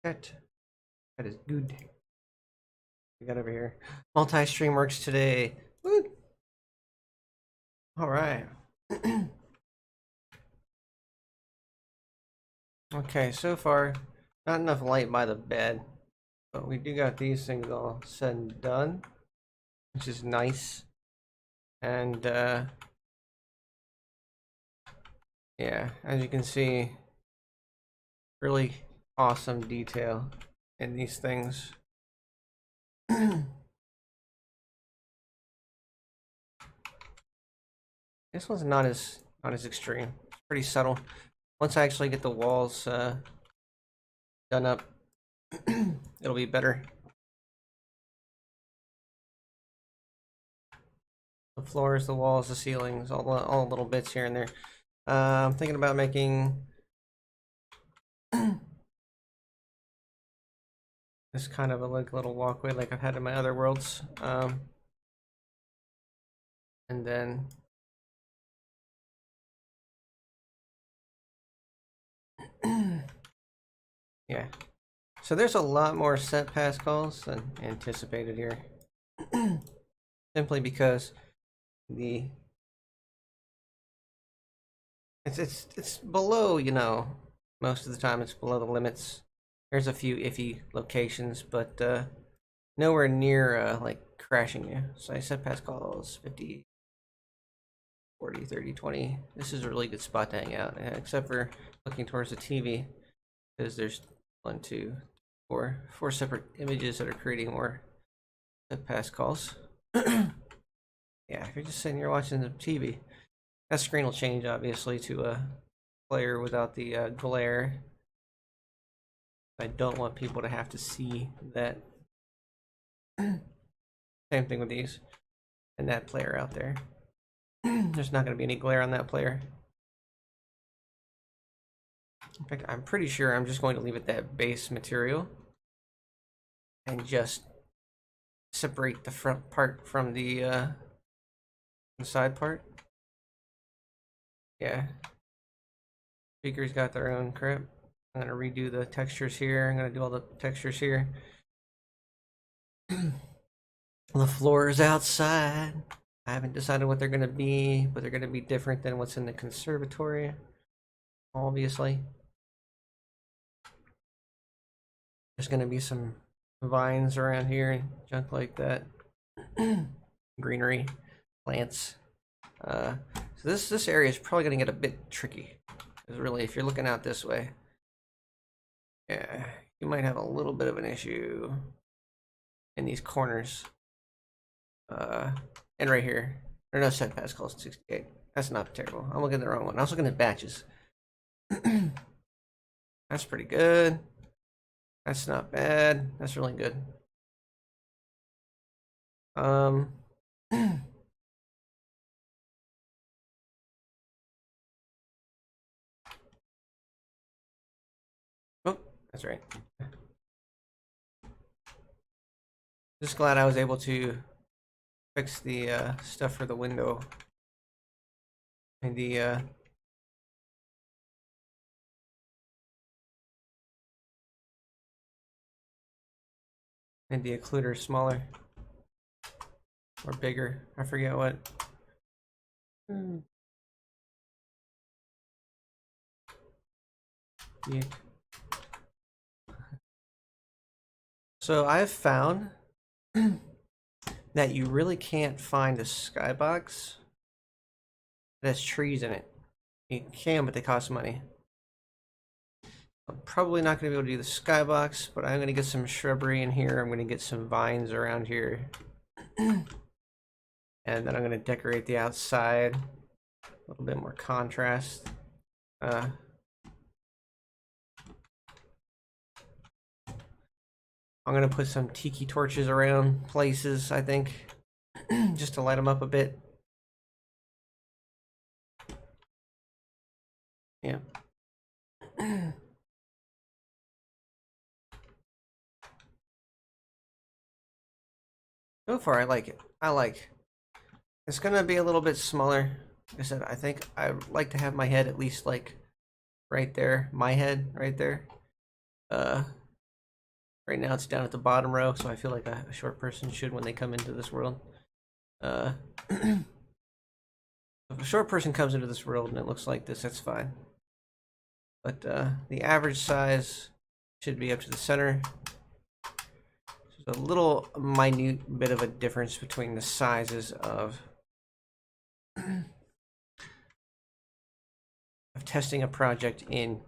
That is good. We got over here. Multi-stream works today. Woo! All right. Okay, so far, not enough light by the bed, but we do got these things all said and done, which is nice. And yeah, as you can see, really awesome detail in these things. This one's not as extreme. It's pretty subtle. Once I actually get the walls done up, it'll be better. The floors, the walls, the ceilings, all the little bits here and there. I'm thinking about making this kind of a little walkway like I've had in my other worlds. And then yeah. So there's a lot more set pass calls than anticipated here. Simply because it's below, you know, most of the time it's below the limits. There's a few iffy locations, but nowhere near like crashing you. So I set pass calls 50, 40, 30, 20. This is a really good spot to hang out, except for looking towards the TV, because there's 1, 2, 4 separate images that are creating more set pass calls. Yeah, if you're just sitting here watching the TV, that screen will change obviously to a player without the glare. I don't want people to have to see that. Same thing with these and that player out there. There's not going to be any glare on that player. In fact, I'm pretty sure I'm just going to leave it that base material and just separate the front part from the side part. Yeah. Speakers got their own crap. I'm going to redo the textures here. I'm going to do all the textures here. The floors outside. I haven't decided what they're going to be, but they're going to be different than what's in the conservatory, obviously. There's going to be some vines around here and junk like that. Greenery, plants. So this area is probably going to get a bit tricky. Because really, if you're looking out this way, yeah, you might have a little bit of an issue in these corners. And right here. There are no set pass calls 68. That's not terrible. I'm looking at the wrong one. I was looking at batches. That's pretty good. That's not bad. That's really good. Oh, that's right. Just glad I was able to fix the stuff for the window and the occluder smaller or bigger. I forget what. Yeah. So I've found that you really can't find a skybox that has trees in it. You can, but they cost money. I'm probably not going to be able to do the skybox, but I'm going to get some shrubbery in here. I'm going to get some vines around here. And then I'm going to decorate the outside. A little bit more contrast. I'm going to put some tiki torches around places, I think, just to light them up a bit. Yeah. So far, I like it. It's going to be a little bit smaller. Like I said, I think I like to have my head at least like right there. My head right there. Right now it's down at the bottom row, so I feel like a short person should when they come into this world. If a short person comes into this world and it looks like this, that's fine. But the average size should be up to the center. There's a little minute bit of a difference between the sizes of testing a project in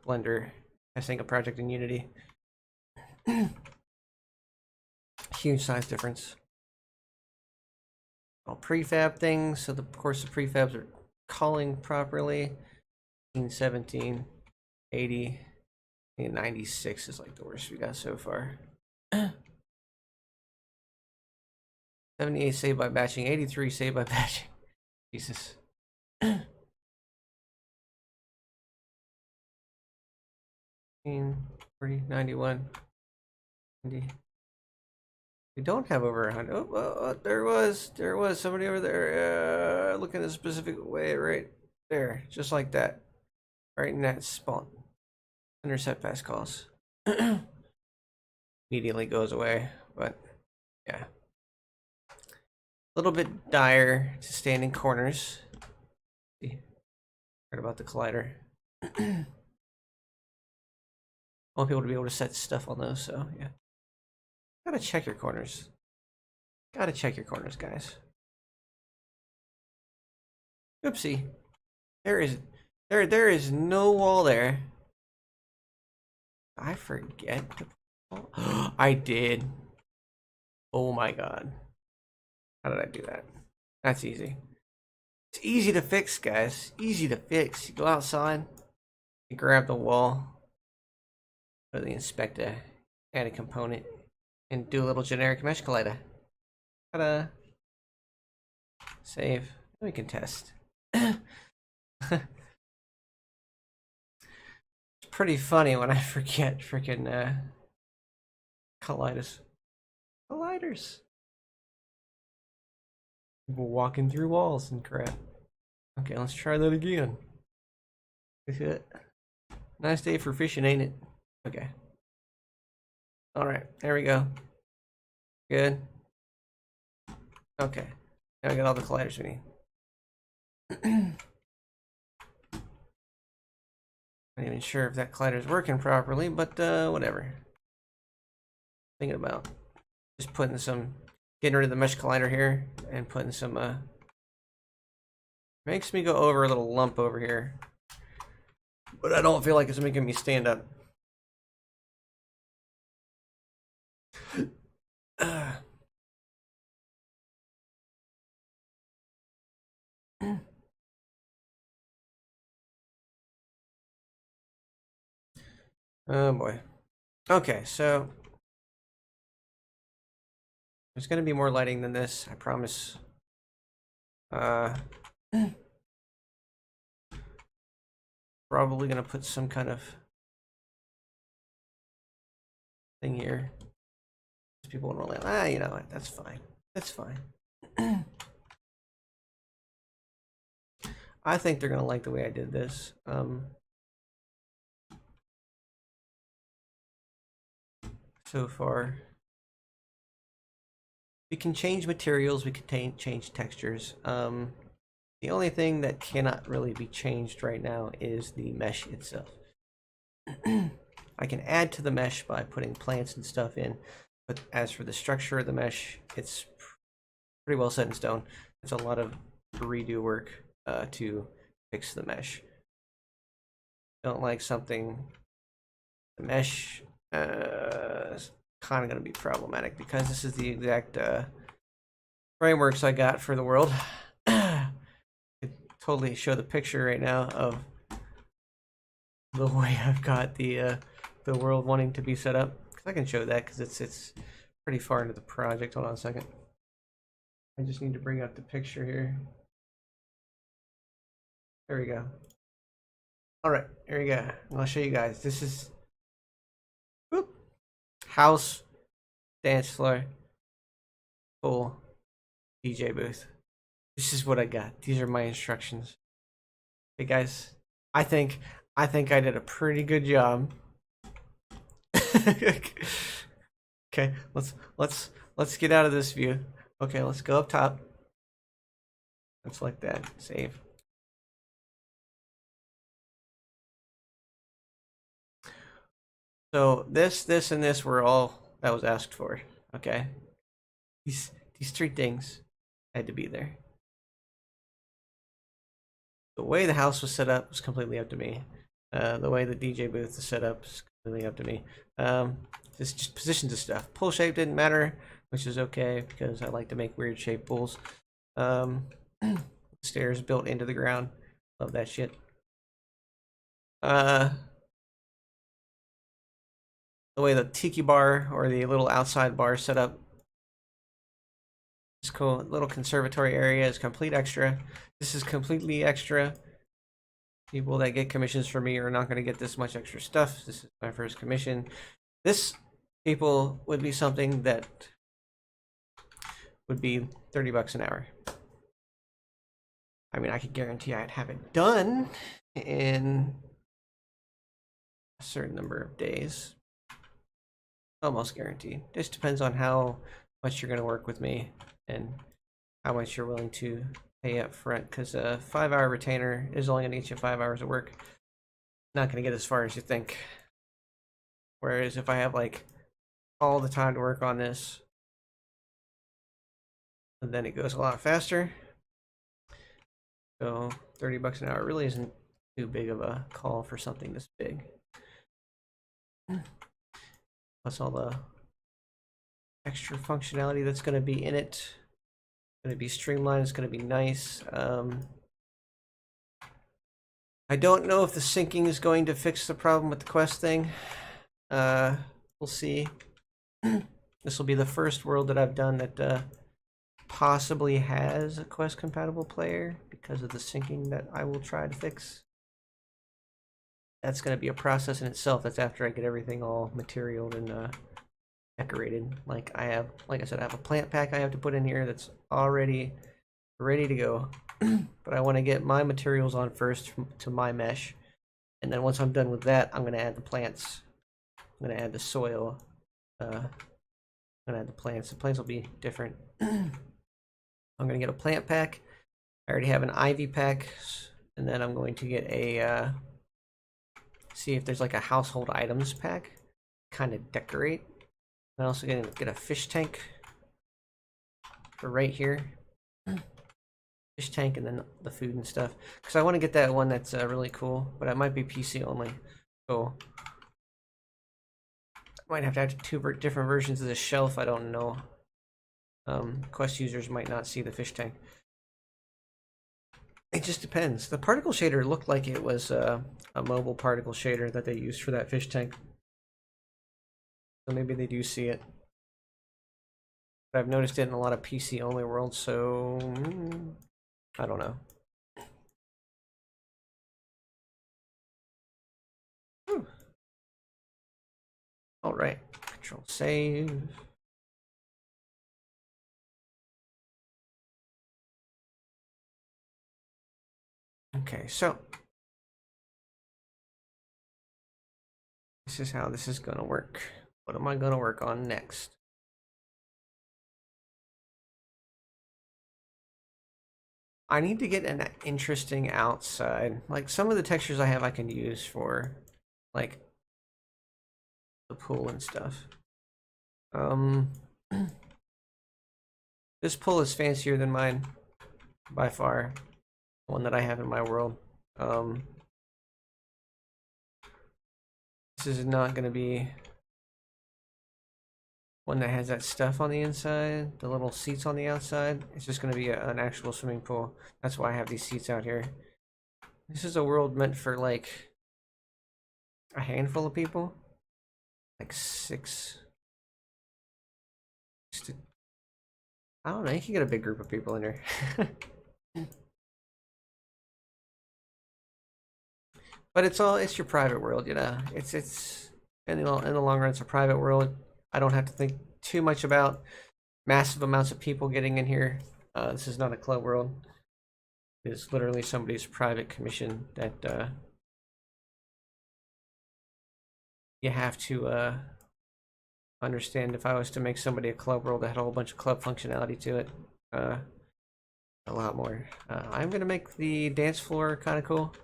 Blender, testing a project in Unity. Huge size difference. All prefab things, so of course the prefabs are calling properly. 17, 80, and 96 is like the worst we got so far. 78 saved by batching, 83 saved by batching. Jesus. 40, 91, 90. We don't have over 100. Oh, there was somebody over there looking a specific way right there, just like that, right in that spot. Intercept pass calls. Immediately goes away, but yeah. A little bit dire to stand in corners. Heard about the collider. I want people to be able to set stuff on those, so yeah. Gotta check your corners. Gotta check your corners, guys. Oopsie. There is no wall there. I forget to put I did. Oh my god. How did I do that? That's easy. It's easy to fix, guys. Easy to fix. You go outside, you grab the wall, go to the inspector, add a component, and do a little generic mesh collider. Ta-da. Save. We can test. It's pretty funny when I forget freaking colliders. Colliders. People walking through walls and crap. Okay, let's try that again. Is it? Nice day for fishing, ain't it? Okay. Alright, there we go. Good. Okay. Now we got all the colliders we need. Not even sure if that collider is working properly, but whatever. Thinking about just putting some, getting rid of the mesh collider here and putting some, makes me go over a little lump over here, but I don't feel like it's making me stand up. Oh boy. Okay, so there's gonna be more lighting than this, I promise. Probably gonna put some kind of thing here. People won't really, you know what, that's fine. That's fine. I think they're gonna like the way I did this. So far, we can change materials, we can change textures. The only thing that cannot really be changed right now is the mesh itself. I can add to the mesh by putting plants and stuff in, but as for the structure of the mesh, it's pretty well set in stone. It's a lot of redo work to fix the mesh. Don't like something, the mesh is kind of going to be problematic because this is the exact frameworks I got for the world. I could totally show the picture right now of the way I've got the world wanting to be set up. I can show that because it's pretty far into the project. Hold on a second. I just need to bring up the picture here. There we go. All right, here we go. I'll show you guys. This is house, dance floor, pool, DJ booth. This is what I got. These are my instructions. Hey guys, I think I did a pretty good job. Okay, let's get out of this view. Okay, let's go up top. Let's select that. Save. So this, and this were all that was asked for. Okay. These three things had to be there. The way the house was set up was completely up to me. The way the DJ booth is set up is completely up to me. Just positions of stuff. Pool shape didn't matter, which is okay because I like to make weird shaped pools. Stairs built into the ground. Love that shit. The way the tiki bar or the little outside bar set up is cool. Little conservatory area is complete extra. This is completely extra. People that get commissions from me are not going to get this much extra stuff. This is my first commission. This, people, would be something that would be 30 bucks an hour. I mean, I could guarantee I'd have it done in a certain number of days. Almost guaranteed. Just depends on how much you're going to work with me and how much you're willing to pay up front, because a 5-hour retainer is only going to get you 5 hours of work. Not going to get as far as you think. Whereas if I have like all the time to work on this, then it goes a lot faster. So 30 bucks an hour really isn't too big of a call for something this big. Plus all the extra functionality that's going to be in it. It's going to be streamlined. It's going to be nice. I don't know if the syncing is going to fix the problem with the quest thing. We'll see. This will be the first world that I've done that possibly has a quest compatible player because of the syncing that I will try to fix. That's going to be a process in itself. That's after I get everything all materialed and decorated. Like I said, I have a plant pack I have to put in here that's already ready to go. But I want to get my materials on first to my mesh. And then once I'm done with that, I'm going to add the plants. I'm going to add the soil. I'm going to add the plants. The plants will be different. I'm going to get a plant pack. I already have an ivy pack. And then I'm going to get a... see if there's like a household items pack. Kind of decorate. I'm also going to get a fish tank. For right here. Fish tank and then the food and stuff. Because I want to get that one that's really cool. But it might be PC only. So... might have to add two different versions of the shelf. I don't know. Quest users might not see the fish tank. It just depends. The particle shader looked like it was a mobile particle shader that they used for that fish tank. So maybe they do see it. But I've noticed it in a lot of PC only worlds, so I don't know. All right, control save. Okay, so this is how this is gonna work. What am I gonna work on next? I need to get an interesting outside. Like some of the textures I have I can use for like the pool and stuff. This pool is fancier than mine by far. The one that I have in my world. This is not going to be one that has that stuff on the inside, the little seats on the outside. It's just going to be an actual swimming pool. That's why I have these seats out here. This is a world meant for like a handful of people, like six. I don't know. You can get a big group of people in here. But it's your private world, you know. It's in the long run, it's a private world. I don't have to think too much about massive amounts of people getting in here. This is not a club world. It's literally somebody's private commission that you have to understand if I was to make somebody a club world that had a whole bunch of club functionality to it. A lot more. I'm gonna make the dance floor kind of cool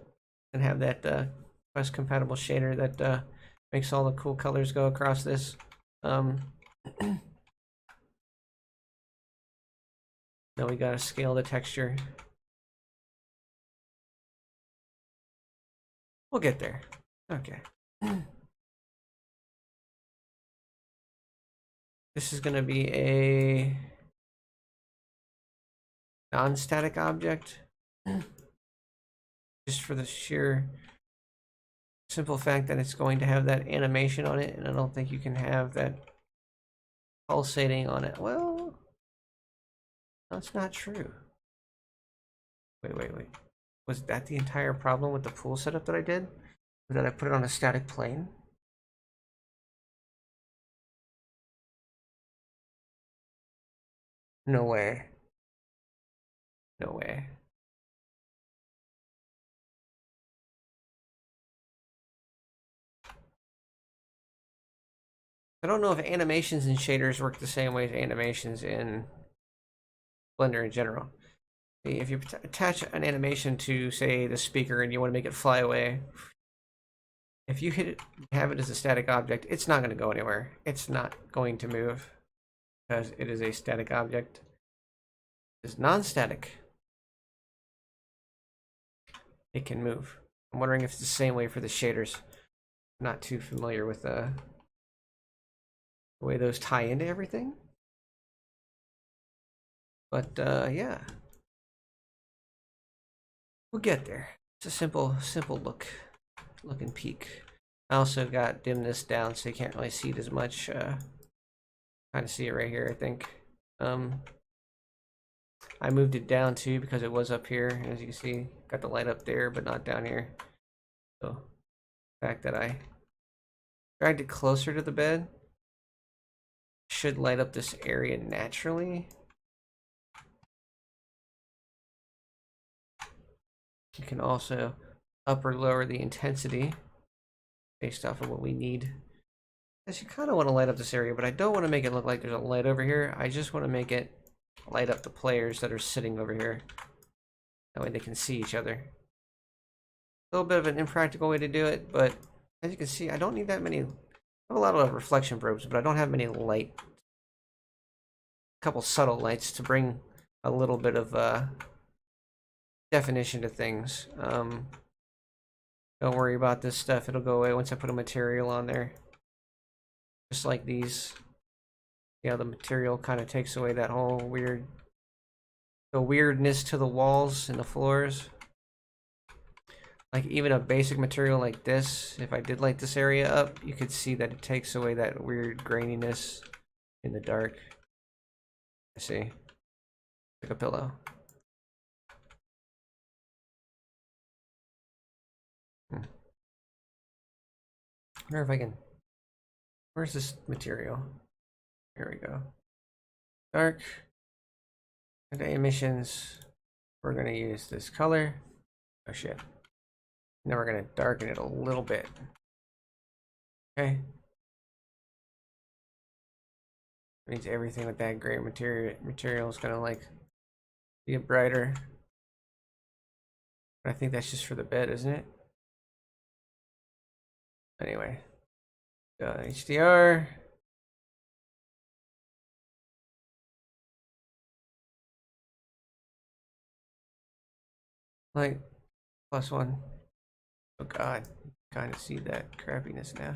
and have that Quest compatible shader that makes all the cool colors go across this. Then we gotta scale the texture. We'll get there. Okay. This is gonna be a non-static object, just for the sheer simple fact that it's going to have that animation on it, and I don't think you can have that pulsating on it. Well, that's not true. Wait. Was that the entire problem with the pool setup that I did? Or that I put it on a static plane? No way. No way. I don't know if animations and shaders work the same way as animations in Blender in general. If you attach an animation to, say, the speaker and you want to make it fly away, if you hit it, have it as a static object, it's not going to go anywhere. It's not going to move because it is a static object. It's non-static. It can move. I'm wondering if it's the same way for the shaders. I'm not too familiar with the way those tie into everything. But yeah, we'll get there. It's a simple look and peek. I also got dimmed this down so you can't really see it as much. Kind of see it right here, I think. I moved it down too because it was up here. As you can see, got the light up there, but not down here. So the fact that I dragged it closer to the bed should light up this area naturally. You can also up or lower the intensity based off of what we need. As you kind of want to light up this area, but I don't want to make it look like there's a light over here. I just want to make it light up the players that are sitting over here. That way they can see each other. A little bit of an impractical way to do it, but as you can see, I don't need that many. I have a lot of reflection probes, but I don't have many light. A couple subtle lights to bring a little bit of definition to things. Don't worry about this stuff. It'll go away once I put a material on there. Just like these. Yeah, the material kind of takes away that whole the weirdness to the walls and the floors. Like even a basic material like this, if I did light this area up, you could see that it takes away that weird graininess in the dark. I see. Like a pillow. I wonder if I can. Where's this material? Here we go. Dark. And emissions. We're gonna use this color. Oh shit. Now we're gonna darken it a little bit. Okay. Means everything with that gray material is gonna like get brighter. But I think that's just for the bed, isn't it? Anyway. HDR. Like +1. Oh god, kind of see that crappiness now.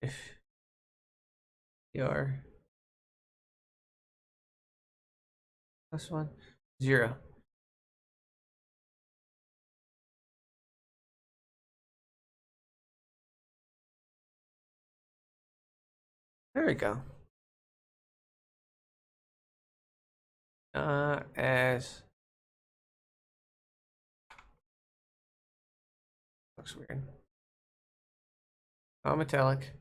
If you're +1, 0. There we go. As looks weird. Oh, metallic.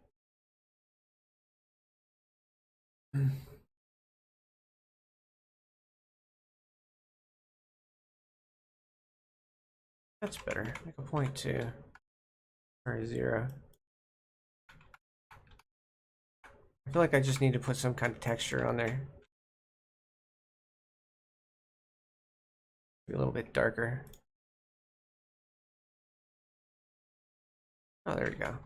That's better. Make a 0.2 or 0. I feel like I just need to put some kind of texture on there. Be a little bit darker. Oh, there we go.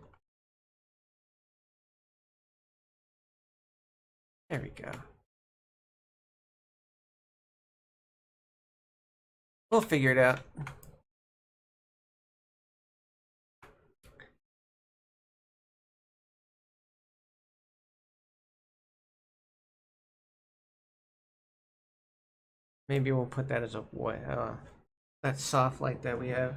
There we go. We'll figure it out. Maybe we'll put that as a what? That soft light that we have.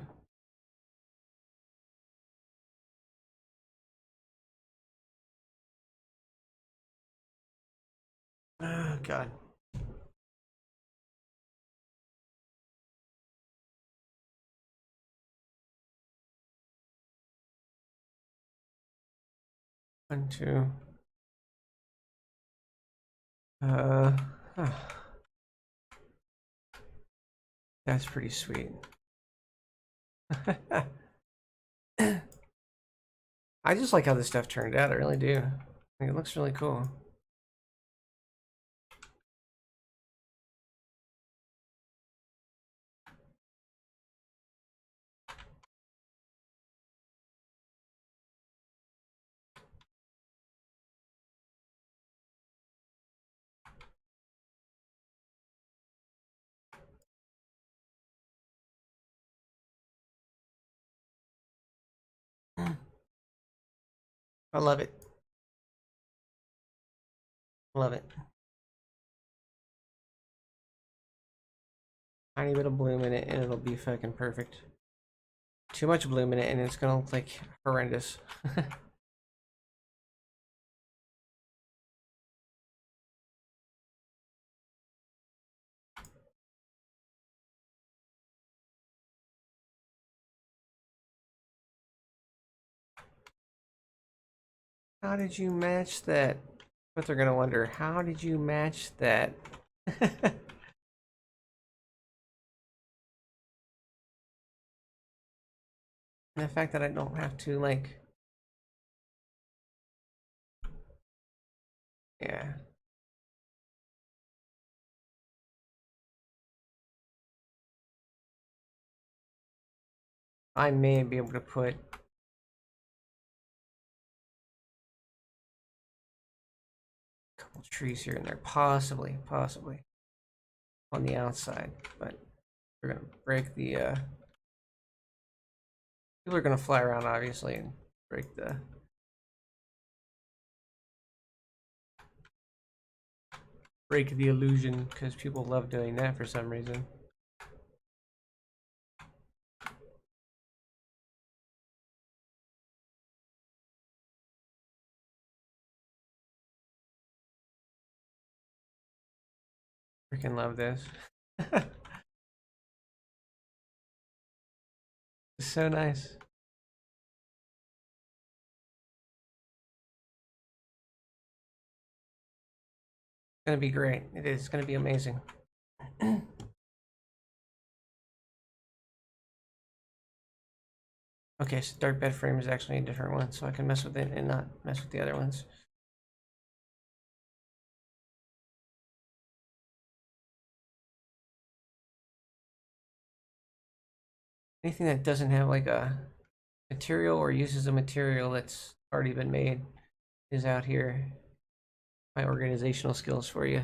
Oh, God. One, two. Uh, that's pretty sweet. I just like how this stuff turned out. I really do. I think it looks really cool. I love it. Love it. Tiny bit of bloom in it and it'll be fucking perfect. Too much bloom in it and it's gonna look like horrendous. How did you match that? But they're gonna wonder, how did you match that? And the fact that I don't have to like, yeah. I may be able to put a couple trees here and there, possibly on the outside, but we're gonna break the people are gonna fly around obviously and break the illusion because people love doing that for some reason. Freaking love this. It's so nice. It's gonna be great. It is gonna be amazing. Okay, so dark bed frame is actually a different one, so I can mess with it and not mess with the other ones. Anything that doesn't have like a material or uses a material that's already been made is out here. My organizational skills for you.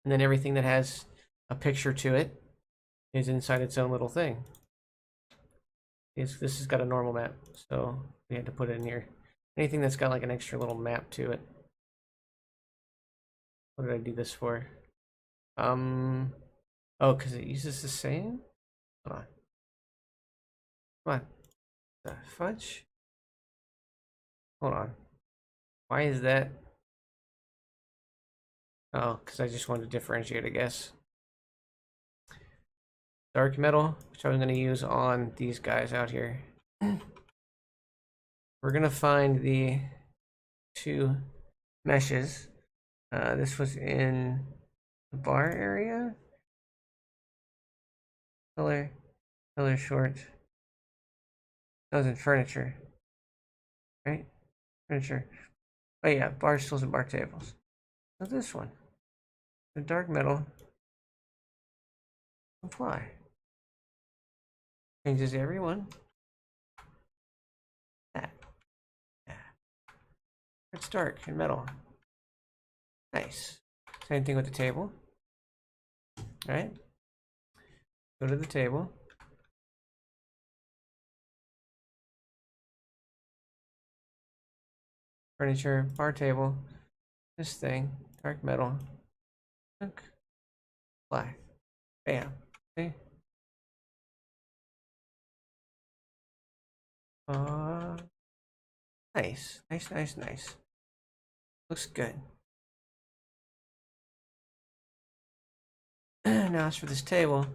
And then everything that has a picture to it is inside its own little thing. This has got a normal map, so we had to put it in here. Anything that's got like an extra little map to it. What did I do this for? Oh, because it uses the same? Hold on. Come on. The fudge? Hold on. Why is that? Oh, because I just wanted to differentiate, I guess. Dark metal, which I'm going to use on these guys out here. We're going to find the two meshes. This was in the bar area. Color short. That was in furniture. Right? Furniture. Oh yeah, bar stools and bar tables. So this one, the dark metal, apply. Changes everyone. That. Yeah. It's dark and metal. Nice. Same thing with the table. All right. Go to the table. Furniture, bar table, this thing, dark metal. Look. Black. Bam. See? Uh, nice. Nice, nice, nice. Looks good. Now as for this table.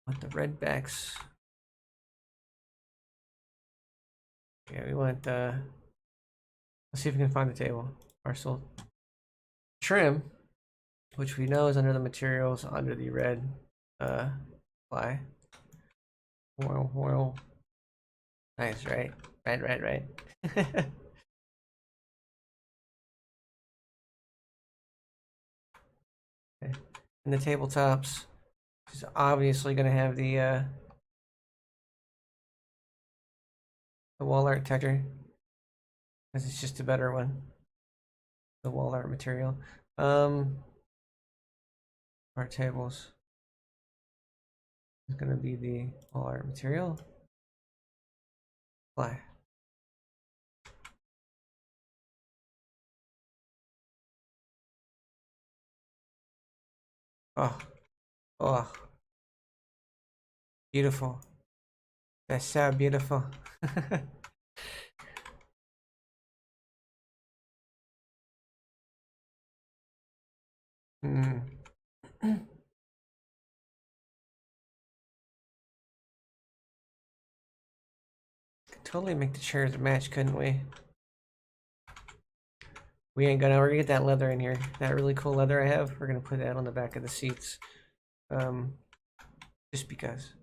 With the red backs. Yeah, we want let's see if we can find the table. Parcel trim, which we know is under the materials under the red ply. Well. Nice, right? Right. Okay. And the tabletops is obviously going to have the wall art texture because it's just a better one. The wall art material. Our tables is going to be the wall art material. Apply. Oh, beautiful. That's so beautiful. Hmm. Could totally make the chairs match, couldn't we? We're gonna get that leather in here. That really cool leather I have. We're gonna put that on the back of the seats. Just because.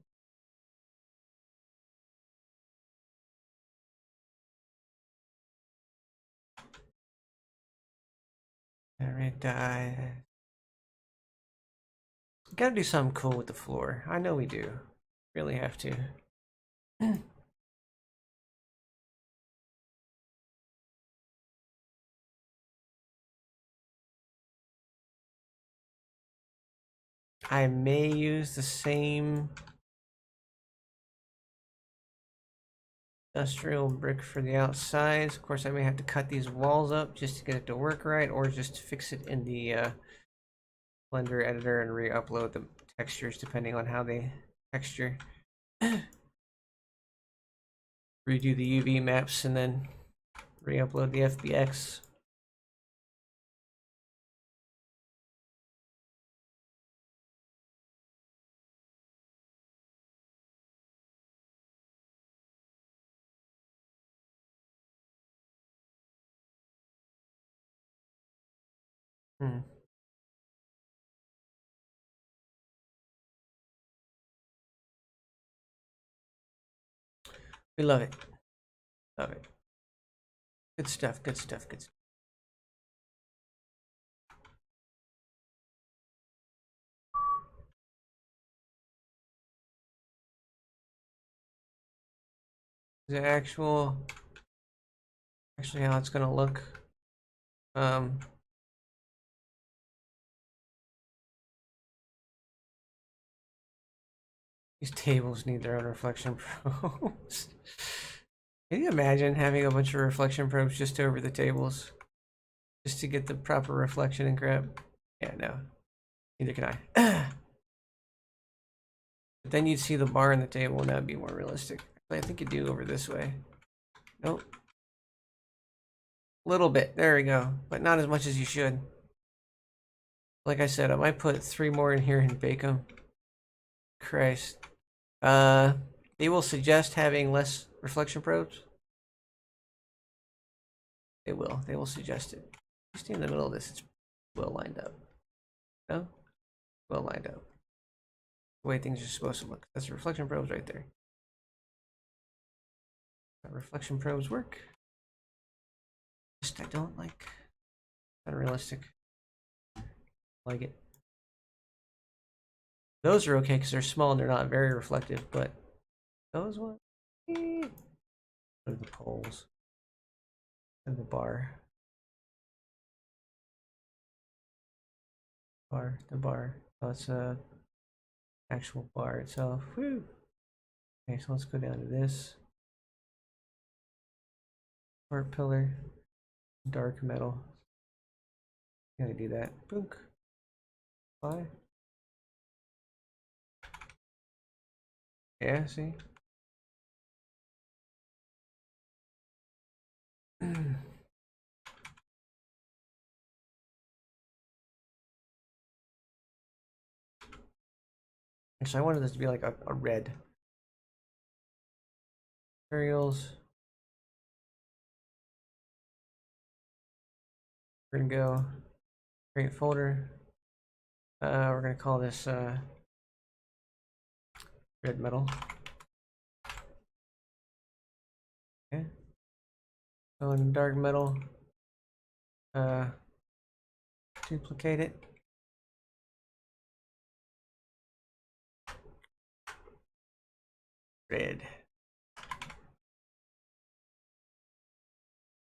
Red dye. Gotta do something cool with the floor. I know we do. Really have to. I may use the same industrial brick for the outsides. Of course, I may have to cut these walls up just to get it to work right, or just fix it in the Blender editor and re-upload the textures depending on how they texture. Redo the UV maps and then re-upload the FBX. Hmm. We love it. Love it. Good stuff, good stuff, good stuff. The actually how it's gonna look. These tables need their own reflection probes. Can you imagine having a bunch of reflection probes just over the tables? Just to get the proper reflection and crap? Yeah, no. Neither can I. But then you'd see the bar in the table and that would be more realistic. I think you do over this way. Nope. A little bit. There we go. But not as much as you should. Like I said, I might put 3 more in here and bake them. Christ. They will suggest having less reflection probes. They will. They will suggest it. Just in the middle of this, it's well lined up. No? Well lined up. the way things are supposed to look. That's the reflection probes right there. How reflection probes work. Just I don't like. Not realistic. Like it. Those are okay because they're small and they're not very reflective, but those ones. Look at the poles and the bar. The bar. Oh, it's a actual bar itself. Woo. Okay, so let's go down to this. Part pillar. Dark metal. Gotta do that. Boom. Apply. Yeah, see? So I wanted this to be like a red. Materials. We're gonna go create folder. We're gonna call this red metal. Okay. Go in dark metal. Duplicate it. Red.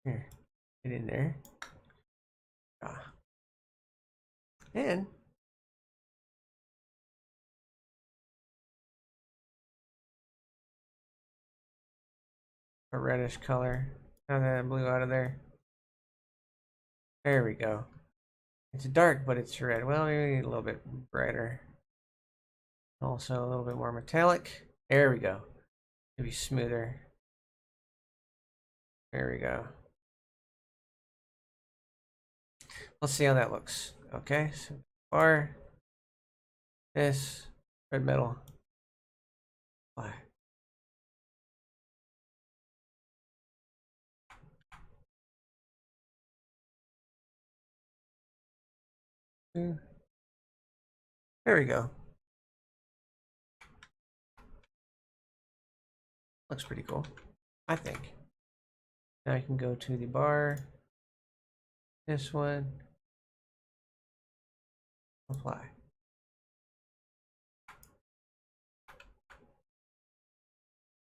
Here, get in there. And a reddish color. Now that blue out of there. There we go. It's dark, but it's red. Well, maybe a little bit brighter. Also a little bit more metallic. There we go. Maybe smoother. There we go. Let's see how that looks. Okay, so bar, this, red metal, black. There we go. Looks pretty cool, I think. Now I can go to the bar, this one, apply.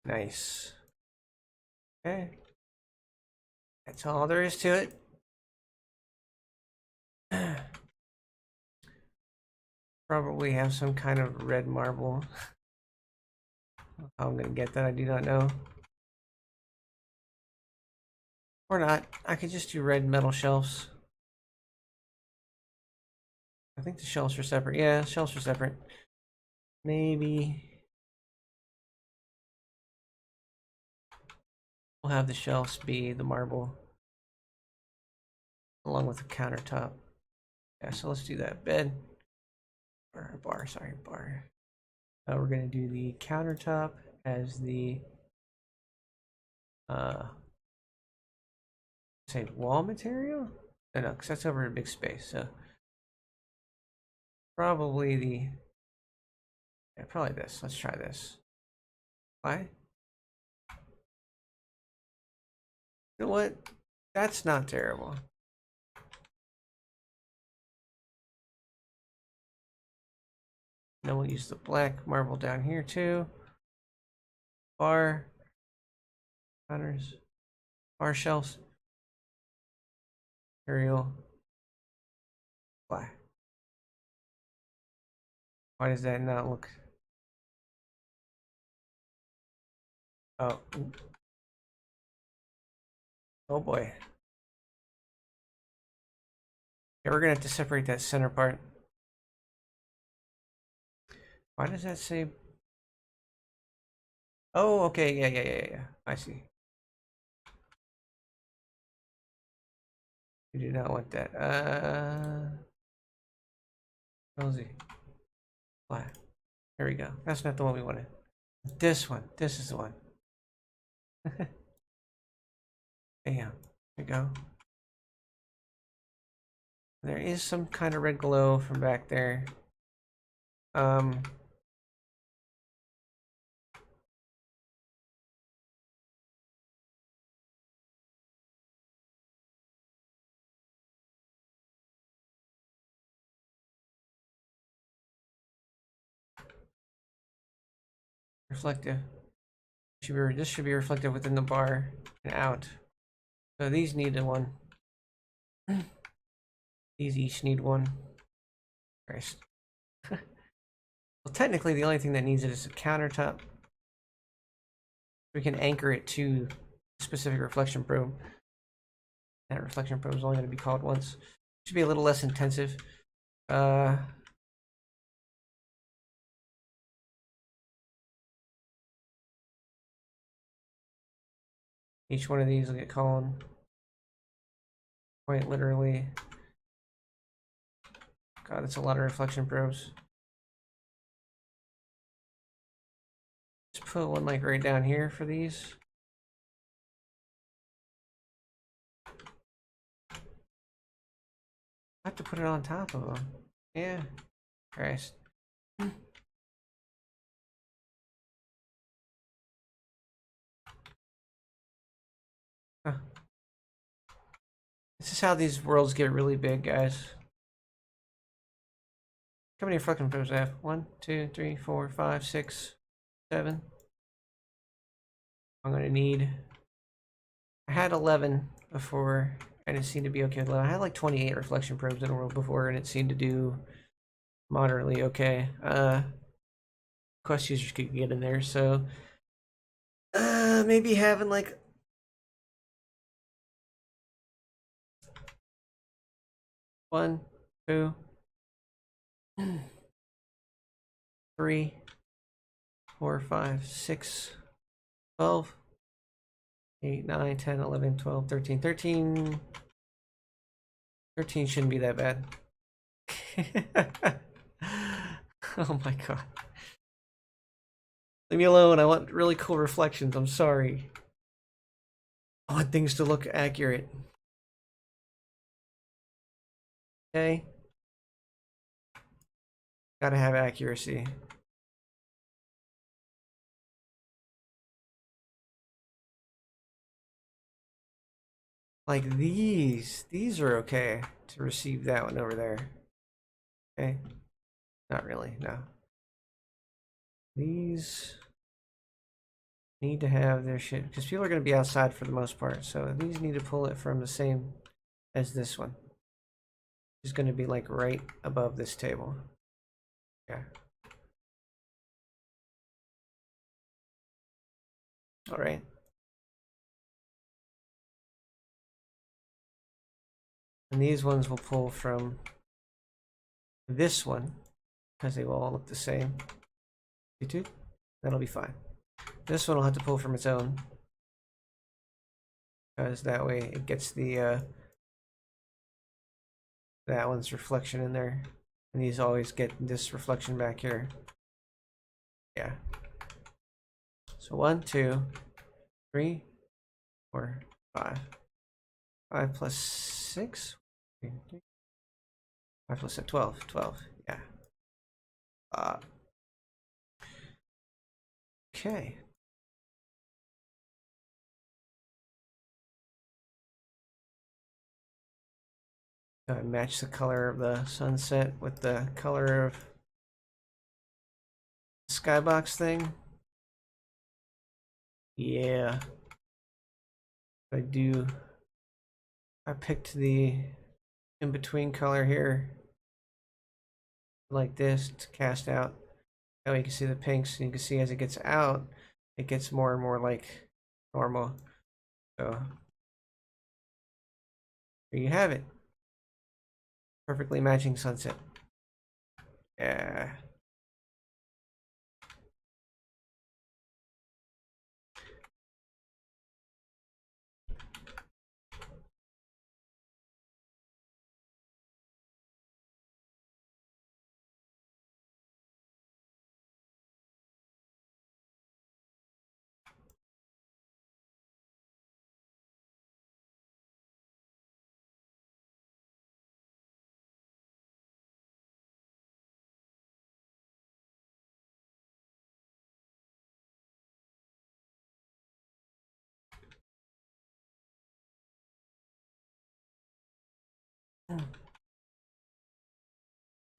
Nice. Okay. That's all there is to it. Probably have some kind of red marble. How I'm gonna get that, I do not know. Or not. I could just do red metal shelves. I think the shelves are separate. Yeah, shelves are separate. Maybe we'll have the shelves be the marble along with the countertop. Yeah, so let's do that. Bed or bar, sorry, bar. We're gonna do the countertop as the say wall material? No, because that's over a big space, so probably probably this. Let's try this. Why? You know what? That's not terrible. Then we'll use the black marble down here too. Bar counters, bar shelves, material, black. Why does that not look? Oh, oh boy. Yeah, we're gonna have to separate that center part. Why does that say? Oh, okay, yeah. I see. We do not want that. Cozy. Black. There we go. That's not the one we wanted. This one. This is the one. Bam. There we go. There is some kind of red glow from back there. reflective. This should be reflective within the bar and out. So these need one. These each need one. Christ. Well, technically, the only thing that needs it is a countertop. We can anchor it to a specific reflection probe. That reflection probe is only going to be called once. Should be a little less intensive. Each one of these will get called quite literally. God, that's a lot of reflection probes. Let's put one like right down here for these. I have to put it on top of them. Yeah. Christ. Huh. This is how these worlds get really big, guys. How many reflection probes do I have? 1, 2, 3, 4, 5, 6, 7. I'm gonna need. I had 11 before, and it seemed to be okay with 11. I had like 28 reflection probes in a world before, and it seemed to do moderately okay. Quest users could get in there, so maybe having like one, two, 3, 4, 5, 6, 12, 8, 9, 10, 11, 12, 13. 13 shouldn't be that bad. Oh my god. Leave me alone. I want really cool reflections. I'm sorry. I want things to look accurate. Okay? Gotta have accuracy. Like these are okay to receive that one over there. Okay? Not really, no. These need to have their shit, because people are going to be outside for the most part, so these need to pull it from the same as this one. It's going to be like right above this table. Yeah. All right. And these ones will pull from this one, because they will all look the same. YouTube? That'll be fine. This one will have to pull from its own, because that way it gets the that one's reflection in there, and these always get this reflection back here. Yeah. So 1, 2, 3, 4, 5. 5 plus 6. 5 plus 12. 12. Yeah. Okay. Match the color of the sunset with the color of the skybox thing. Yeah. I do. I picked the in-between color here like this to cast out. Now you can see the pinks, and you can see as it gets out, it gets more and more like normal. So there you have it. Perfectly matching sunset. Yeah.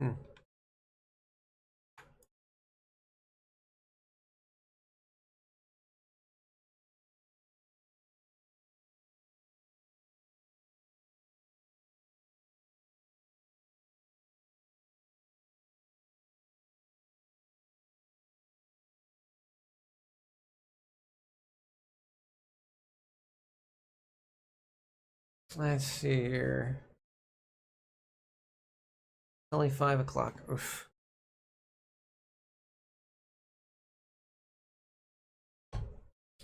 Hmm. Let's see here. It's only 5 o'clock. Oof.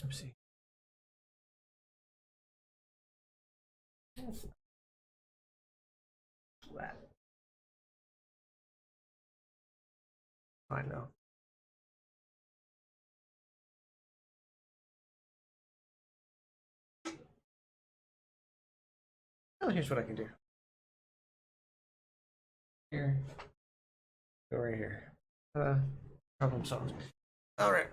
Let's see. Flat. I know. Oh, here's what I can do. Here. Go right here. Problem solved. All right.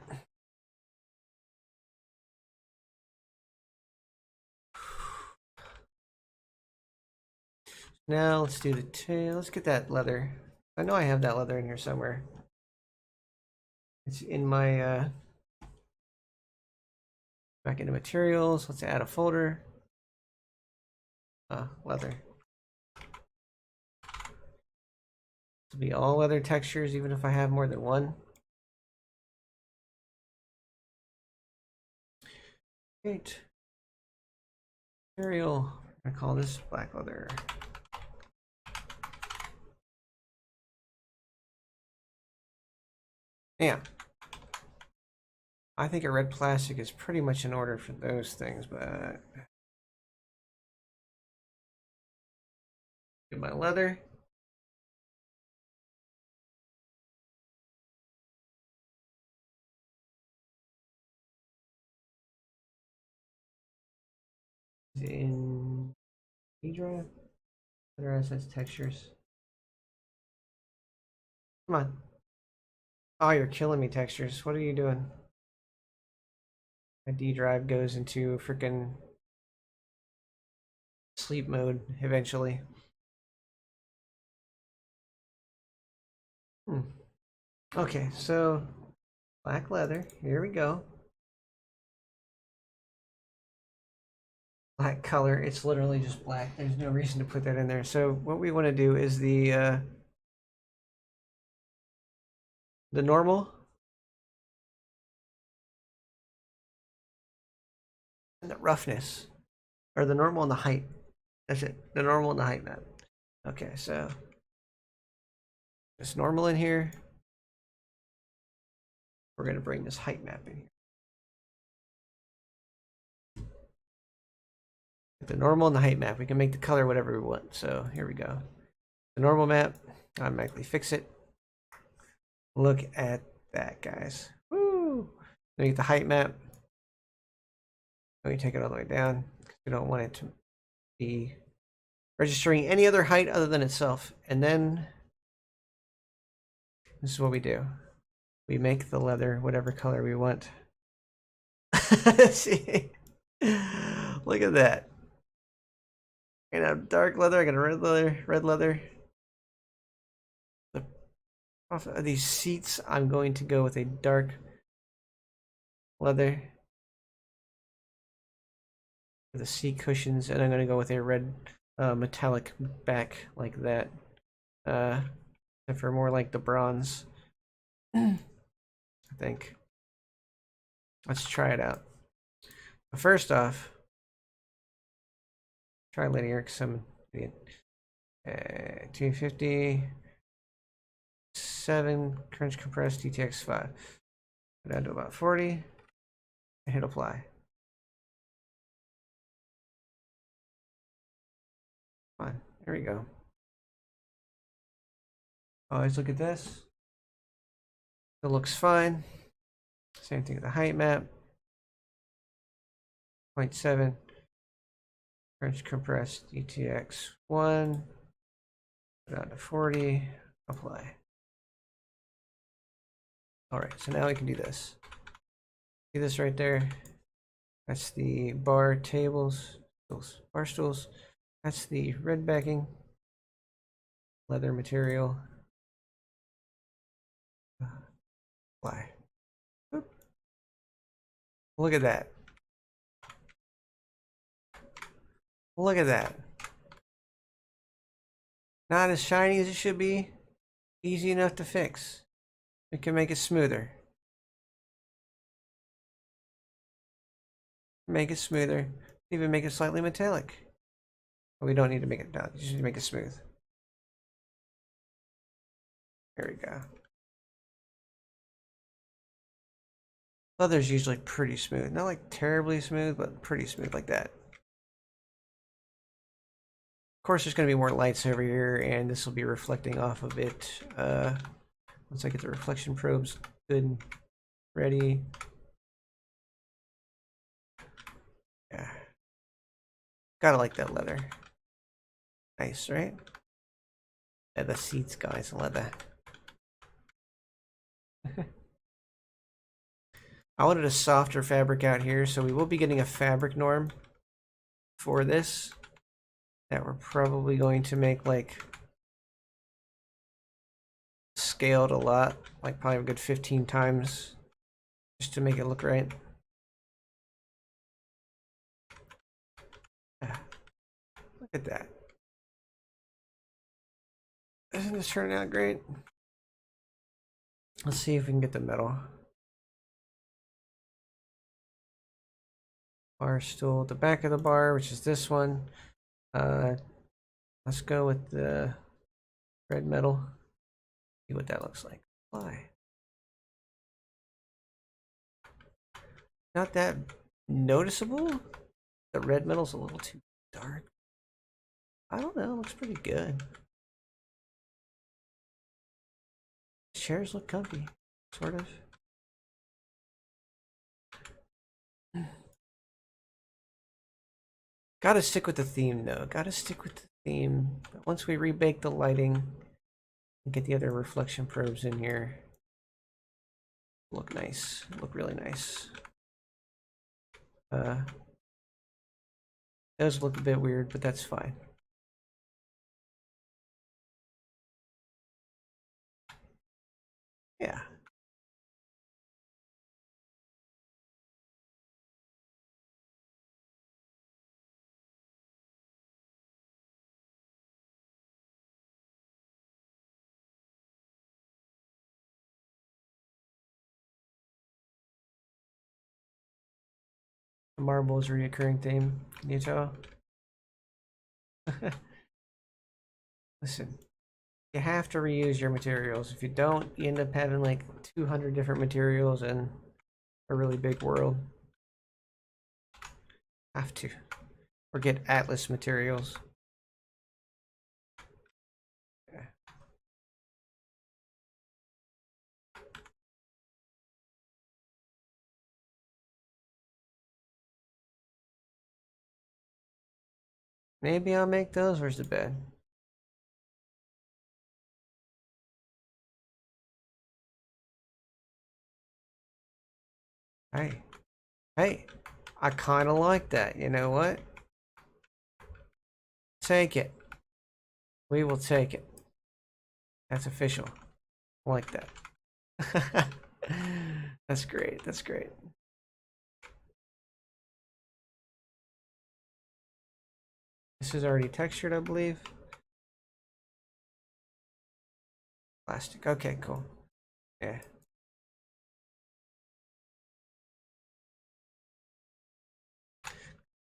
Now let's do the tail. Let's get that leather. I know I have that leather in here somewhere. It's in my back into materials. Let's add a folder. Leather. This will be all leather textures, even if I have more than one. Great. Material. I call this black leather. Yeah. I think a red plastic is pretty much in order for those things, but get my leather. In E drive. Leather assets textures. Come on. Oh, you're killing me, textures. What are you doing? My D drive goes into freaking sleep mode eventually. Okay, so black leather. Here we go. Black color. It's literally just black. There's no reason to put that in there. So what we want to do is the normal and the roughness, or the normal and the height. That's it. The normal and the height map. Okay, so it's normal in here. We're going to bring this height map in here. The normal and the height map. We can make the color whatever we want. So here we go. The normal map. Automatically fix it. Look at that, guys. Woo! Then we get the height map. Let me take it all the way down because we don't want it to be registering any other height other than itself. And then this is what we do. We make the leather whatever color we want. See? Look at that. I got a dark leather, I got a red leather. Off of these seats, I'm going to go with a dark leather. For the seat cushions, and I'm going to go with a red metallic back like that. For more like the bronze. I think. Let's try it out. But first off, try linear because I'm 250, 7 crunch compressed DTX 5. Go down to about 40 and hit apply. Fine. There we go. Always look at this. It looks fine. Same thing with the height map. 0.7 crunch compressed DTX 1. Go down to 40. Apply. Alright, so now we can do this. See this right there? That's the bar tables, bar stools. That's the red backing, leather material. Apply. Oop. Look at that. Look at that. Not as shiny as it should be. Easy enough to fix. We can make it smoother. Make it smoother. Even make it slightly metallic. We don't need to make it down. Just need to make it smooth. There we go. Leather's usually pretty smooth. Not like terribly smooth, but pretty smooth like that. Of course, there's going to be more lights over here, and this will be reflecting off of it. Once I get the reflection probes good and ready. Yeah. Gotta like that leather. Nice, right? Yeah, the seats, guys, leather. I wanted a softer fabric out here, so we will be getting a fabric norm for this that we're probably going to make like scaled a lot, like probably a good 15 times just to make it look right. Look at that. Isn't this turning out great? Let's see if we can get the metal. Bar stool at the back of the bar, which is this one. Let's go with the red metal. See what that looks like. Why? Not that noticeable. The red metal's a little too dark. I don't know, it looks pretty good. Chairs look comfy, sort of. Gotta stick with the theme though. Gotta stick with the theme. Once we rebake the lighting and get the other reflection probes in here, look nice. Look really nice. Those look a bit weird, but that's fine. Yeah. The marble is a reoccurring theme. Can you tell? Listen, you have to reuse your materials. If you don't, you end up having like 200 different materials in a really big world. Have to. Or get Atlas materials. Yeah. Maybe I'll make those. Where's the bed? Hey. Hey. I kind of like that. You know what? Take it. We will take it. That's official. I like that. That's great. That's great. This is already textured, I believe. Plastic. Okay, cool. Yeah.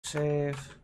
Save.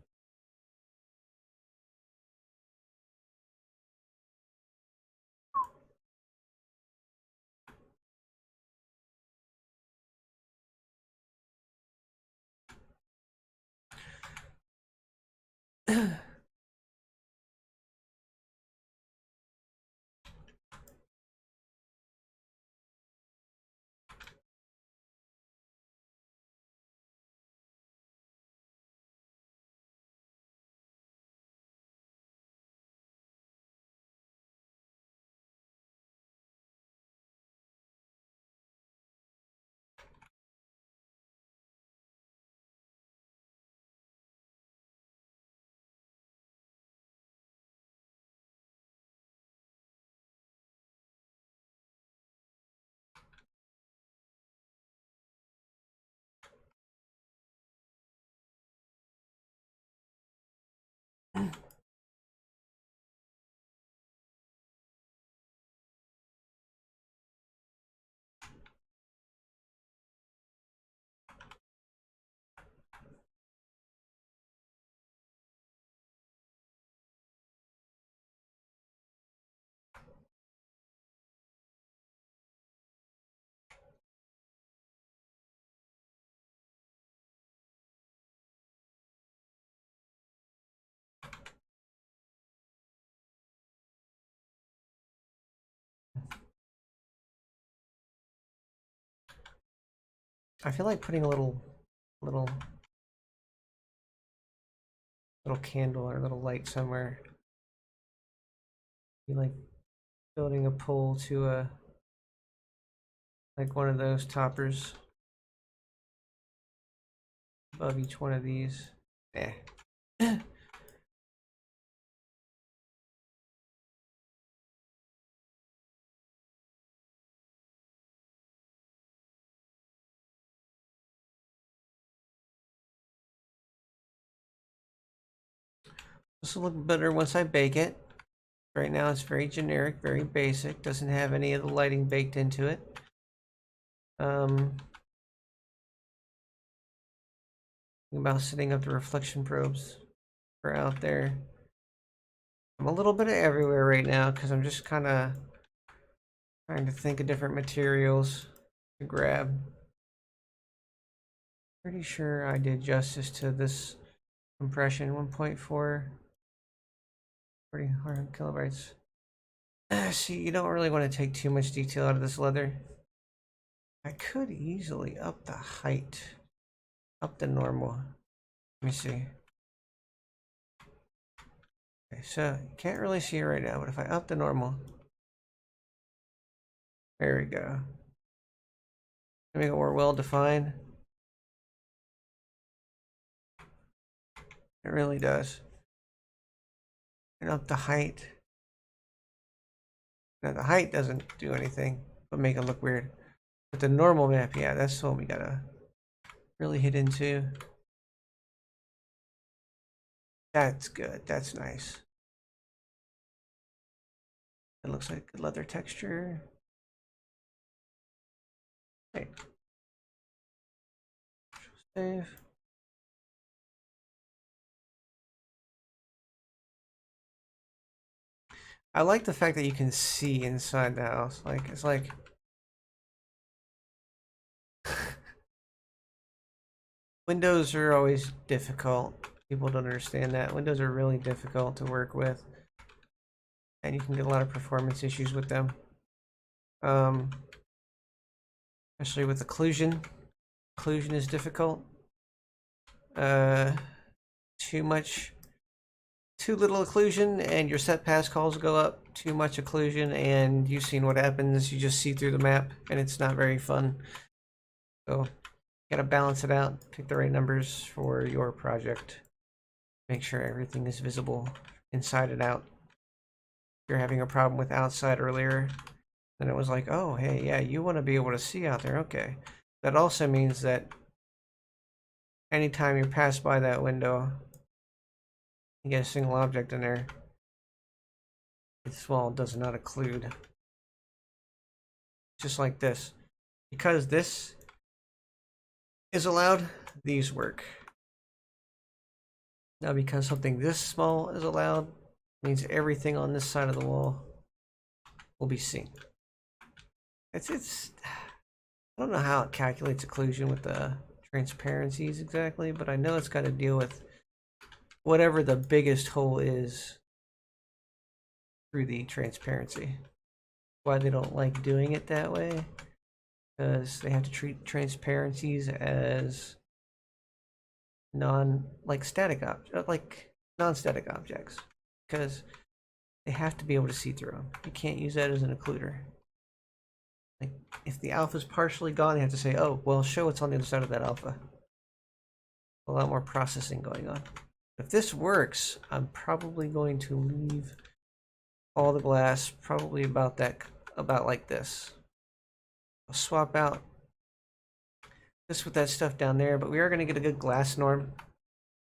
I feel like putting a little candle or a little light somewhere. Be like building a pole to a like one of those toppers above each one of these. Eh. This will look better once I bake it. Right now it's very generic, very basic, doesn't have any of the lighting baked into it. About setting up the reflection probes for out there. I'm a little bit of everywhere right now because I'm just kind of trying to think of different materials to grab. Pretty sure I did justice to this compression, 1.4, 400 kilobytes. See, you don't really want to take too much detail out of this leather. I could easily up the height, up the normal. Let me see. Okay, so you can't really see it right now, but if I up the normal, there we go. Make it more well defined. It really does. And up the height. Now the height doesn't do anything but make it look weird. But the normal map, yeah, that's what we gotta really hit into. That's good. That's nice. It looks like good leather texture. Okay. Save. I like the fact that you can see inside the house. Like it's like windows are always difficult. People don't understand that. Windows are really difficult to work with. And you can get a lot of performance issues with them. Especially with occlusion. Occlusion is difficult. Too little occlusion and your set pass calls go up. Too much occlusion and you've seen what happens. You just see through the map and it's not very fun. So you gotta balance it out. Pick the right numbers for your project. Make sure everything is visible inside and out. If you're having a problem with outside earlier, then it was like, oh, hey, yeah, you want to be able to see out there. Okay. That also means that anytime you pass by that window, you get a single object in there. This wall does not occlude. Just like this. Because this is allowed, these work. Now because something this small is allowed, means everything on this side of the wall will be seen. It's I don't know how it calculates occlusion with the transparencies exactly, but I know it's got to deal with whatever the biggest hole is through the transparency. Why they don't like doing it that way, because they have to treat transparencies as non-static objects, because they have to be able to see through them. You can't use that as an occluder. Like if the alpha is partially gone, they have to say, "Oh, well, show what's on the other side of that alpha." A lot more processing going on. If this works, I'm probably going to leave all the glass probably about like this. I'll swap out this with that stuff down there, but we are going to get a good glass norm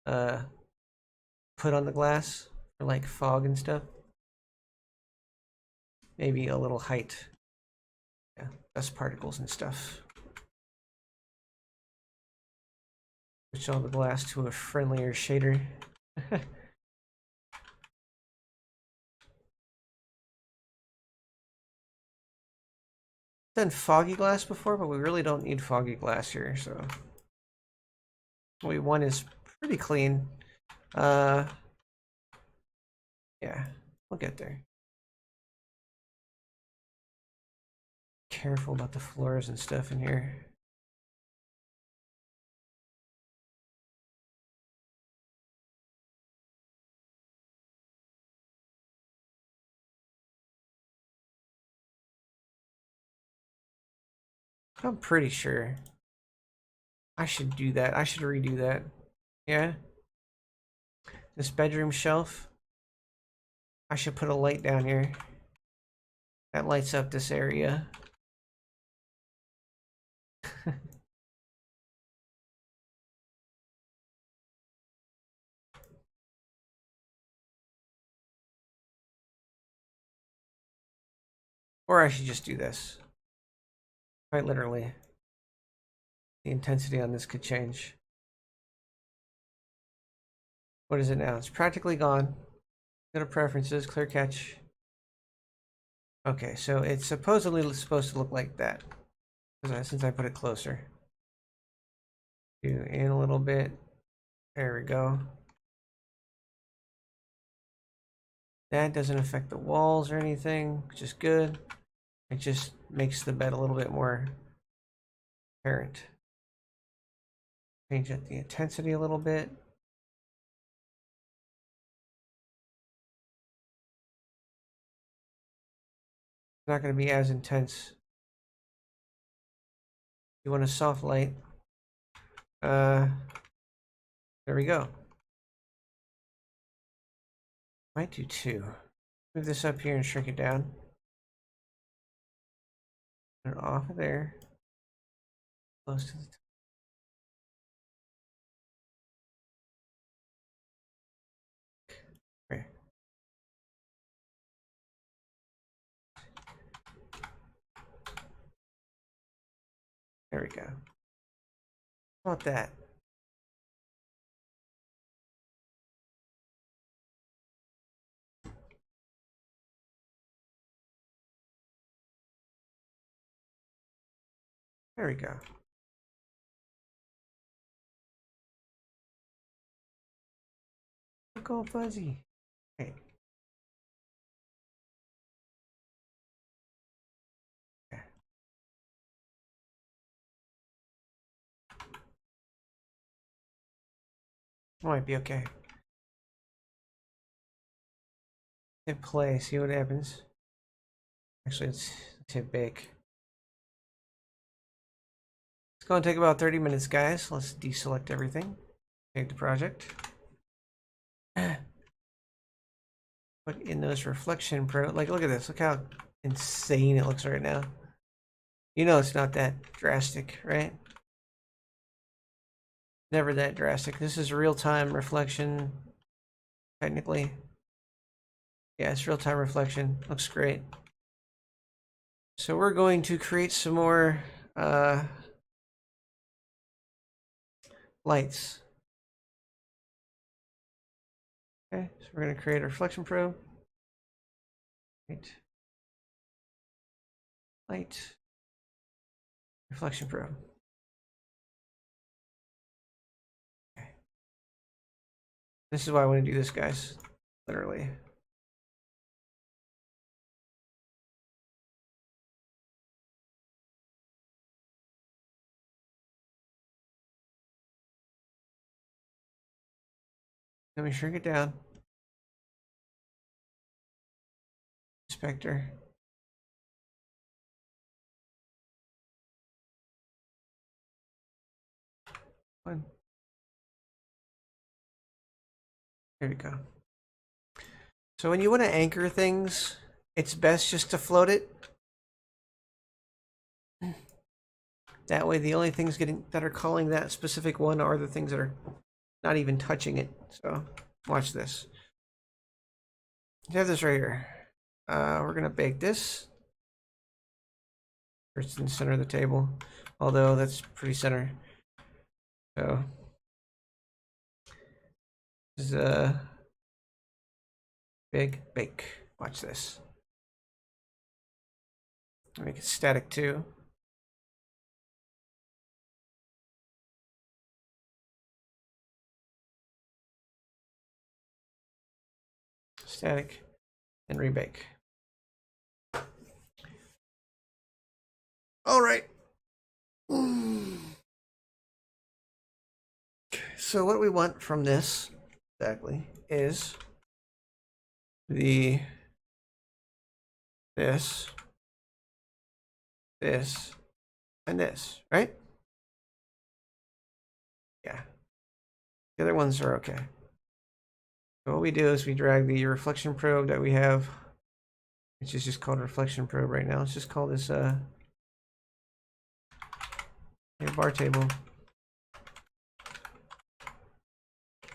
put on the glass for like fog and stuff. Maybe a little height. Yeah, dust particles and stuff. Switch all the glass to a friendlier shader. Done foggy glass before, but we really don't need foggy glass here, so what we want is pretty clean. Yeah, we'll get there. Careful about the floors and stuff in here. I'm pretty sure I should do that. I should redo that. Yeah. This bedroom shelf. I should put a light down here that lights up this area. Or I should just do this. Quite literally. The intensity on this could change. What is it now? It's practically gone. Go to preferences, clear catch. Okay, so it's supposedly supposed to look like that. Since I put it closer. Do in a little bit. There we go. That doesn't affect the walls or anything, which is good. It just makes the bed a little bit more apparent. Change the intensity a little bit. It's not going to be as intense. You want a soft light. There we go. Might do 2. Move this up here and shrink it down. Put it off of there. Close to the top. Okay. There we go. How about that? There we go. Look all fuzzy. Okay. Might be okay. Hit play, see what happens. Actually, let's hit bake. It's going to take about 30 minutes, guys. Let's deselect everything. Take the project. Put in those reflection pro. Like, look at this. Look how insane it looks right now. You know it's not that drastic, right? Never that drastic. This is real-time reflection, technically. Yeah, it's real-time reflection. Looks great. So we're going to create some more lights. Okay, so we're going to create a reflection probe. Light. Reflection probe. Okay. This is why I want to do this, guys. Literally. Let me shrink it down. Inspector. One. There we go. So when you want to anchor things, it's best just to float it. That way the only things that are calling that specific one are the things that are not even touching it. So watch this. You have this right here. We're gonna bake this. It's in the center of the table, although that's pretty center. So this is a big bake. Watch this. Make it static too. Static and rebake. All right. So what we want from this exactly is this, and this, right? Yeah. The other ones are okay. So what we do is we drag the reflection probe that we have, which is just called reflection probe right now. Let's just call this bar table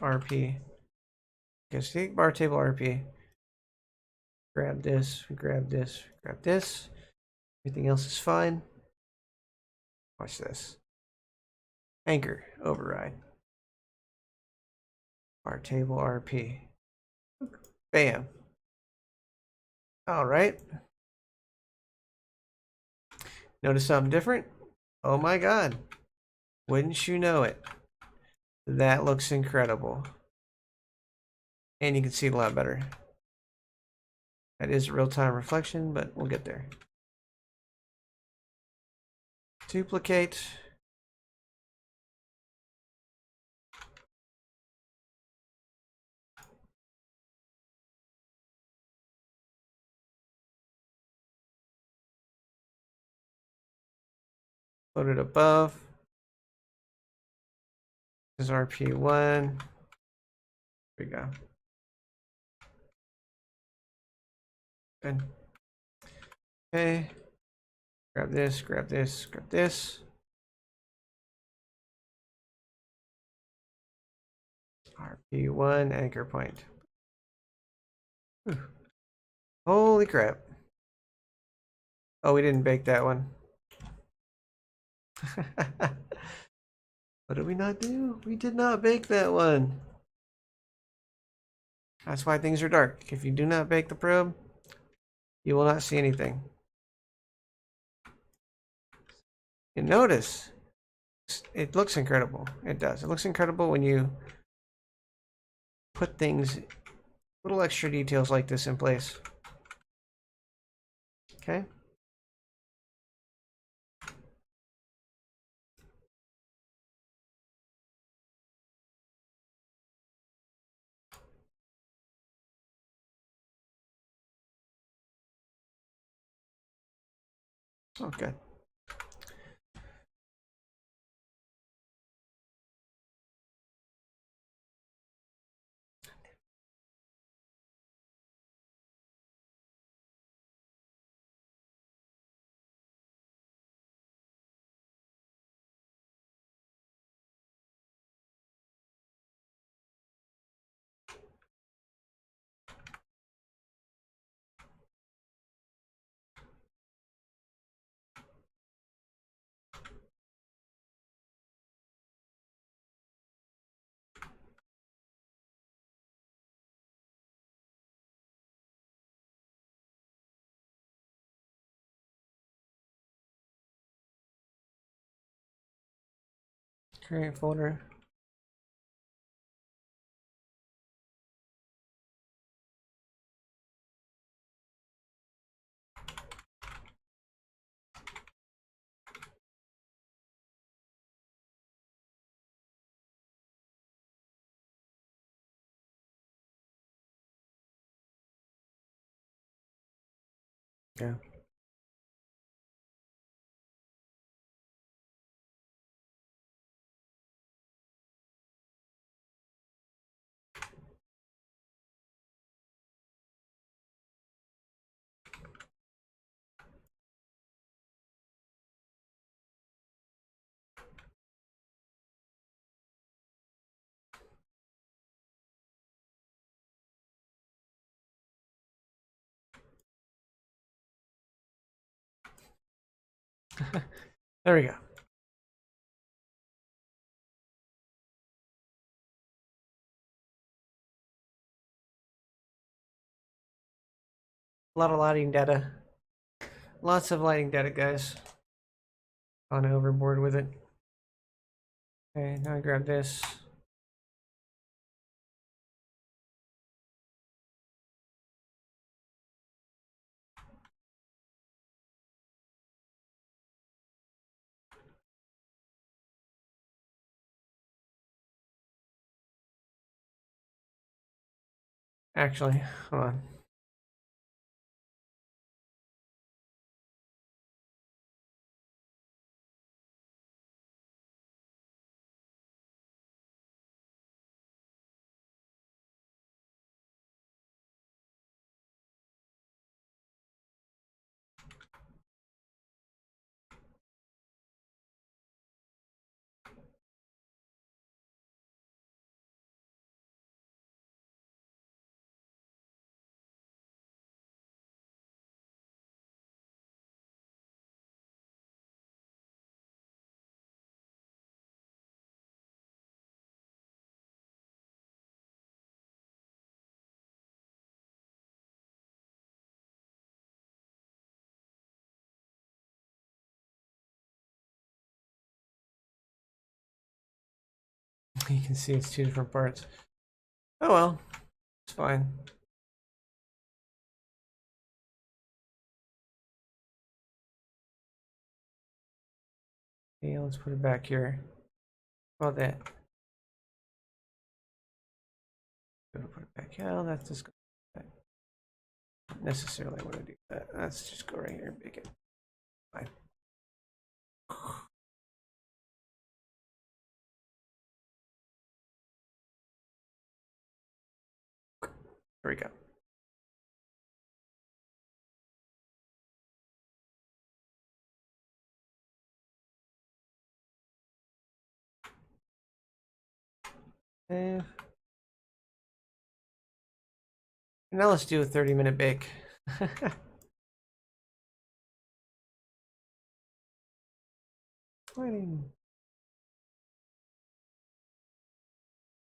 RP. Okay, so take bar table RP. Grab this, grab this, grab this. Everything else is fine. Watch this. Anchor, override. Bar table RP. Bam. All right. Notice something different? Oh my God. Wouldn't you know it? That looks incredible. And you can see it a lot better. That is real-time reflection, but we'll get there. Duplicate. Put it above. This is RP1. There we go. Good. Okay. Grab this, grab this, grab this. RP1 anchor point. Whew. Holy crap. Oh, we didn't bake that one. What did we not do? We did not bake that one. That's why things are dark. If you do not bake the probe, you will not see anything. And notice, it looks incredible. It does. It looks incredible when you put things, little extra details like this in place. Okay. Okay. Create folder. Yeah. There we go. A lot of lighting data. Lots of lighting data, guys. Gone overboard with it. Okay, now I grab this. Actually, hold on. You can see it's two different parts. Oh well, it's fine. Okay, let's put it back here. How about that? Gonna put it back. Yeah, that's just not necessarily want to do that. Let's just go right here and pick it. Fine. There we go. And now let's do a 30-minute bake.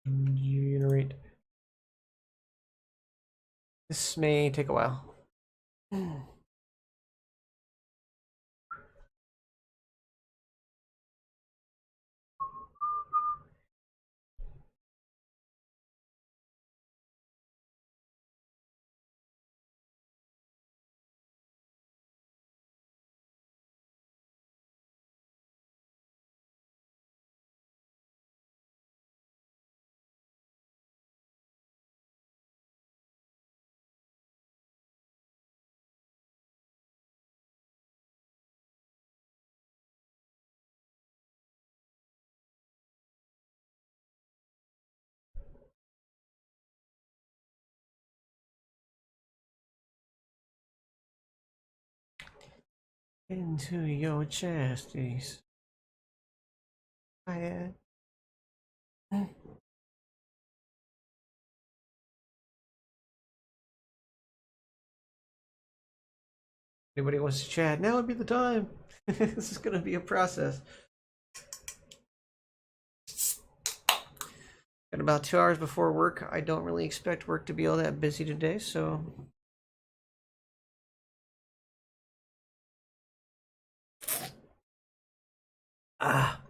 Generate. This may take a while. Into your chesties. Anybody wants to chat? Now would be the time. This is gonna be a process. Got about 2 hours before work. I don't really expect work to be all that busy today, so ah.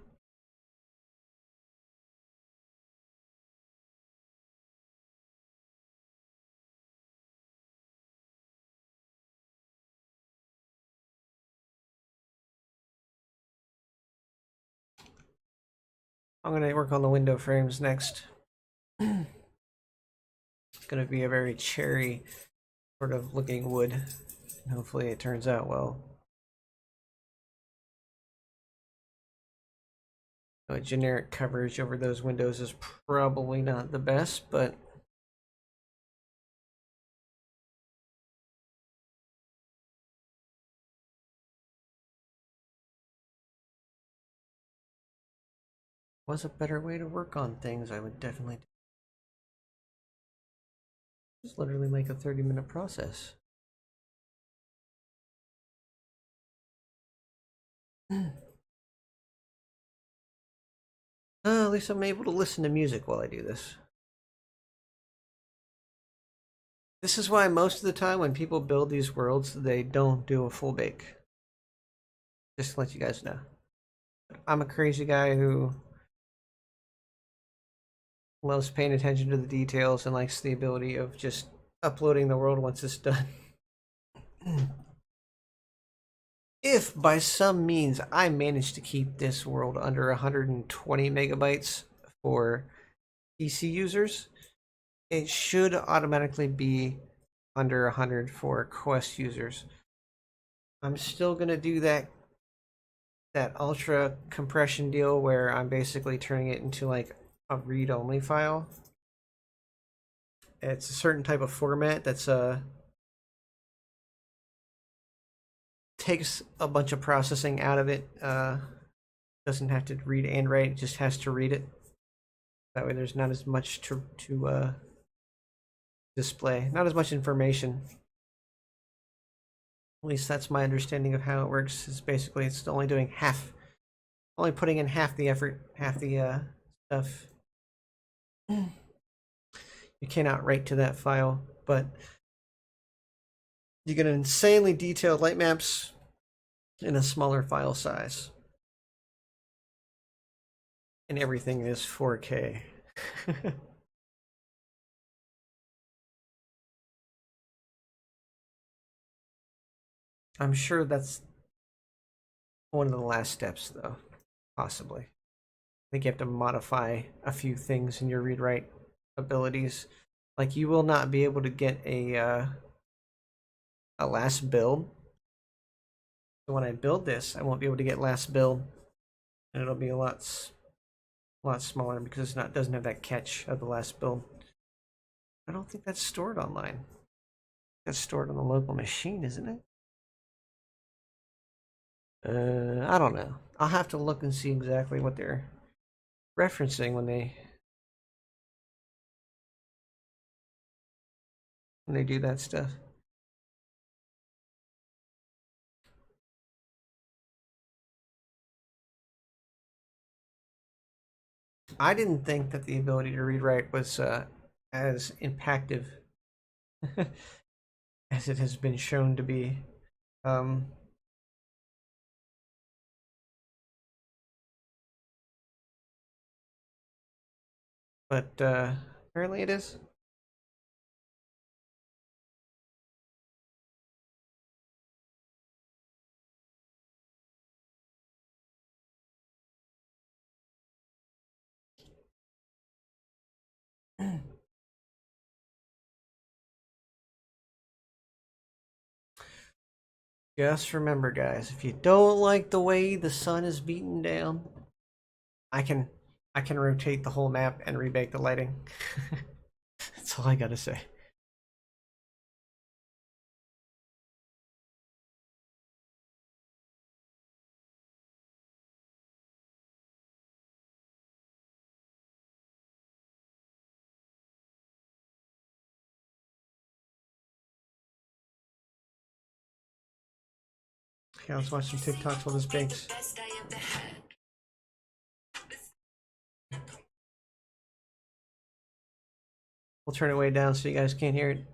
I'm gonna work on the window frames next. It's gonna be a very cherry sort of looking wood. Hopefully it turns out well. A generic coverage over those windows is probably not the best, but was a better way to work on things, I would definitely do. It's literally like a 30-minute process. At least I'm able to listen to music while I do this. This is why most of the time when people build these worlds, they don't do a full bake. Just to let you guys know. I'm a crazy guy who loves paying attention to the details and likes the ability of just uploading the world once it's done. If by some means I manage to keep this world under 120 megabytes for PC users, it should automatically be under 100 for Quest users. I'm still gonna do that ultra compression deal where I'm basically turning it into like a read-only file. It's a certain type of format that's takes a bunch of processing out of it. Doesn't have to read and write; it just has to read it. That way, there's not as much to display, not as much information. At least that's my understanding of how it works. Is basically it's only doing half, only putting in half the effort, half the stuff. You cannot write to that file, but you get insanely detailed light maps in a smaller file size. and everything is 4K. I'm sure that's one of the last steps, though, possibly. I think you have to modify a few things in your read-write abilities. Like, you will not be able to get a last build. So when I build this, I won't be able to get last build, and it'll be a lot smaller because it doesn't have that catch of the last build. I don't think that's stored online. That's stored on the local machine, isn't it? I don't know. I'll have to look and see exactly what they're referencing when they do that stuff. I didn't think that the ability to read write was as impactive as it has been shown to be. Um, but apparently it is. Just remember, guys, if you don't like the way the sun is beaten down, I can rotate the whole map and rebake the lighting. That's all I gotta say. Okay, let's watch some TikToks while this bakes. We'll turn it way down so you guys can't hear it.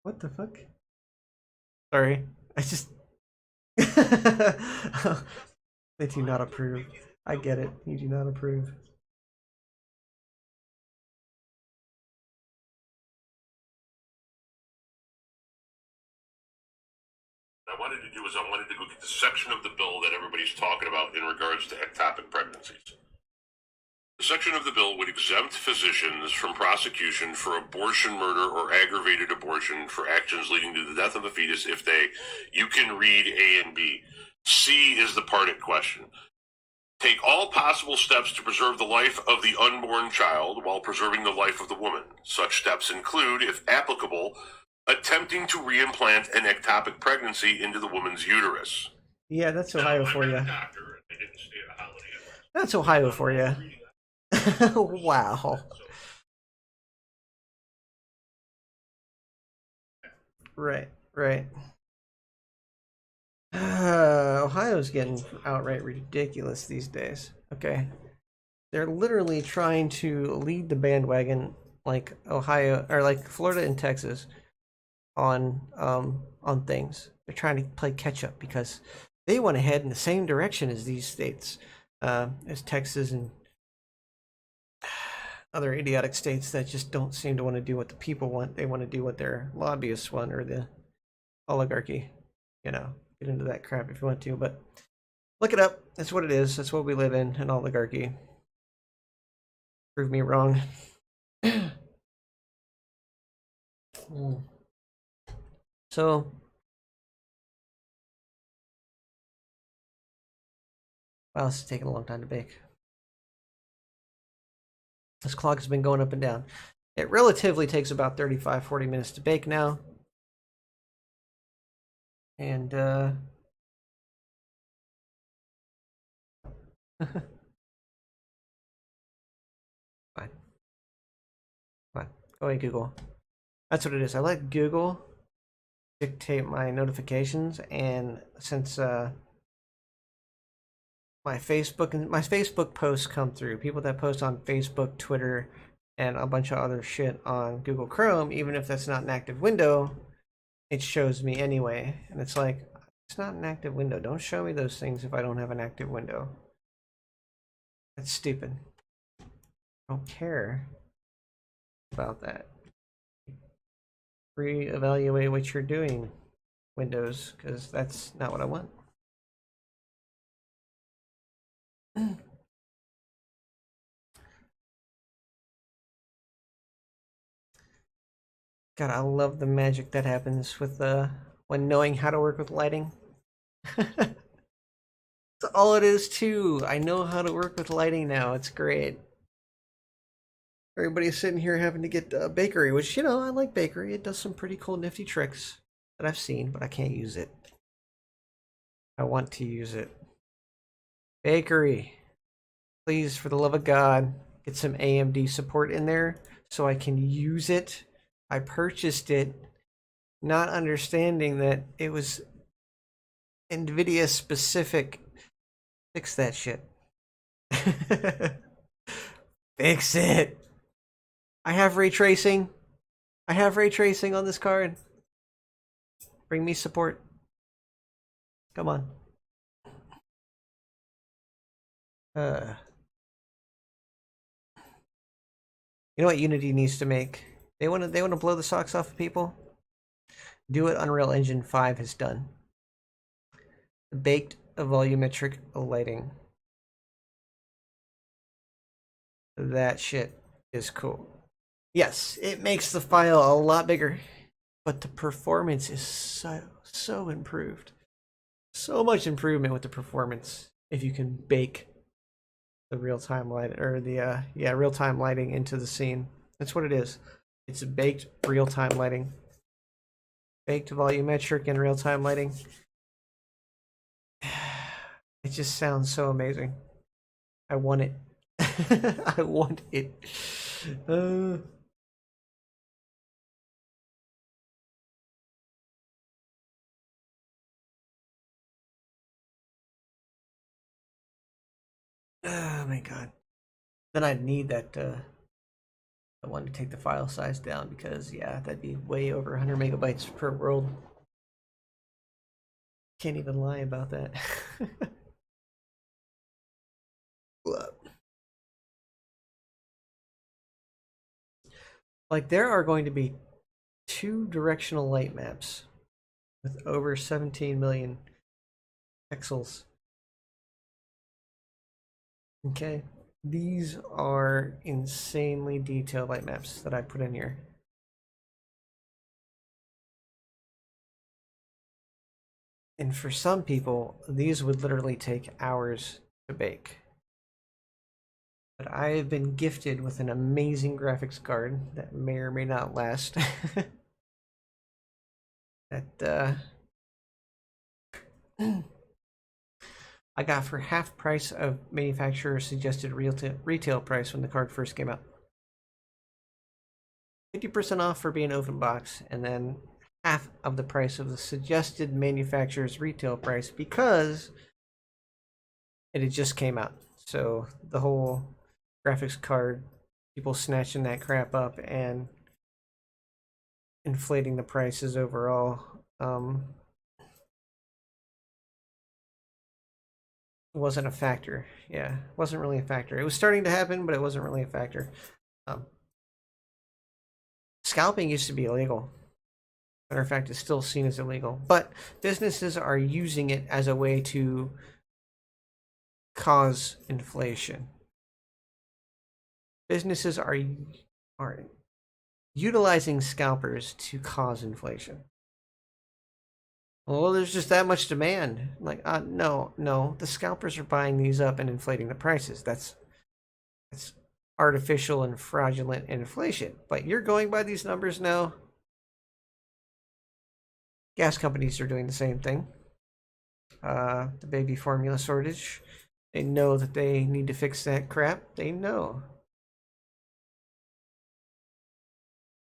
What the fuck? Sorry, I just. They do not approve. I get it. You do not approve. I wanted to do is I wanted to go get the section of the bill that everybody's talking about in regards to ectopic pregnancies. The section of the bill would exempt physicians from prosecution for abortion, murder, or aggravated abortion for actions leading to the death of a fetus if they, you can read A and B. C is the part at question. Take all possible steps to preserve the life of the unborn child while preserving the life of the woman. Such steps include, if applicable, attempting to reimplant an ectopic pregnancy into the woman's uterus. Yeah, that's Ohio for you. That's Ohio for you. Wow. Right, right. Ohio's getting outright ridiculous these days. Okay. They're literally trying to lead the bandwagon like Ohio or like Florida and Texas on things. They're trying to play catch up because they want to head in the same direction as these states, as Texas and other idiotic states that just don't seem to want to do what the people want. They want to do what their lobbyists want or the oligarchy. You know, get into that crap if you want to, but look it up. That's what it is. That's what we live in, an oligarchy. Prove me wrong. So, wow, this is taking a long time to bake. This clock has been going up and down. It relatively takes about 35-40 minutes to bake now. And fine, fine. Go away, Google. That's what it is. I let Google dictate my notifications, and since my Facebook posts come through, people that post on Facebook, Twitter, and a bunch of other shit on Google Chrome, even if that's not an active window, it shows me anyway. And it's like, it's not an active window. Don't show me those things if I don't have an active window. That's stupid. I don't care about that. Reevaluate what you're doing, Windows, because that's not what I want. God, I love the magic that happens with when knowing how to work with lighting. That's all it is too. I know how to work with lighting now. It's great. Everybody's sitting here having to get bakery, which, you know, I like bakery. It does some pretty cool, nifty tricks that I've seen, but I can't use it. I want to use it. Bakery. Please, for the love of God, get some AMD support in there so I can use it. I purchased it not understanding that it was NVIDIA specific. Fix that shit. Fix it. I have ray tracing. I have ray tracing on this card. Bring me support. Come on. You know what Unity needs to make? They want to blow the socks off of people. Do what Unreal Engine 5 has done. Baked volumetric lighting. That shit is cool. Yes, it makes the file a lot bigger, but the performance is so improved. So much improvement with the performance if you can bake the real-time light, or the real-time lighting into the scene. That's what it is. It's a baked real-time lighting. Baked volumetric and real-time lighting. It just sounds so amazing. I want it. I want it. Oh my god. Then I'd need that I want to take the file size down, because yeah, that'd be way over 100 megabytes per world. Can't even lie about that. Like, there are going to be 2 directional light maps with over 17 million pixels. Okay, these are insanely detailed light maps that I put in here. And for some people, these would literally take hours to bake. But I have been gifted with an amazing graphics card that may or may not last. That I got for half price of manufacturer's suggested retail price when the card first came out. 50% off for being open box, and then half of the price of the suggested manufacturer's retail price because it had just came out. So the whole graphics card, people snatching that crap up and inflating the prices overall. Wasn't a factor. Yeah, wasn't really a factor. It was starting to happen, but it wasn't really a factor. Scalping used to be illegal. Matter of fact, it's still seen as illegal. But businesses are using it as a way to cause inflation. Businesses are utilizing scalpers to cause inflation. Well, there's just that much demand. Like, no, the scalpers are buying these up and inflating the prices. That's artificial and fraudulent inflation. But you're going by these numbers now. Gas companies are doing the same thing. The baby formula shortage. They know that they need to fix that crap. They know.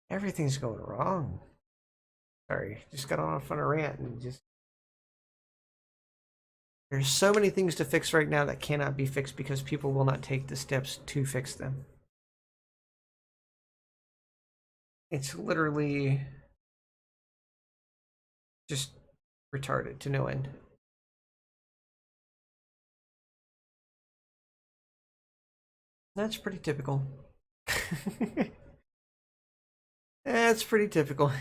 Everything's going wrong. Sorry, just got off on a rant and just. There's so many things to fix right now that cannot be fixed because people will not take the steps to fix them. It's literally just retarded to no end. That's pretty typical. That's pretty typical.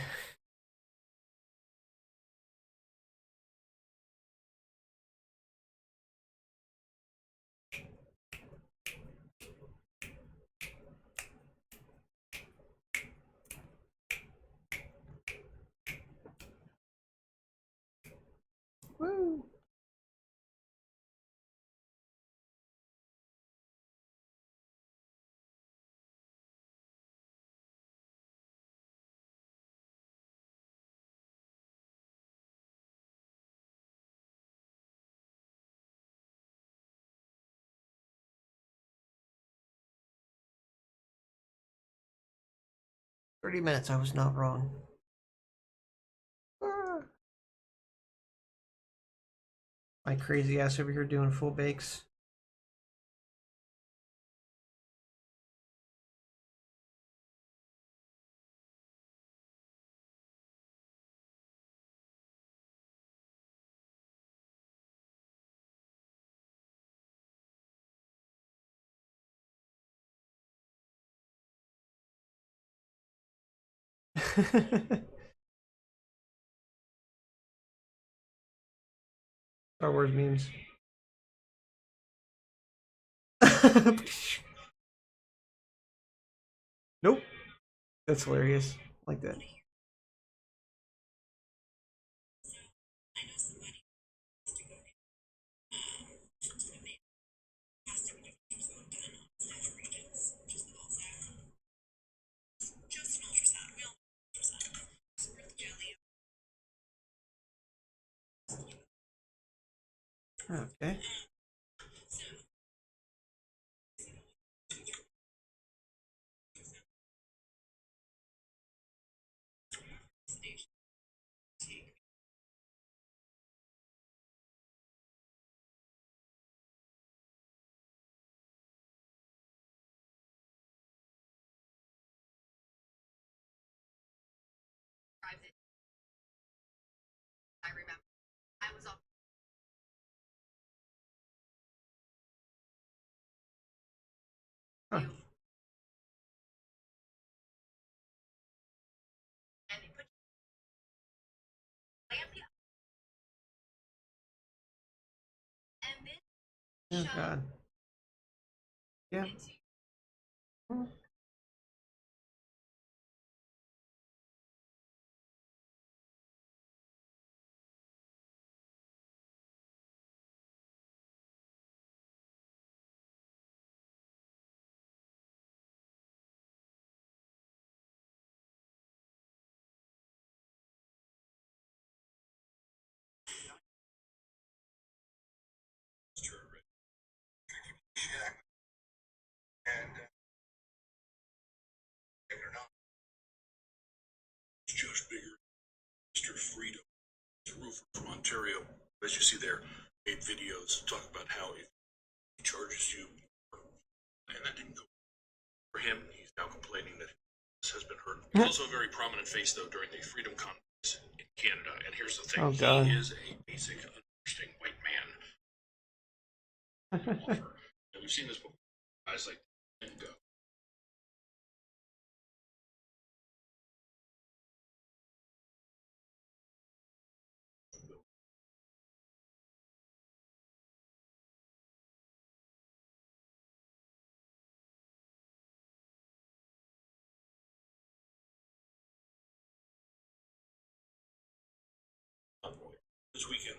30 minutes, I was not wrong. My crazy ass over here doing full bakes. Star Wars memes. Nope. That's hilarious. I like that. Okay. Huh. Oh god. Yeah. Josh Bigger, Mr. Freedom, the roofer from Ontario, as you see there, made videos talk about how if he charges you, and that didn't go for him. He's now complaining that this has been hurt. He's also a very prominent face, though, during the Freedom Conference in Canada. And here's the thing: Oh god. he is a basic, understanding white man. And we've seen this before. Guys like and go. This weekend,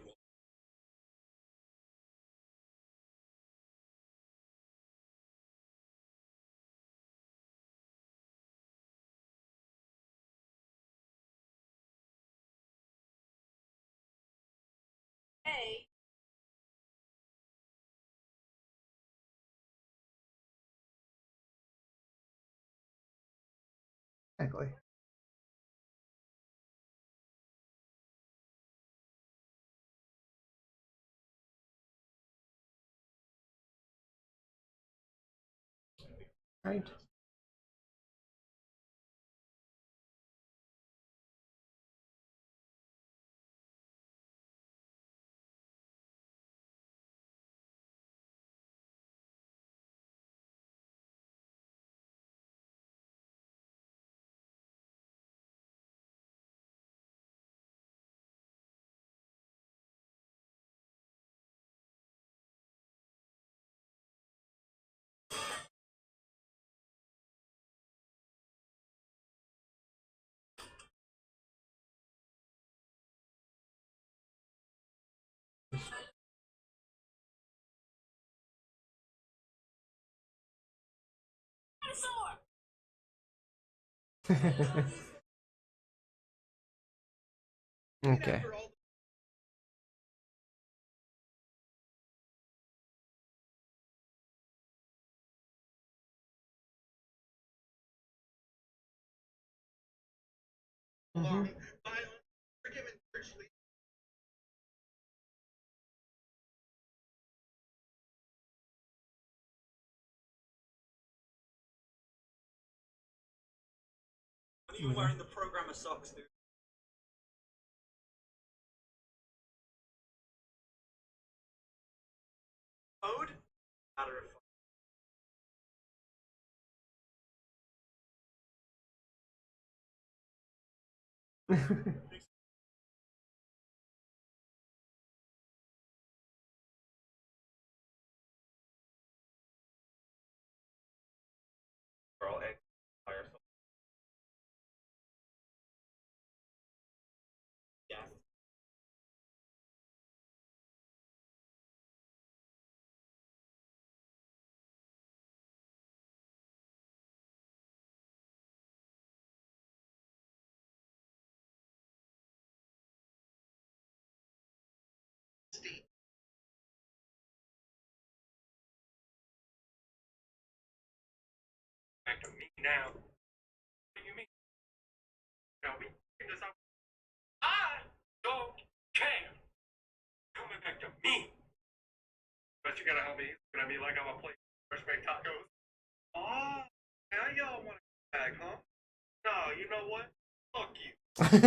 Exactly. Right. Okay. Mhm. You wearing the programmer socks, dude? Code? Matter of fact. Back to me now. What do you mean? Tell me. Figure this out. I don't care. Coming back to me. But you gotta help me. Looking at me like I'm a plate of fresh baked tacos. Oh, now y'all want to come back, huh? No, you know what? Fuck you.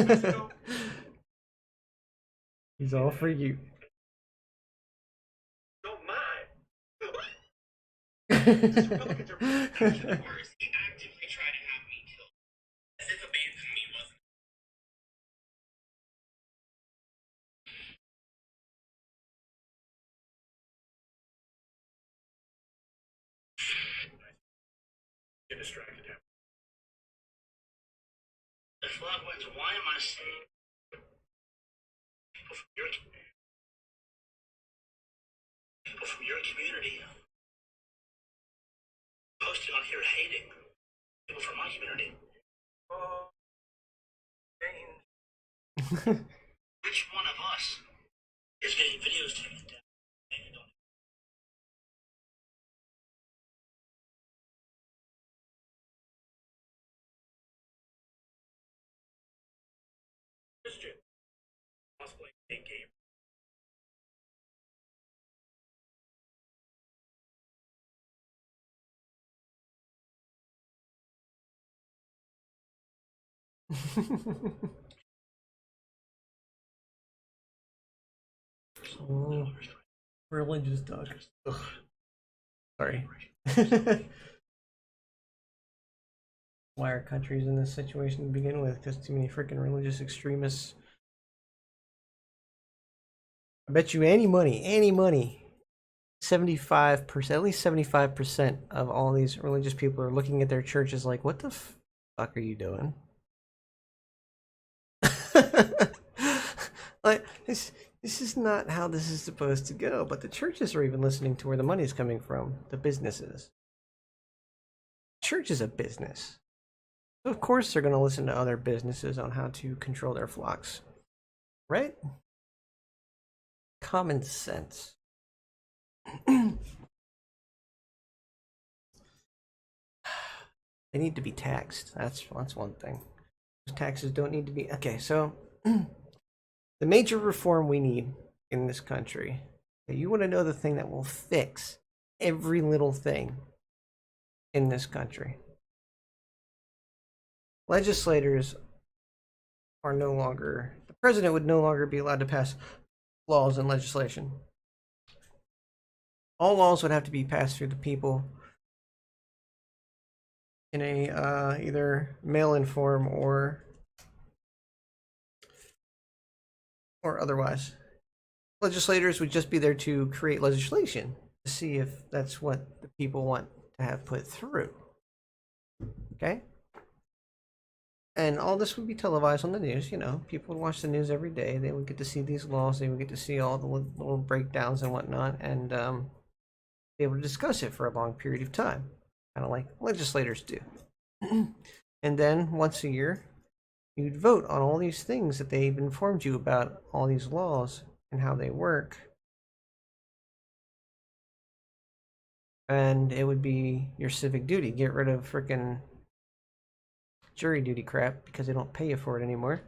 Let's go. He's all for you. Don't mind. These Republicans are worse. They actively try to have me killed. As if abandoning me wasn't. Get distracted him. The flood wins. Why am I saying people from your community posting on here hating people from my community? Which one of us is getting videos taken down? Christian, possibly a game. Oh, religious talk. Ugh. Sorry. Why our country's in this situation to begin with? Because too many freaking religious extremists. I bet you any money, 75%, at least 75% of all these religious people are looking at their churches like, what the fuck are you doing? Like, this is not how this is supposed to go, but the churches are even listening to where the money's coming from, the businesses. Church is a business. So of course they're going to listen to other businesses on how to control their flocks. Right? Common sense. They need to be taxed. That's one thing. Taxes don't need to be okay. So the major reform we need in this country. You want to know the thing that will fix every little thing in this country? Legislators are no longer, the president would no longer be allowed to pass laws and legislation. All laws would have to be passed through the people in a either mail-in form or otherwise. Legislators would just be there to create legislation to see if that's what the people want to have put through. Okay? And all this would be televised on the news. You know, people would watch the news every day. They would get to see these laws. They would get to see all the little breakdowns and whatnot, and be able to discuss it for a long period of time, kind of like legislators do. And then once a year, you'd vote on all these things that they've informed you about, all these laws and how they work. And it would be your civic duty. Get rid of freaking jury duty crap because they don't pay you for it anymore.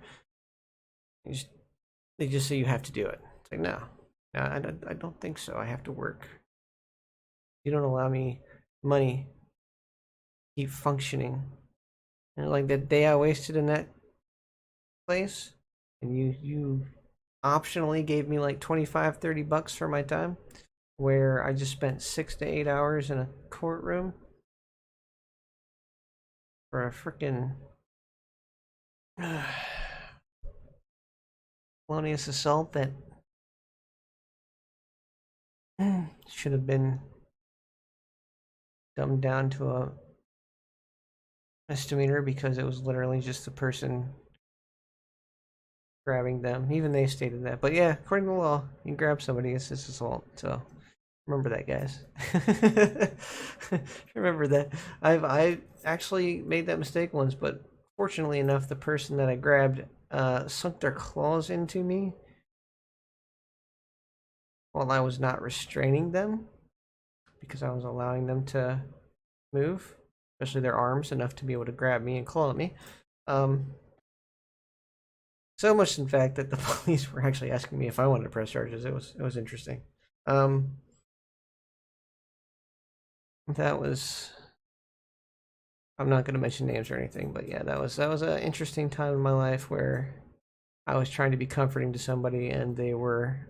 They just say you have to do it. It's like, no, I don't think so. I have to work. You don't allow me money to keep functioning. And like that day I wasted in that place, and you optionally gave me like 25-30 bucks for my time, where I just spent 6 to 8 hours in a courtroom for a freaking felonious assault that should have been dumbed down to a misdemeanor because it was literally just the person grabbing them. Even they stated that. But yeah, according to the law, you grab somebody, it's just assault. So remember that, guys. Remember that. I actually made that mistake once, but fortunately enough, the person that I grabbed sunk their claws into me while I was not restraining them, because I was allowing them to move, especially their arms, enough to be able to grab me and claw at me. So much, in fact, that the police were actually asking me if I wanted to press charges. It was interesting. That was. I'm not going to mention names or anything, but yeah, that was an interesting time in my life where I was trying to be comforting to somebody, and they were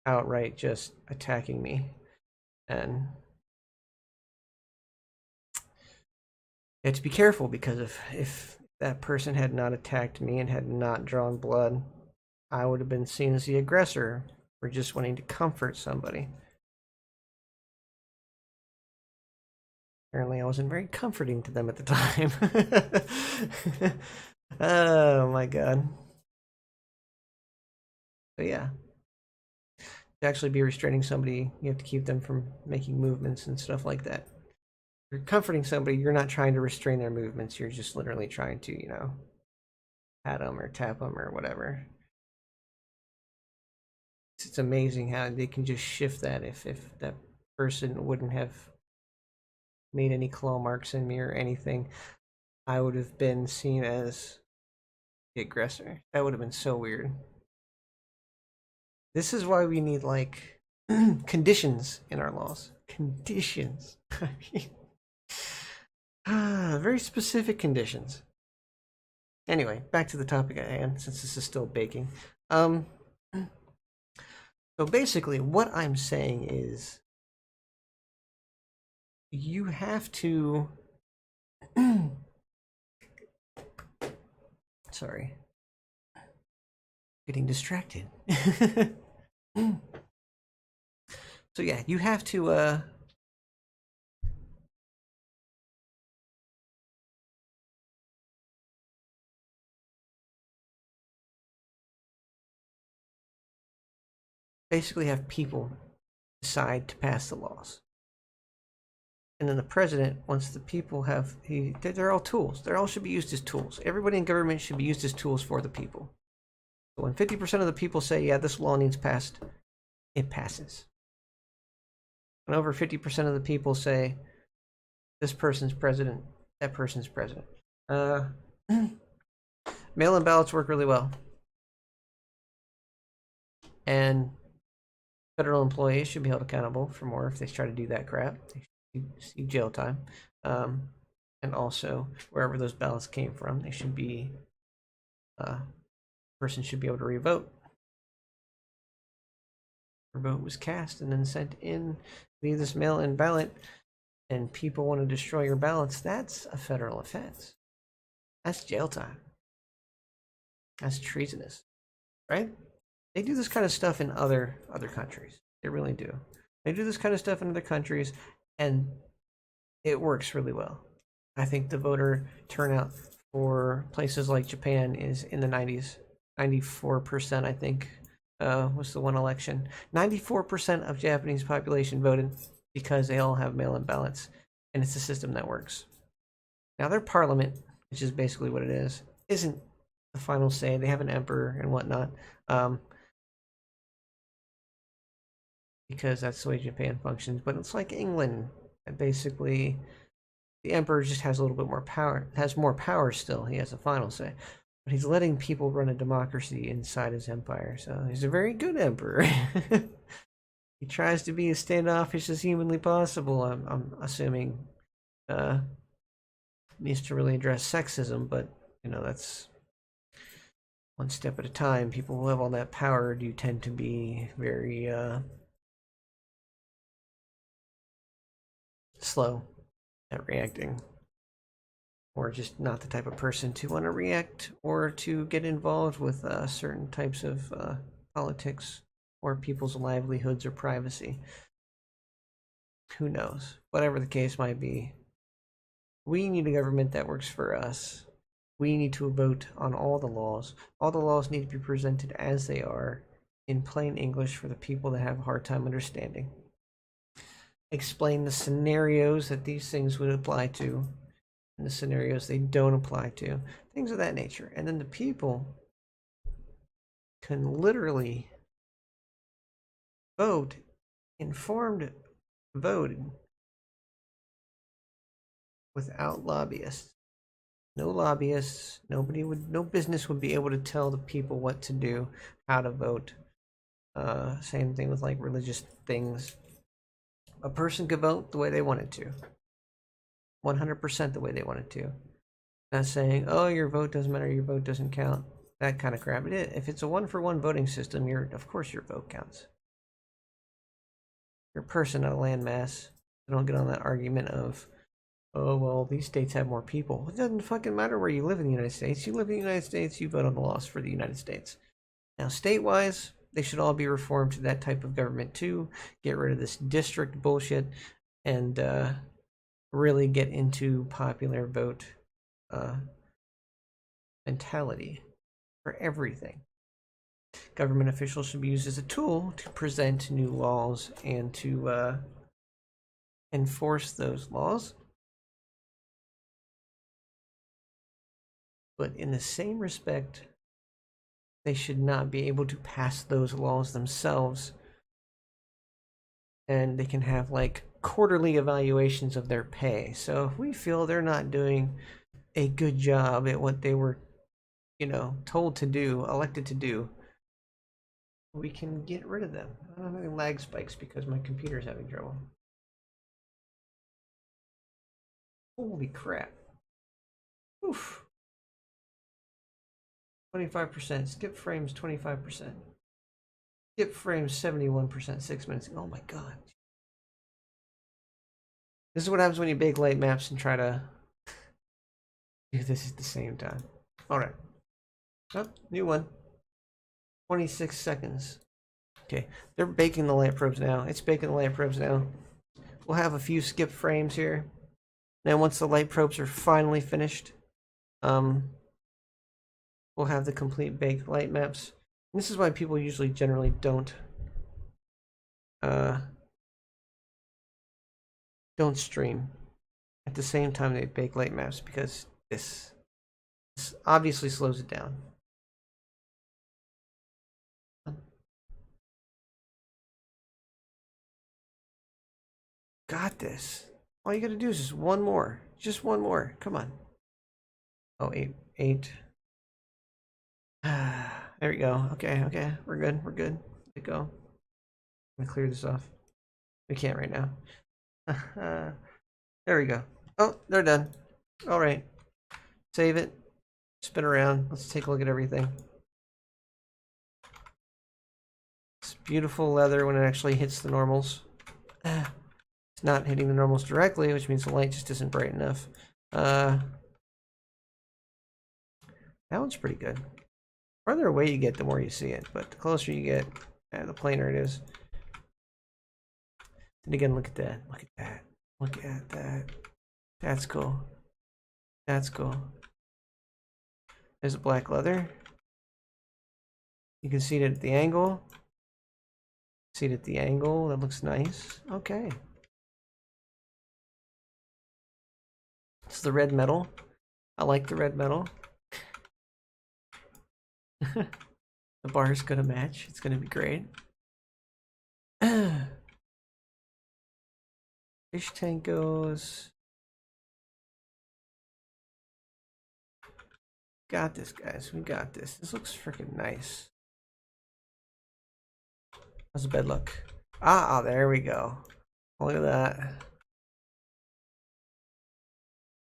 outright just attacking me, and you have to be careful because if that person had not attacked me and had not drawn blood, I would have been seen as the aggressor for just wanting to comfort somebody. Apparently, I wasn't very comforting to them at the time. Oh my god. But yeah. To actually be restraining somebody, you have to keep them from making movements and stuff like that. If you're comforting somebody, you're not trying to restrain their movements. You're just literally trying to, pat them or tap them or whatever. It's amazing how they can just shift that if that person wouldn't have made any claw marks in me or anything, I would have been seen as the aggressor. That would have been so weird. This is why we need, like, conditions in our laws. Conditions. I mean, very specific conditions. Anyway, back to the topic at hand, since this is still baking. So basically, what I'm saying is, you have to. Sorry. Getting distracted. So yeah, you have to basically have people decide to pass the laws. And then the president, once the people have, they're all tools. They all should be used as tools. Everybody in government should be used as tools for the people. So when 50% of the people say, yeah, this law needs passed, it passes. And over 50% of the people say, this person's president, that person's president. Uh, Mail-in ballots work really well, and federal employees should be held accountable for more if they try to do that crap. They should see jail time. Um, and also, wherever those ballots came from, they should be person should be able to revote. Your vote was cast and then sent in via this mail-in ballot, and people want to destroy your ballots. That's a federal offense. That's jail time. That's treasonous, right? They do this kind of stuff in other countries. They really do. They do this kind of stuff in other countries, and it works really well. I think the voter turnout for places like Japan is in the 90s. 94%, I think, was the one election. 94% of Japanese population voted because they all have mail-in ballots, and it's a system that works. Now, their parliament, which is basically what it is, isn't the final say. They have an emperor and whatnot, because that's the way Japan functions. But it's like England. Basically, the emperor just has a little bit more power. Has more power still. He has a final say. But he's letting people run a democracy inside his empire. So he's a very good emperor. He tries to be as standoffish as humanly possible. I'm assuming needs to really address sexism, but that's one step at a time. People who have all that power do tend to be very slow at reacting, or just not the type of person to want to react or to get involved with certain types of politics or people's livelihoods or privacy. Who knows? Whatever the case might be, we need a government that works for us. We need to vote on all the laws. All the laws need to be presented as they are in plain English for the people that have a hard time understanding. Explain the scenarios that these things would apply to and the scenarios they don't apply to. Things of that nature. And then the people can literally vote, informed voting, without lobbyists. No lobbyists. No business would be able to tell the people what to do, how to vote. Same thing with like religious things. A person could vote the way they wanted to. 100% the way they wanted to. Not saying, oh, your vote doesn't matter, your vote doesn't count. That kind of crap. If it's a one-for-one voting system, of course your vote counts. You're a person, not a landmass. I don't get on that argument of, oh, well, these states have more people. It doesn't fucking matter where you live in the United States. You live in the United States, you vote on the laws for the United States. Now, state-wise, they should all be reformed to that type of government too. Get rid of this district bullshit and really get into popular vote mentality for everything. Government officials should be used as a tool to present new laws and to enforce those laws. But in the same respect, they should not be able to pass those laws themselves. And they can have like quarterly evaluations of their pay. So if we feel they're not doing a good job at what they were, told to do, elected to do, we can get rid of them. I'm having lag spikes because my computer's having trouble. Holy crap. Oof. 25%. Skip frames 25%. Skip frames 71%, 6 minutes. Oh my god. This is what happens when you bake light maps and try to do this at the same time. Alright. Oh, new one. 26 seconds. Okay, they're baking the light probes now. It's baking the light probes now. We'll have a few skip frames here. Now once the light probes are finally finished, we'll have the complete baked light maps. And this is why people usually generally don't stream at the same time they bake light maps, because this obviously slows it down. Got this. All you gotta do is just one more. Just one more. Come on. Oh, eight. There we go. Okay, okay. We're good. We're good. Let go. Let me clear this off. We can't right now. There we go. Oh, they're done. All right. Save it. Spin around. Let's take a look at everything. It's beautiful leather when it actually hits the normals. It's not hitting the normals directly, which means the light just isn't bright enough. That one's pretty good. The farther away you get, the more you see it, but the closer you get, the plainer it is. And again, look at that. Look at that. Look at that. That's cool. That's cool. There's a black leather. You can see it at the angle. See it at the angle. That looks nice. Okay. It's the red metal. I like the red metal. The bar is gonna match. It's gonna be great. Fish tank goes. Got this, guys. We got this. This looks freaking nice. How's the bed look? Ah, there we go. Look at that.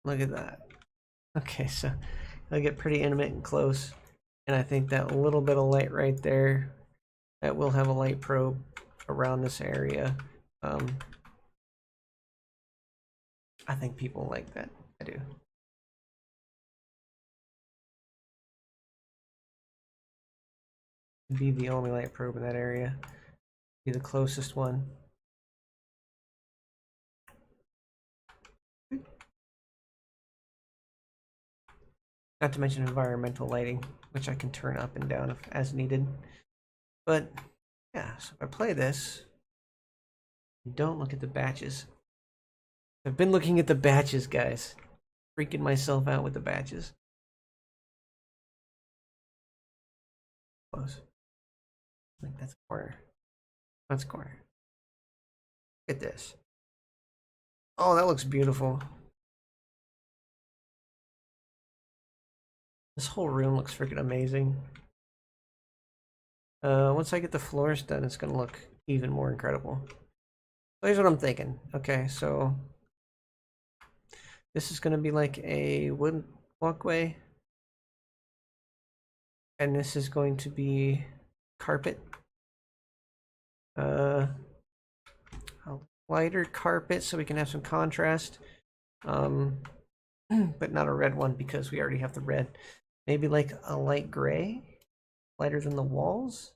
Look at that. Okay, so it'll get pretty intimate and close. And I think that little bit of light right there, that will have a light probe around this area. I think people like that. I do. Be the only light probe in that area. Be the closest one. Not to mention environmental lighting, which I can turn up and down as needed. But yeah, so if I play this, don't look at the batches. I've been looking at the batches, guys. Freaking myself out with the batches. Close. I think that's a corner. That's a corner. Look at this. Oh, that looks beautiful. This whole room looks freaking amazing. Once I get the floors done, it's gonna look even more incredible. So here's what I'm thinking. Okay, so this is gonna be like a wood walkway, and this is going to be carpet. A lighter carpet so we can have some contrast. But not a red one because we already have the red. Maybe like a light gray, lighter than the walls,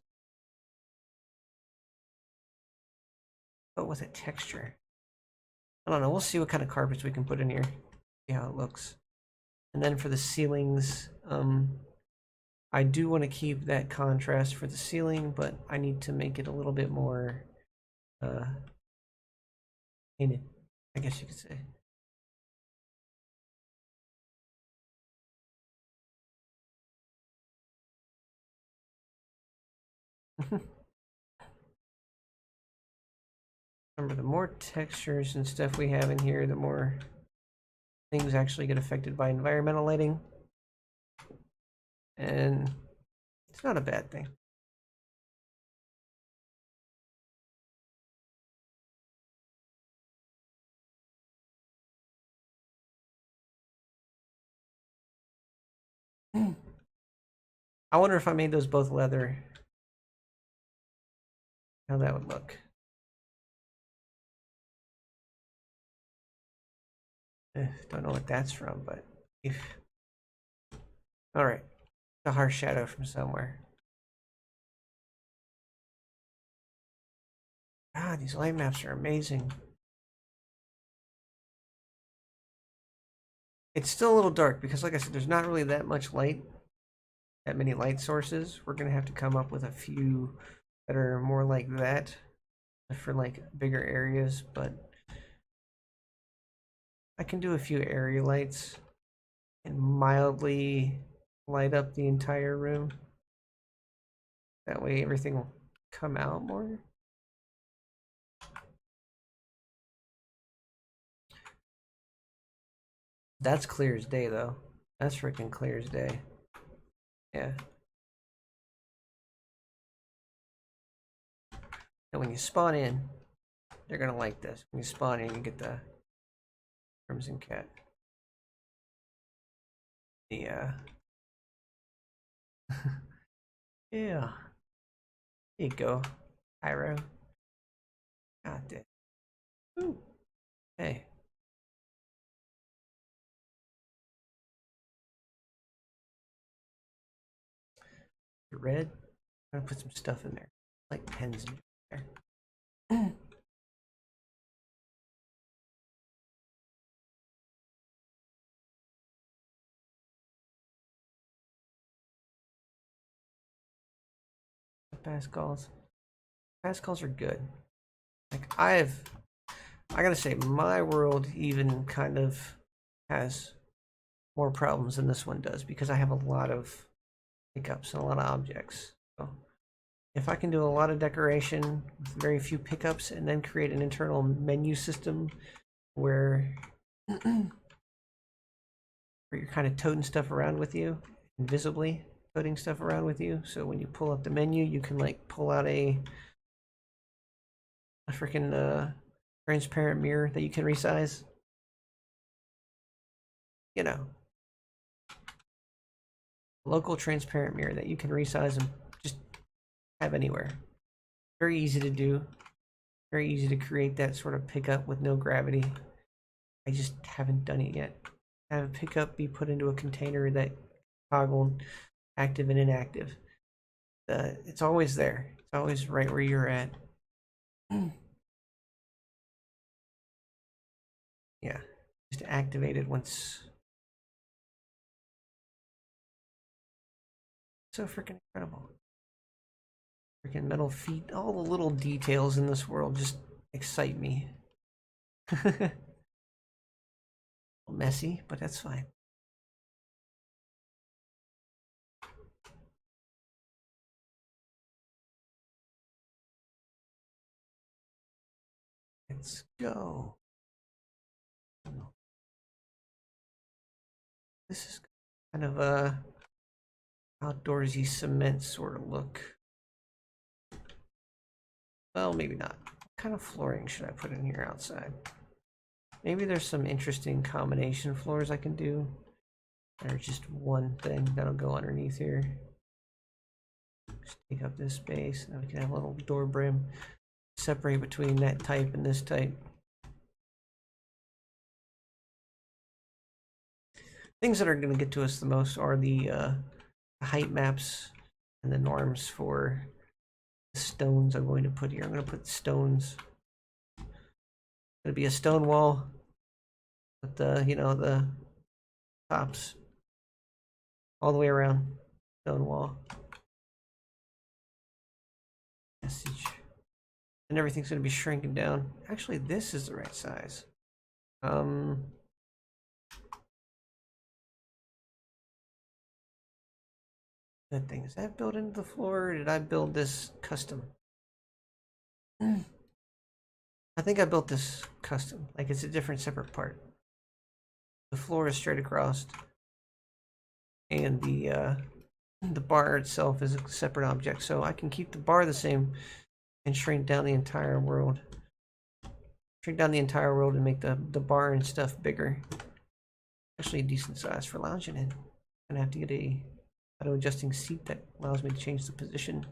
but with a texture. I don't know. We'll see what kind of carpets we can put in here. See how it looks. And then for the ceilings, I do want to keep that contrast for the ceiling, but I need to make it a little bit more painted, I guess you could say. Remember, the more textures and stuff we have in here, the more things actually get affected by environmental lighting. And it's not a bad thing. I wonder if I made those both leather, how that would look. Don't know what that's from, but if... All right, a harsh shadow from somewhere. Ah, these light maps are amazing. It's still a little dark because, like I said, there's not really that much light, that many light sources. We're gonna have to come up with a few that are more like that for like bigger areas, but I can do a few area lights and mildly light up the entire room. That way everything will come out more. That's clear as day, though. That's freaking clear as day. Yeah. And when you spawn in, they're gonna like this. When you spawn in, you get the Crimson Cat. Yeah. Yeah. There you go. Pyro. Got it. Ooh. Hey. Red. I'm gonna put some stuff in there. Like pens in there. Pascals. Pascals are good. Like I gotta say, my world even kind of has more problems than this one does because I have a lot of pickups and a lot of objects. So if I can do a lot of decoration with very few pickups and then create an internal menu system where you're kind of toting stuff around with you, invisibly toting stuff around with you, so when you pull up the menu, you can like pull out a freaking transparent mirror that you can resize. You know, local transparent mirror that you can resize and just have anywhere. Very easy to do. Very easy to create that sort of pickup with no gravity. I just haven't done it yet. Have a pickup be put into a container that toggled active and inactive. It's always there. It's always right where you're at. Yeah, just activate it once. So freaking incredible. Freaking metal feet. All the little details in this world just excite me. Messy, but that's fine. Let's go. This is kind of a outdoorsy cement sort of look. Well, maybe not. What kind of flooring should I put in here outside? Maybe there's some interesting combination floors I can do. There's just one thing that'll go underneath here. Just take up this space, and we can have a little door brim. Separate between that type and this type. Things that are going to get to us the most are the height maps and the norms for the stones I'm going to put here. I'm going to put stones. It's going to be a stone wall with the, you know, the tops all the way around. Stone wall. Message. And everything's going to be shrinking down. Actually, this is the right size. Good thing. Is that built into the floor, or did I build this custom? I think I built this custom. Like it's a different separate part. The floor is straight across, and the bar itself is a separate object. So I can keep the bar the same and shrink down the entire world. Shrink down the entire world and make the bar and stuff bigger. Actually a decent size for lounging in. I'm gonna have to get a auto adjusting seat that allows me to change the position.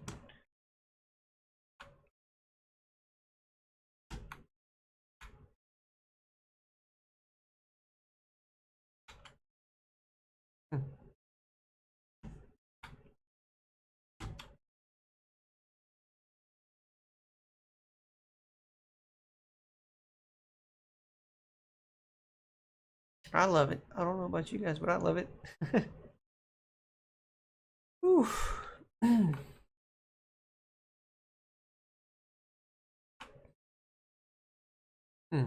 I love it. I don't know about you guys, but I love it. Oof. Hmm. I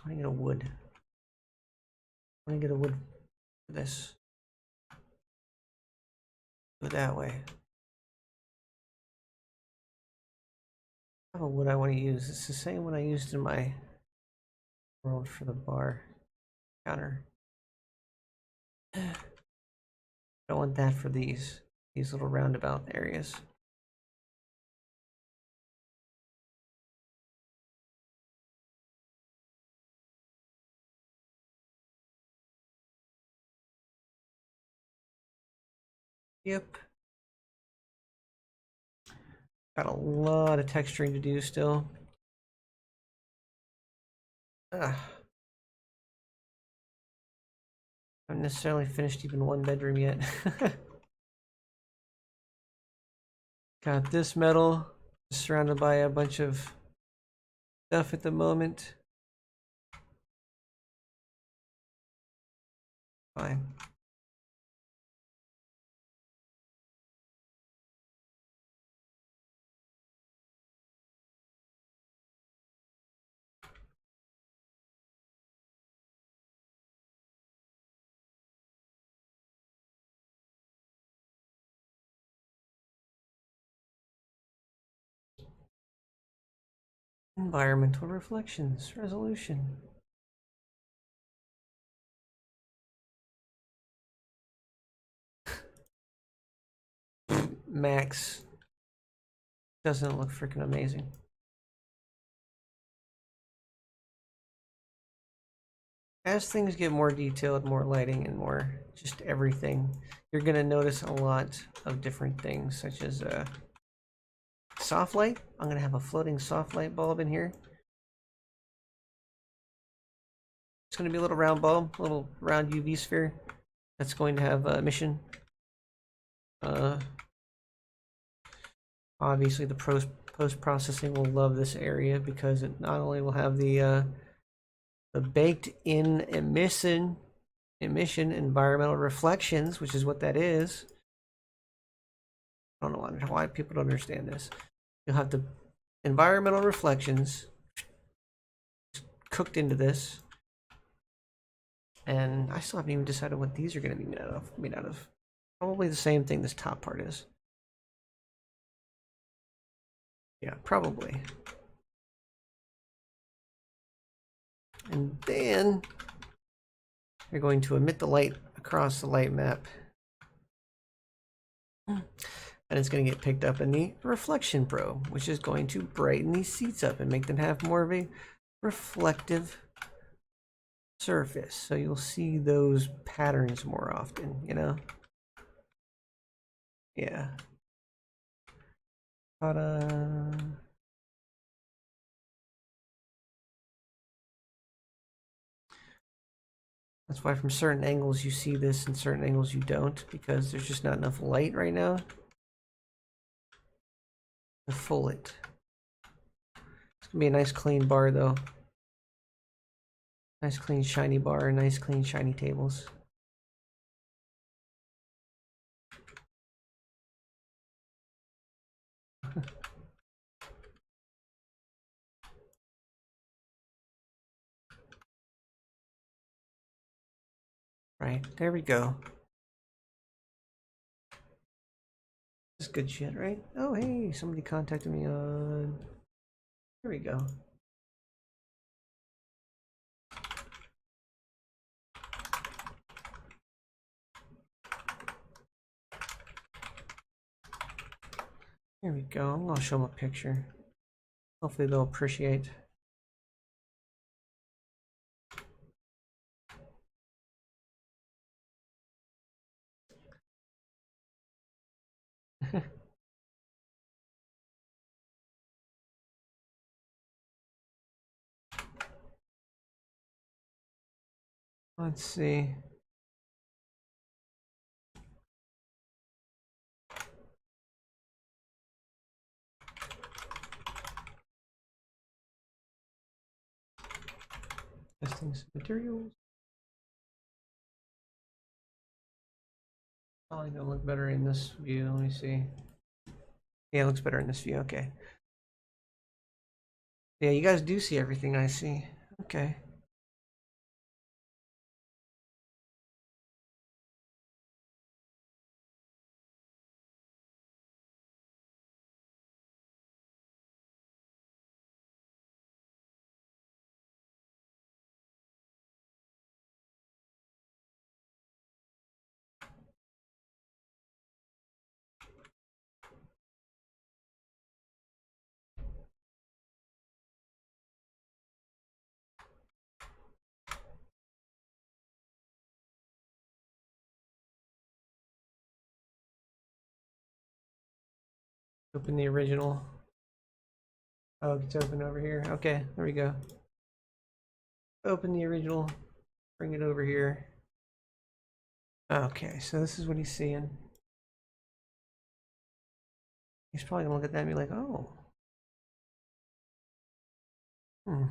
want to get a wood. I want to get a wood for this. Go that way. Oh, what I want to use. It's the same one I used in my world for the bar counter. I don't want that for these little roundabout areas. Yep. Got a lot of texturing to do still. Ugh. I haven't necessarily finished even one bedroom yet. Got this metal surrounded by a bunch of stuff at the moment. Fine. Environmental reflections resolution. Max doesn't look freaking amazing. As things get more detailed, more lighting, and more just everything, you're gonna notice a lot of different things, such as soft light. I'm gonna have a floating soft light bulb in here. It's gonna be a little round bulb, a little round UV sphere. That's going to have emission. Obviously, the post processing will love this area because it not only will have the baked-in emission environmental reflections, which is what that is. I don't know why people don't understand this. You'll have the environmental reflections cooked into this, and I still haven't even decided what these are going to be made out of. Probably the same thing this top part is. Yeah, probably. And then you're going to emit the light across the light map. And it's going to get picked up in the reflection probe, which is going to brighten these seats up and make them have more of a reflective surface. So you'll see those patterns more often, you know? Yeah. Ta-da. That's why from certain angles you see this and certain angles you don't, because there's just not enough light right now to full it. It's gonna be a nice clean bar though. Nice clean shiny bar, nice clean shiny tables. Right, there we go. This is good shit, right? Oh hey, somebody contacted me on... Here we go. Here we go. I'm gonna show them a picture. Hopefully they'll appreciate. Let's see. Testing some materials. Probably gonna look better in this view. Let me see. Yeah, it looks better in this view. Okay. Yeah, you guys do see everything I see. Okay. Open the original. Oh, it's open over here. Okay, there we go. Open the original. Bring it over here. Okay, so this is what he's seeing. He's probably gonna look at that and be like, oh. Hmm.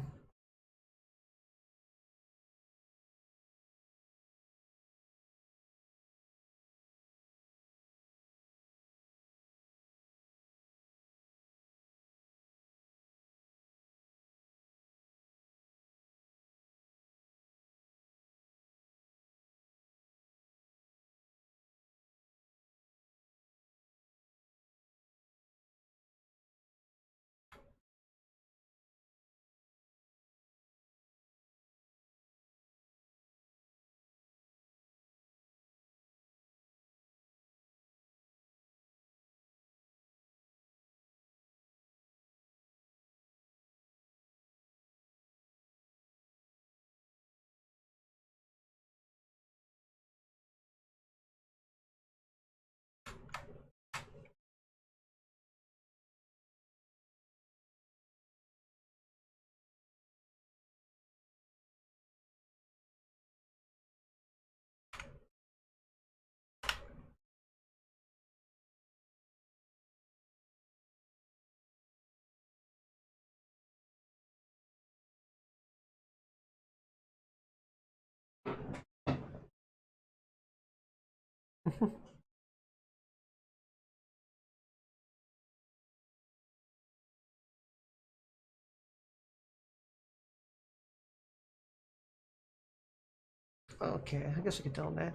Okay, I guess I could tell him that.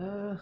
Uh,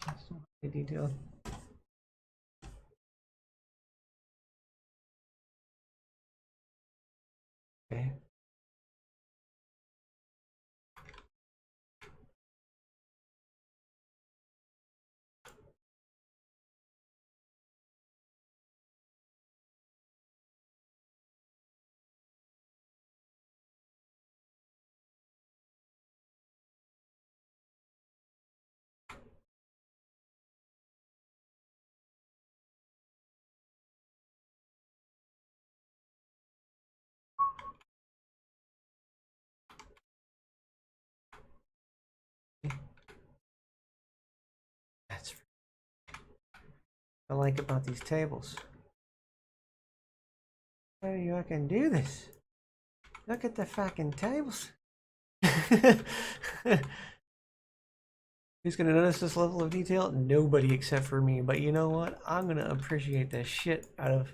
that's not very detailed. Okay. That's what I like about these tables. How do you can do this? Look at the fucking tables. Who's gonna notice this level of detail? Nobody except for me. But you know what? I'm gonna appreciate the shit out of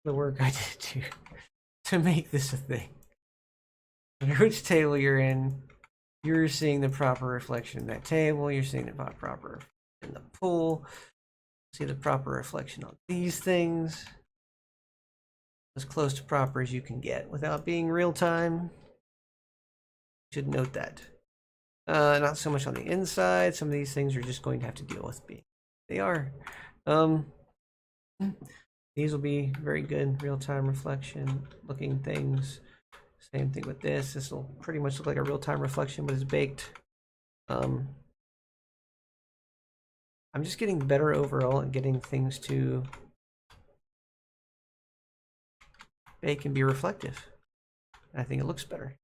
the work I did to make this a thing. No matter which table you're in, you're seeing the proper reflection in that table. You're seeing the proper in the pool. See the proper reflection on these things. As close to proper as you can get without being real time. You should note that. Not so much on the inside. Some of these things are just going to have to deal with being they are. The These will be very good real-time reflection looking things. Same thing with this. This will pretty much look like a real-time reflection, but it's baked. I'm just getting better overall at getting things to bake and be reflective. I think it looks better.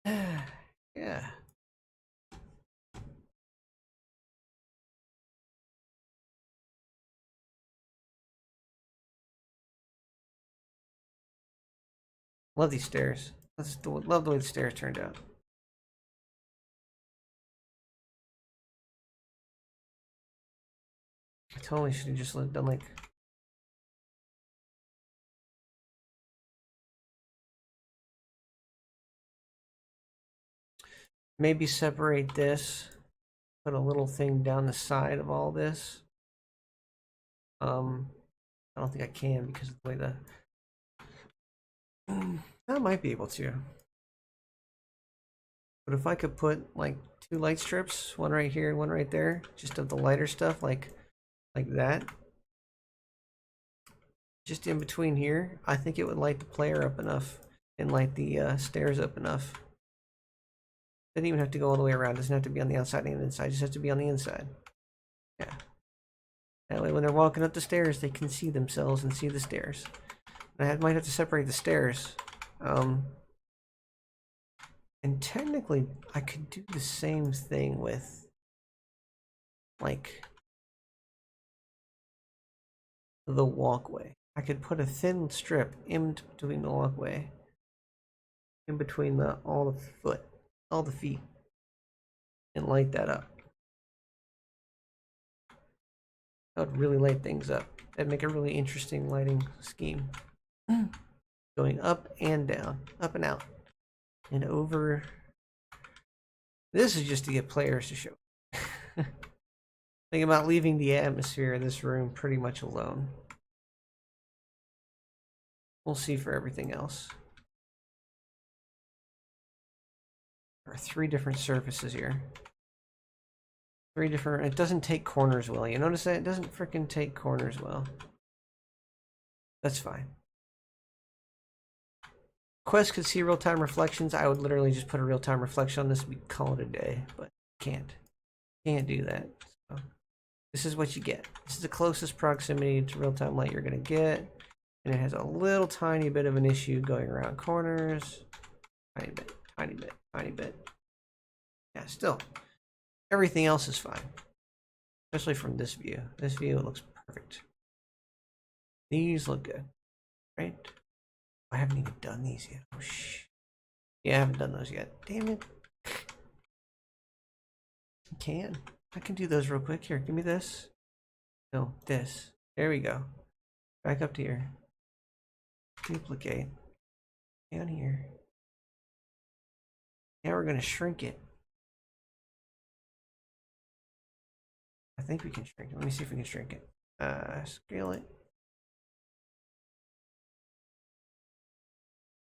Yeah. Love these stairs. Love the way the stairs turned out. I totally should have just done like maybe separate this, put a little thing down the side of all this. I don't think I can because of the way I might be able to. But if I could put like 2 light strips, one right here and one right there, just of the lighter stuff, like that, just in between here, I think it would light the player up enough and light the stairs up enough. Doesn't even have to go all the way around. Doesn't have to be on the outside and the inside. It just has to be on the inside. Yeah. That way, when they're walking up the stairs, they can see themselves and see the stairs. And I might have to separate the stairs. And technically, I could do the same thing with, like, the walkway. I could put a thin strip in between the walkway, in between all the feet, and light that up. That would really light things up. That'd make a really interesting lighting scheme. Going up and down, up and out, and over. This is just to get players to show. Think about leaving the atmosphere of this room pretty much alone. We'll see for everything else. There are 3 different surfaces here. 3 different. It doesn't take corners well. You notice that? It doesn't freaking take corners well. That's fine. Quest could see real-time reflections. I would literally just put a real-time reflection on this and we'd call it a day, but can't do that. So this is what you get. This is the closest proximity to real-time light you're gonna get, and it has a little tiny bit of an issue going around corners. Tiny bit, tiny bit, tiny bit. Yeah, still, everything else is fine, especially from this view. This view, it looks perfect. These look good, right? I haven't even done these yet. Oh, shh. Yeah, I haven't done those yet. Damn it. I can do those real quick. Here, give me this. No, this. There we go. Back up to here. Duplicate. Down here. Now we're going to shrink it. I think we can shrink it. Let me see if we can shrink it. Scale it.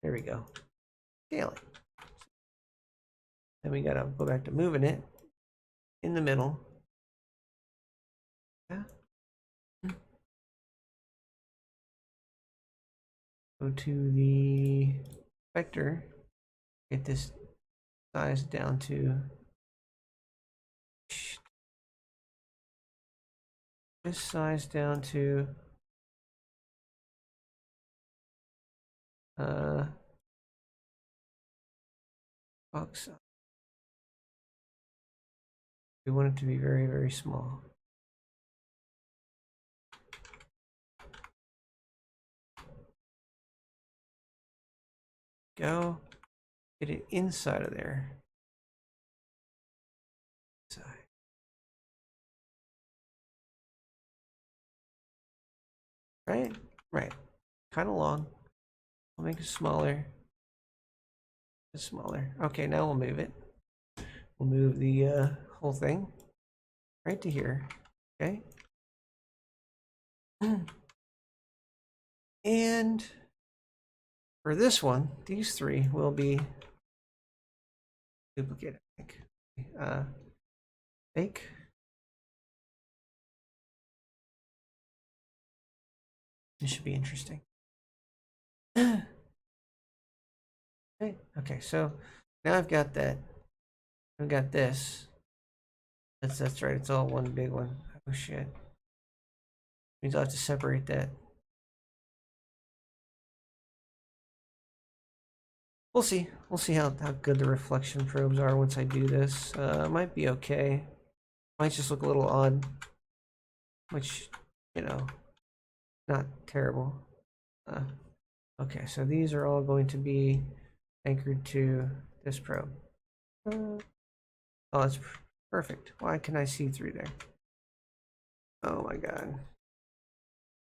There we go. Scale it. Then we gotta go back to moving it in the middle. Yeah. Go to the vector. Get this size down to this size down to box size. We want it to be very, very small. Go get it inside of there. Right? Right. Kind of long. I'll make it smaller. It's smaller. Okay, now we'll move it. We'll move the whole thing right to here. Okay. And for this one, these 3 will be duplicated. Fake. This should be interesting. Okay, so now I've got that. I've got this. That's right. It's all one big one. Oh shit. Means I'll have to separate that. We'll see. We'll see how good the reflection probes are once I do this. Might be okay. Might just look a little odd. Which, you know, not terrible. Uh, okay, so these are all going to be anchored to this probe. Oh, that's perfect. Why can I see through there? Oh my god.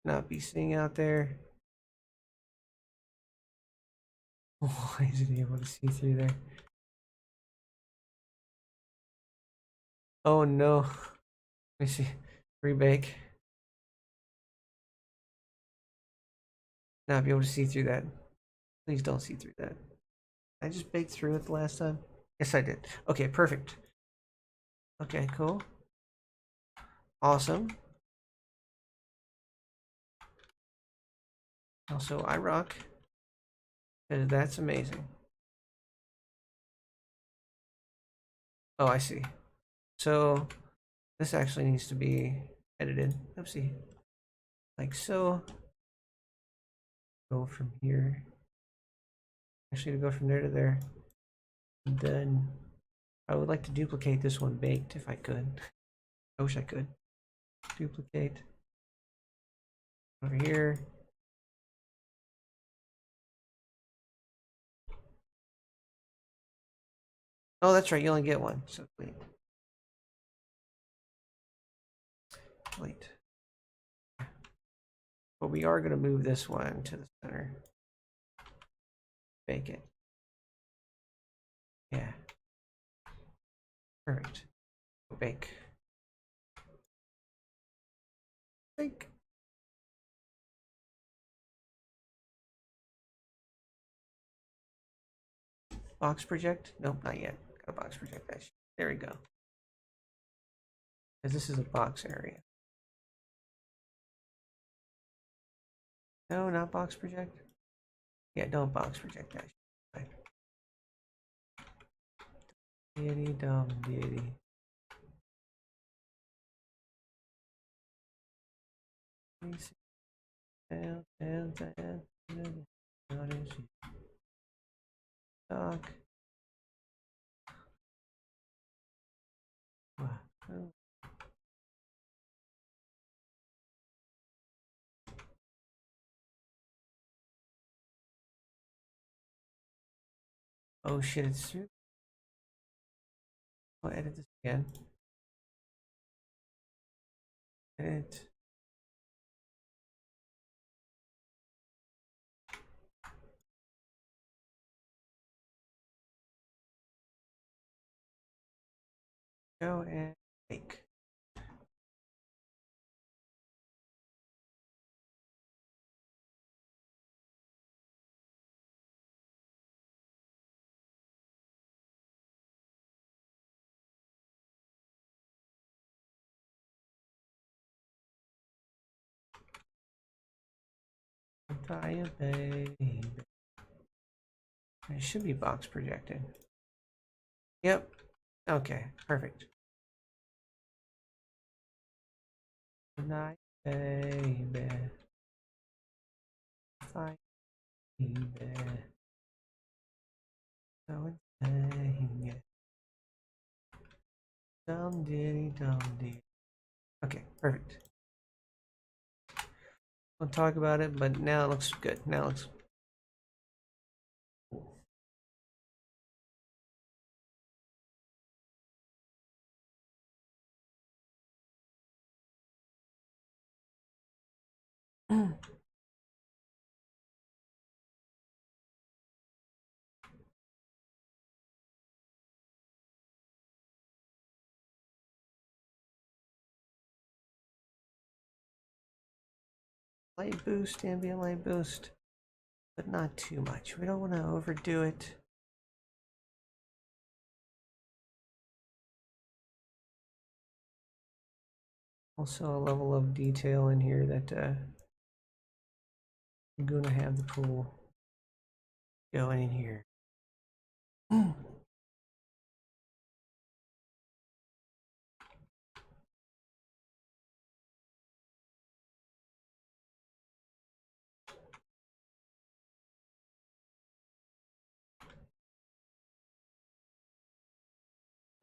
Not be seeing out there. Why is it able to see through there? Oh no. Let me see. Rebake. Not be able to see through that. Please don't see through that. I just baked through it the last time. Yes, I did. Okay, perfect. Okay, cool. Awesome. Also, I rock. That's amazing. Oh, I see. So, this actually needs to be edited. Oopsie. Like so. Go from here. Actually, to go from there to there. And then I would like to duplicate this one baked if I could. I wish I could. Duplicate. Over here. Oh, that's right. You only get one. So delete. Delete. But we are going to move this one to the center. Bake it. Yeah. Perfect. Bake. Bake. Box project? Nope, not yet. Got a box project. There we go. Because this is a box area. No, not box project. Yeah, don't box project that. Deity, dumb deity. Doc. Oh shit, it's through. I'll edit this again. Edit. Go and make. Fire, baby. It should be box projected. Yep. Okay, perfect. Good night, baby. Fire, baby. So insane. Dum diddy dum dee. Okay, perfect. We'll talk about it, but now it looks good. Now it looks light boost, ambient light boost, but not too much. We don't want to overdo it. Also, a level of detail in here that I'm gonna have the pool going in here.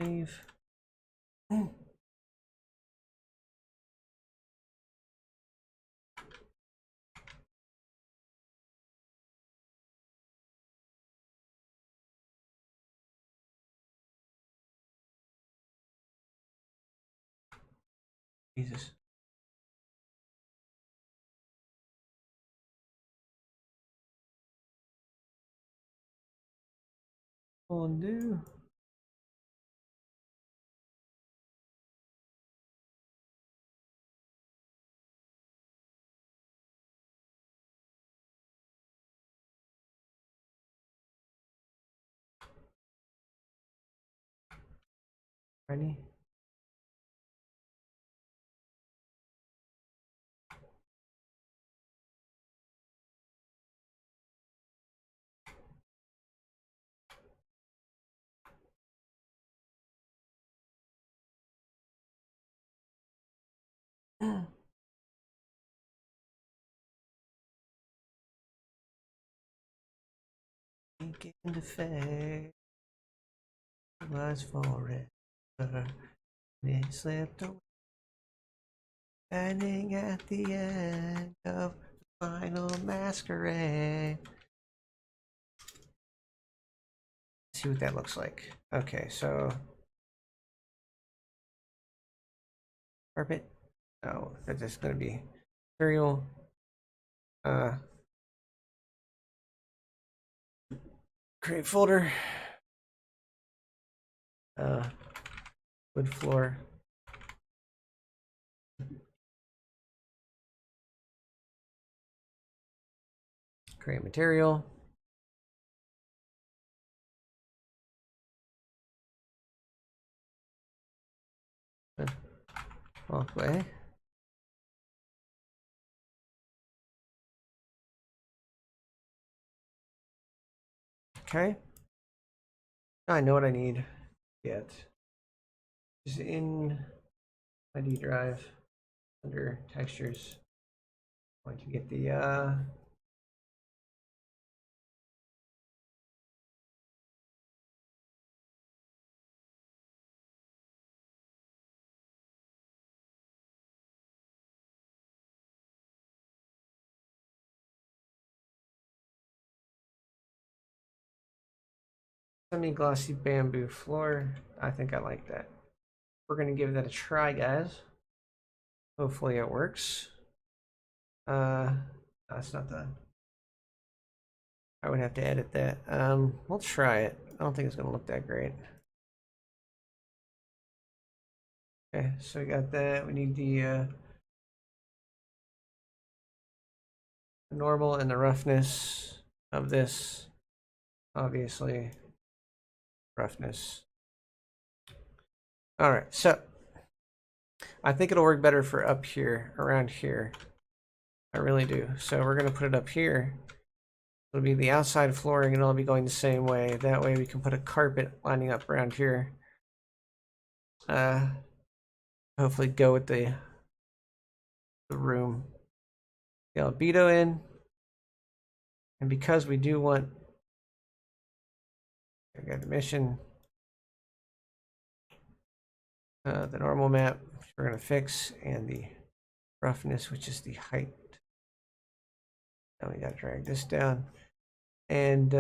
Save. Jesus. Undo. Ready? Thinking the fate was forever. It slipped away, standing at the end of the final masquerade. Let's see what that looks like. Okay, so carpet. Oh, that's just gonna be material. Create folder. Wood floor. Create material. Walkway. Okay. I know what I need yet. Is in my D drive under textures. I'm going to get the semi-glossy bamboo floor. I think I like that. We're gonna give that a try, guys. Hopefully it works. That's not the. I would have to edit that. We'll try it. I don't think it's gonna look that great. Okay, so we got that. We need the normal and the roughness of this. Obviously, roughness. All right, so I think it'll work better for up here, around here. I really do. So we're gonna put it up here. It'll be the outside flooring and it'll be going the same way. That way we can put a carpet lining up around here. Hopefully go with the room. The albedo in. And because we do want, I got the mission, the normal map, which we're gonna fix, and the roughness, which is the height. Now we gotta drag this down. And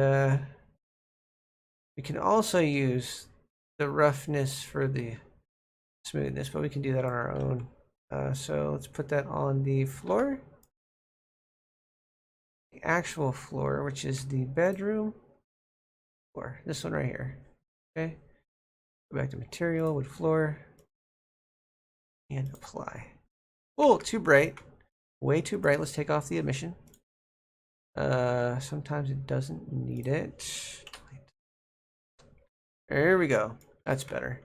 we can also use the roughness for the smoothness, but we can do that on our own. So let's put that on the floor. The actual floor, which is the bedroom floor. This one right here. Okay. Go back to material, wood floor, and apply. Oh, too bright. Way too bright. Let's take off the emission. Sometimes it doesn't need it. There we go. That's better.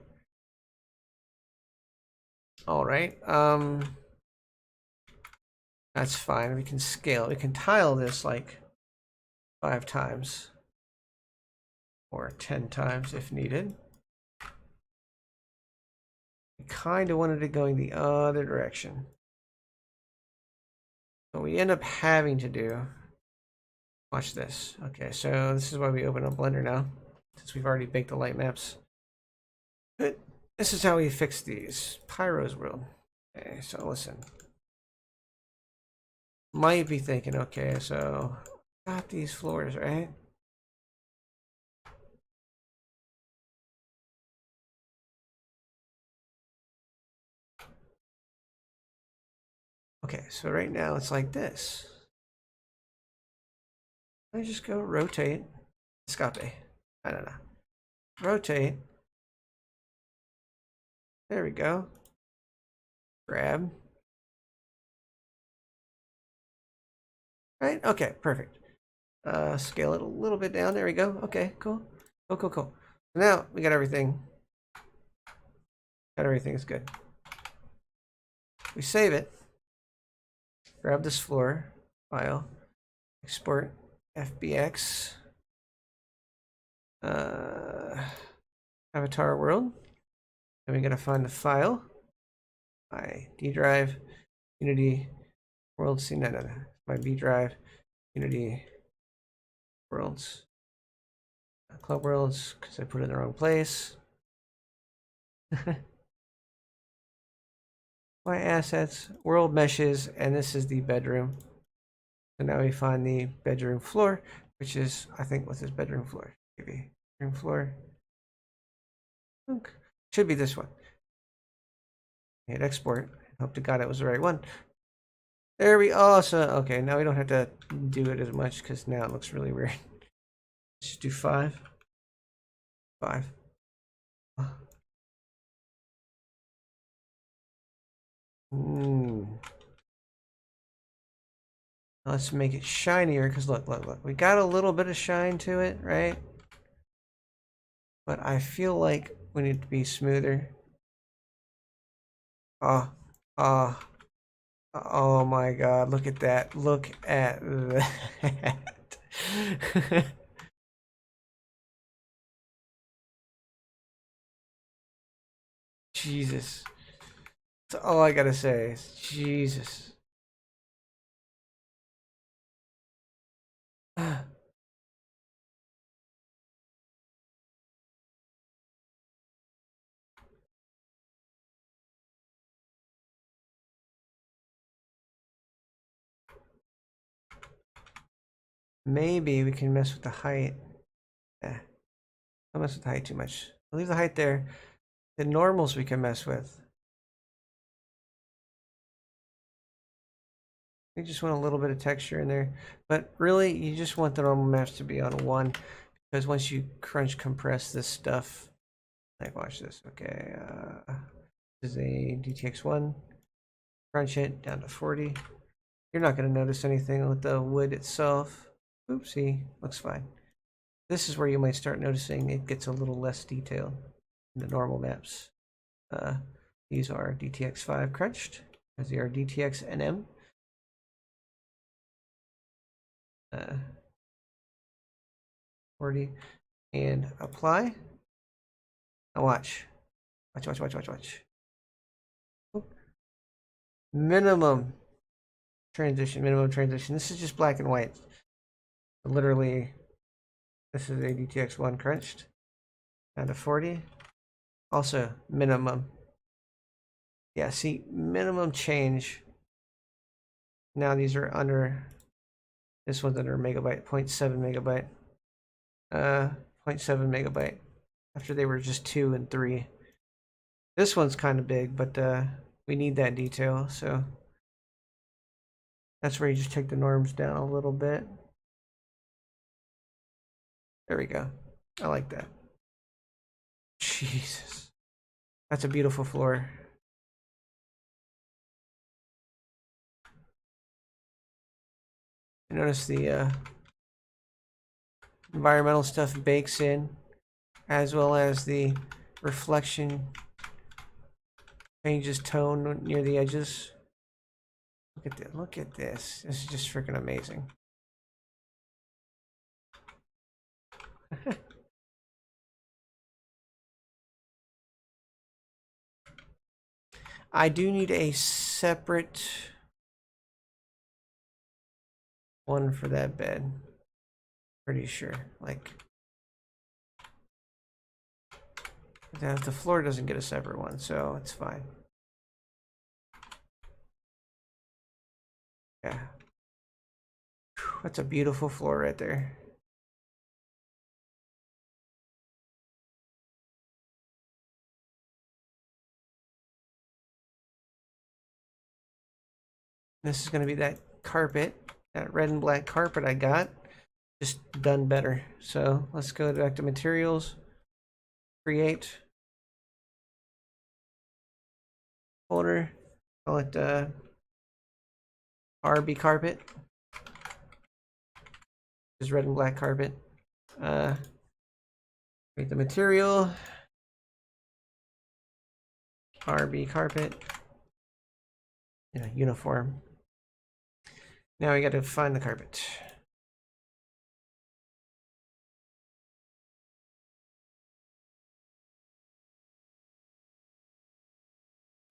All right. That's fine. We can scale. We can tile this like 5 times or 10 times if needed. We kind of wanted it going the other direction. What we end up having to do, watch this. Okay, so this is why we open up Blender now, since we've already baked the light maps. But this is how we fix these. Pyro's world. Okay, so listen. Might be thinking, okay, so got these floors, right? Okay, so right now it's like this. I just go rotate, escape. I don't know. Rotate. There we go. Grab. Right? Okay, perfect. Scale it a little bit down. There we go. Okay, cool. Cool. So now we got everything. Got everything is good. We save it. Grab this floor file. Export FBX. Avatar world. And we gotta find the file. My D drive, Unity, world scene. No. My B drive, Unity, worlds, club worlds, because I put it in the wrong place. My assets, world meshes, and this is the bedroom. So now we find the bedroom floor, which is, I think, what's this bedroom floor? Maybe bedroom floor. Should be this one. Hit export. Hope to God it was the right one. There we also. Okay, now we don't have to do it as much because now it looks really weird. Let's just do 5. 5. Let's make it shinier because look. We got a little bit of shine to it, right? But I feel like we need to be smoother. Oh my God, look at that. Look at that. Jesus. That's all I gotta say. Jesus. Maybe we can mess with the height. Don't mess with the height too much. I'll leave the height there. The normals we can mess with. We just want a little bit of texture in there. But really, you just want the normal maps to be on 1. Because once you crunch compress this stuff, like watch this, okay. This is a DTX1. Crunch it down to 40. You're not going to notice anything with the wood itself. Oopsie, looks fine. This is where you might start noticing it gets a little less detailed in the normal maps. These are DTX5 crunched, as they are DTX NM. 40 and apply. Now watch. Watch. Minimum transition. This is just black and white. Literally, this is a DTX1 crunched. Down to 40. Also, minimum. Yeah, see, minimum change. Now these are under, this one's under a megabyte, 0.7 megabyte. 0.7 megabyte. After they were just 2 and 3. This one's kind of big, but we need that detail, so that's where you just take the norms down a little bit. There we go. I like that. Jesus. That's a beautiful floor. Notice the environmental stuff bakes in, as well as the reflection changes tone near the edges. Look at this. Look at this. This is just freaking amazing. I do need a separate one for that bed. Pretty sure. Like, the floor doesn't get a separate one, so it's fine. Yeah. That's a beautiful floor right there. This is going to be that carpet, that red and black carpet I got, just done better. So let's go back to materials, create, folder, call it RB carpet, is red and black carpet. Create the material, RB carpet, uniform. Now we got to find the carpet.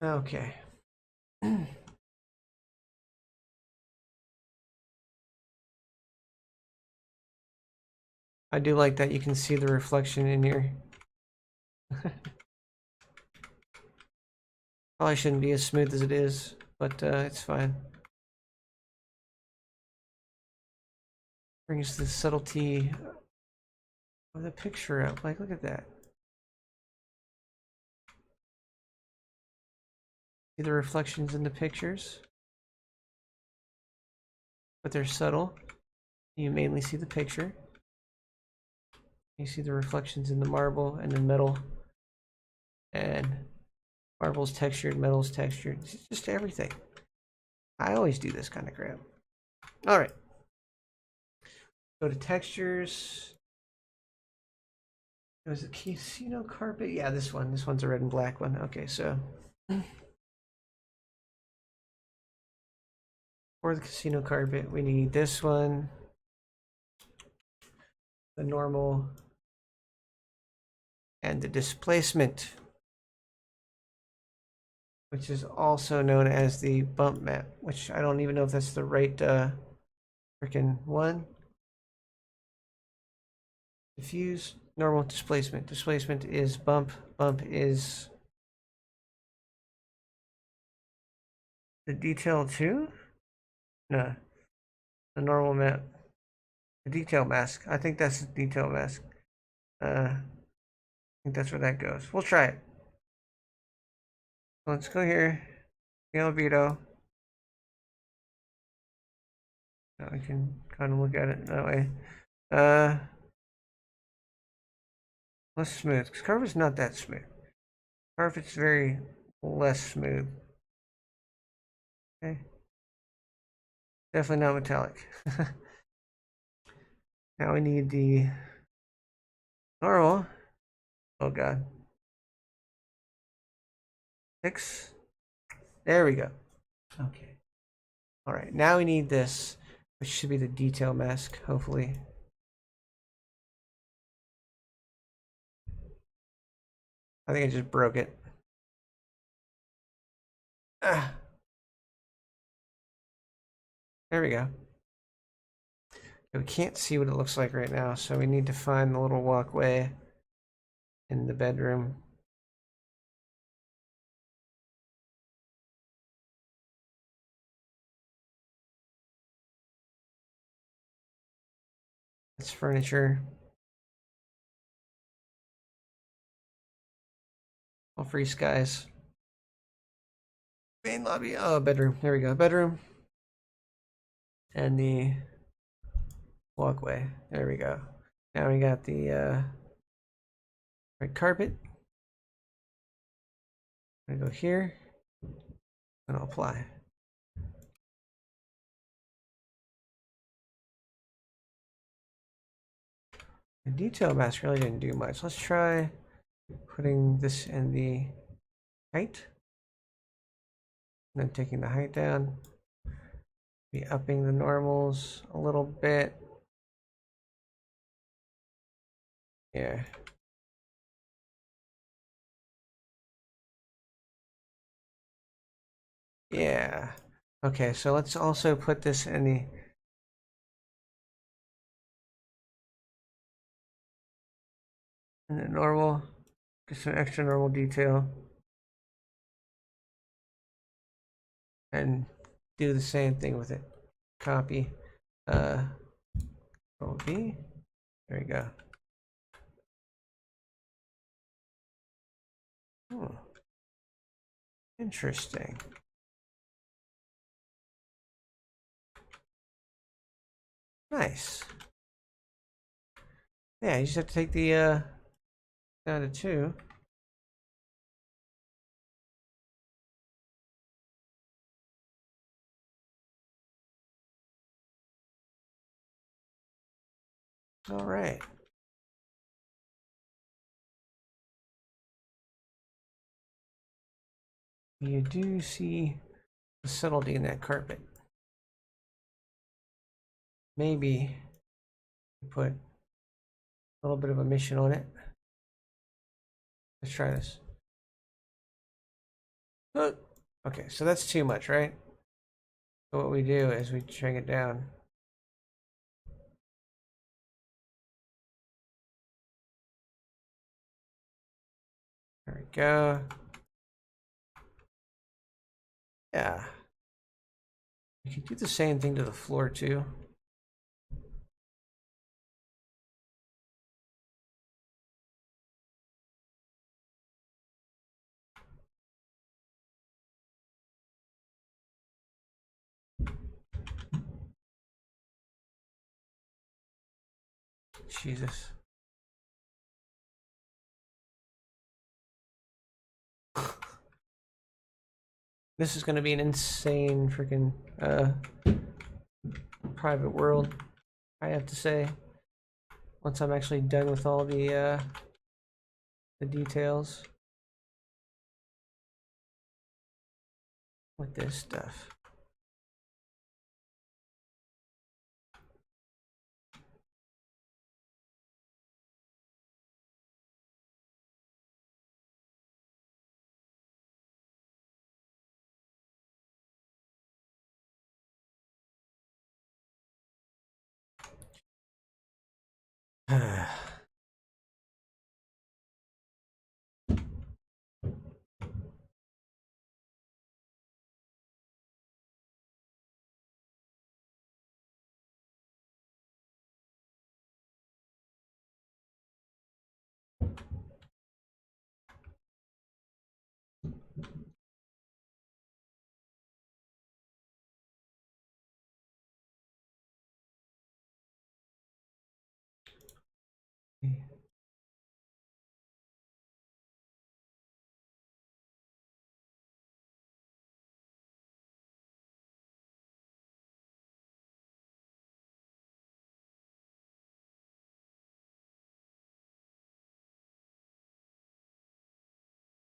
Okay. I do like that you can see the reflection in here. Probably shouldn't be as smooth as it is, but it's fine. Brings the subtlety of the picture up. Like, look at that. See the reflections in the pictures? But they're subtle. You mainly see the picture. You see the reflections in the marble and the metal. And marble's textured, metal's textured. It's just everything. I always do this kind of crap. Alright. Go to textures. It was a casino carpet. Yeah, this one. This one's a red and black one. Okay, so for the casino carpet, we need this one, the normal, and the displacement, which is also known as the bump map, which I don't even know if that's the right freaking one. Diffuse, normal, displacement. Displacement is bump. Bump is the detail too? No, the normal map. The detail mask. I think that's the detail mask. I think that's where that goes. We'll try it. Let's go here. Veto. Now we can kind of look at it that way. Less smooth. Because carpet's not that smooth. Carpet's very less smooth. Okay. Definitely not metallic. Now we need the normal. Oh god. 6. There we go. Okay. Alright, now we need this, which should be the detail mask, hopefully. I think I just broke it. Ah. There we go. We can't see what it looks like right now, so we need to find the little walkway in the bedroom. It's furniture. All free skies. Main lobby. Oh, bedroom. There we go. Bedroom. And the walkway. There we go. Now we got the red carpet. I'm gonna go here and I'll apply. The detail mask really didn't do much. Let's try putting this in the height. And then taking the height down. Be upping the normals a little bit. Yeah. Yeah. Okay, so let's also put this in the normal, just an extra normal detail, and do the same thing with it. Copy, Control V. There we go. Hmm. Interesting. Nice. Yeah, you just have to take the down to 2. All right. You do see the subtlety in that carpet. Maybe put a little bit of a mission on it. Let's try this. Okay, so that's too much, right? So what we do is we shrink it down. There we go. Yeah. You can do the same thing to the floor too. Jesus. This is going to be an insane freaking private world, I have to say. Once I'm actually done with all the details with this stuff.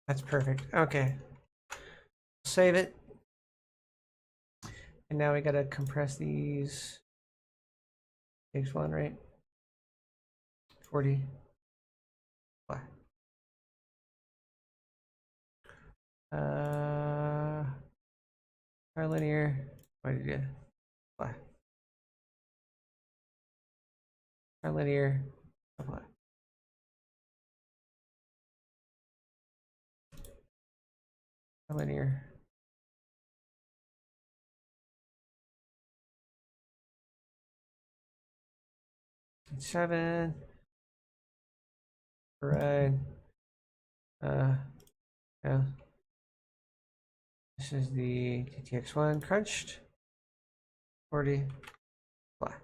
That's perfect. Okay. Save it. And now we gotta compress these. Takes one, right? 40. Linear. What did you apply? Linear. Apply. Linear. Seven. Right. Yeah. This is the TTX1 crunched. 40. Apply.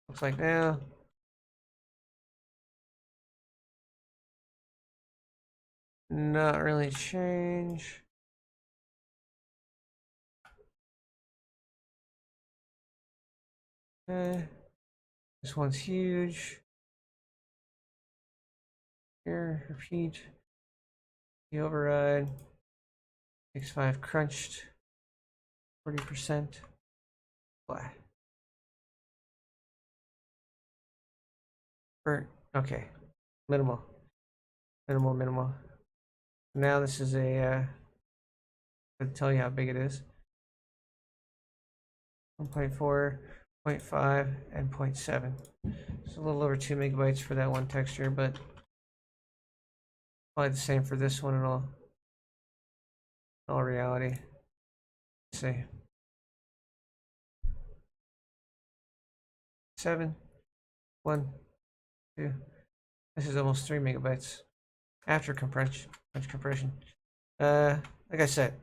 Looks like now. Not really change. Okay. This one's huge. Here, repeat. The override. X5 crunched, 40%. Why? Burnt. Okay. Minimal. Minimal. Now this is a, I'll tell you how big it is. 1.4, 0.5, and 0.7. It's a little over 2 megabytes for that one texture, but probably the same for this one in all reality. Let's see. 7, 1, 2. This is almost 3 megabytes after compression. Like I said,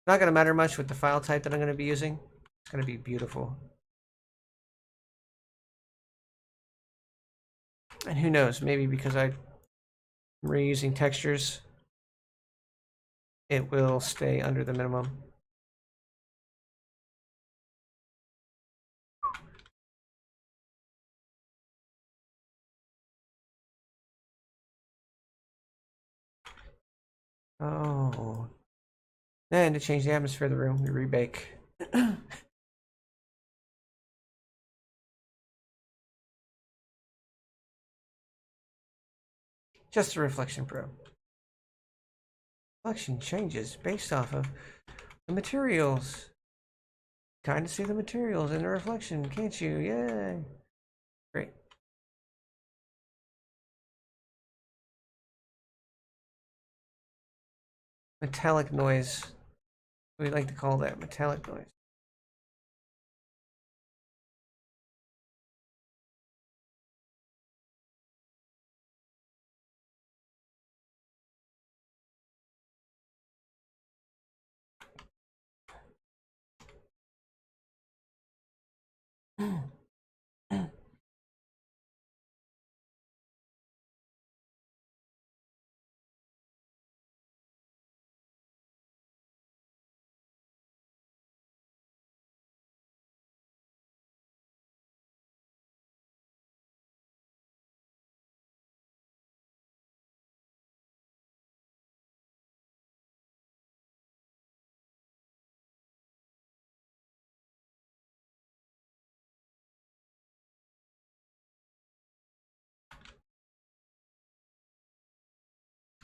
not going to matter much with the file type that I'm going to be using. It's going to be beautiful. And who knows, maybe because I'm reusing textures, it will stay under the minimum. Oh. And to change the atmosphere of the room, we rebake. Just a reflection probe. Reflection changes based off of the materials. Kind of see the materials in the reflection, can't you? Yay! Great. Metallic noise. We like to call that metallic noise.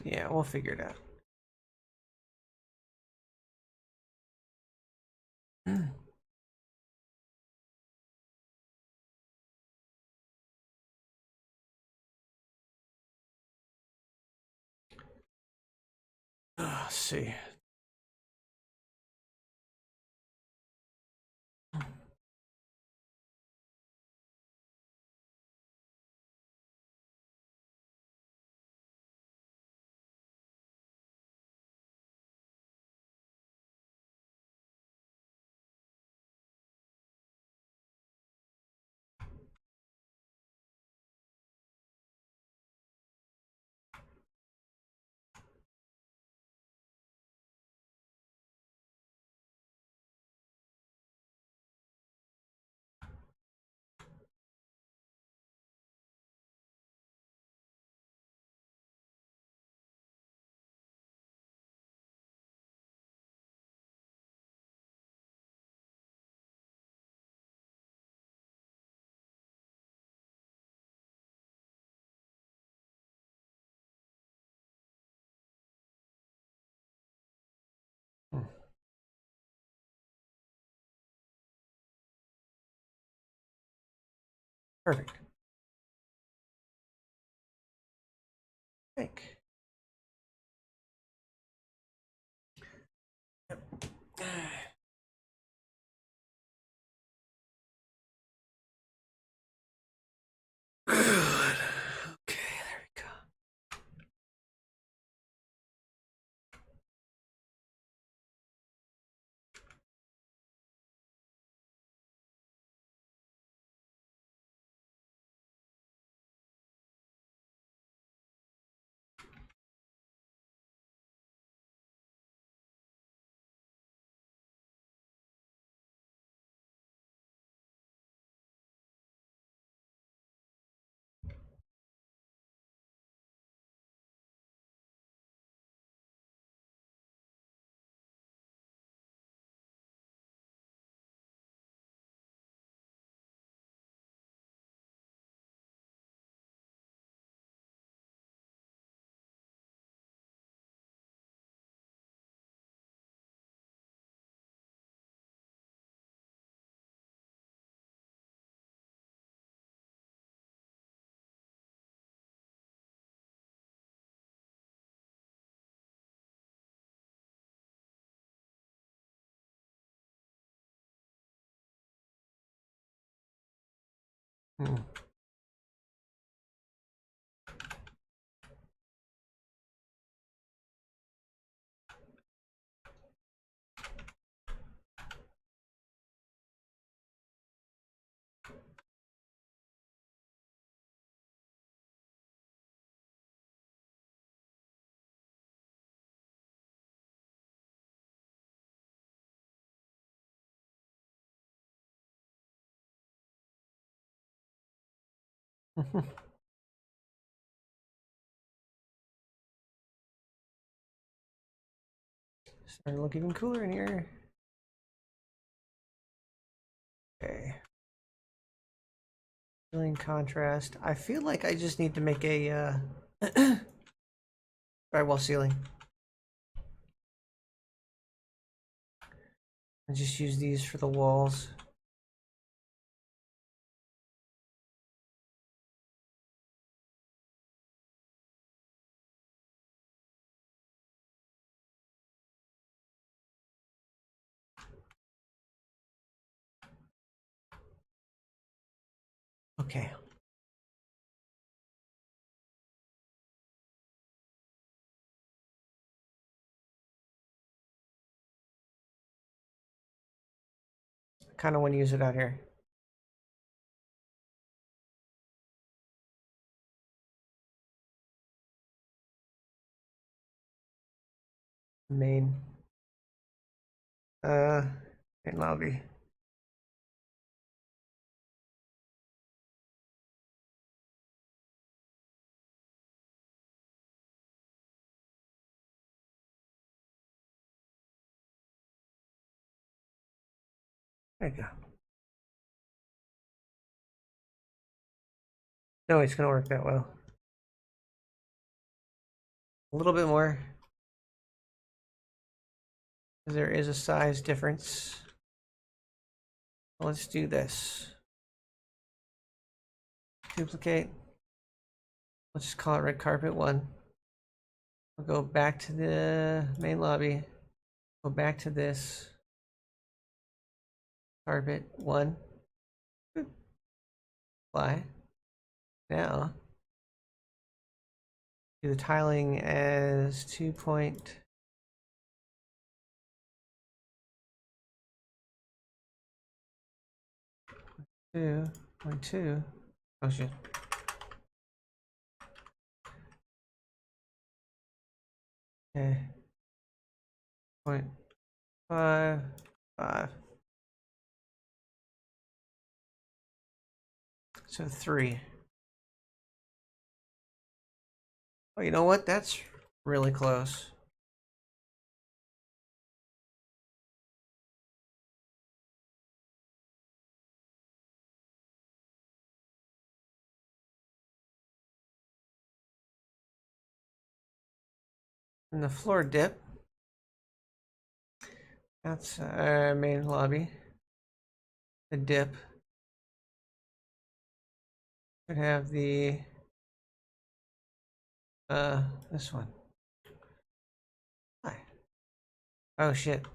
Yeah, we'll figure it out. Let's see. Perfect. Think. Good. Okay, there we go. Hmm. Starting to look even cooler in here. Okay. Ceiling contrast. I feel like I just need to make a drywall ceiling. I just use these for the walls. Okay. I kind of want to use it out here. Main. Main lobby. There you go. No, it's gonna work that well. A little bit more. There is a size difference. Let's do this. Duplicate. Let's just call it red carpet 1. We'll go back to the main lobby. Go back to this. Carpet 1. Apply. Now, do the tiling as 2.2.2. Oh shit. Okay. 0.55. So 3. Oh, you know what? That's really close. And the floor dip. That's our main lobby. The dip. Could have the this one. Hi. Oh shit.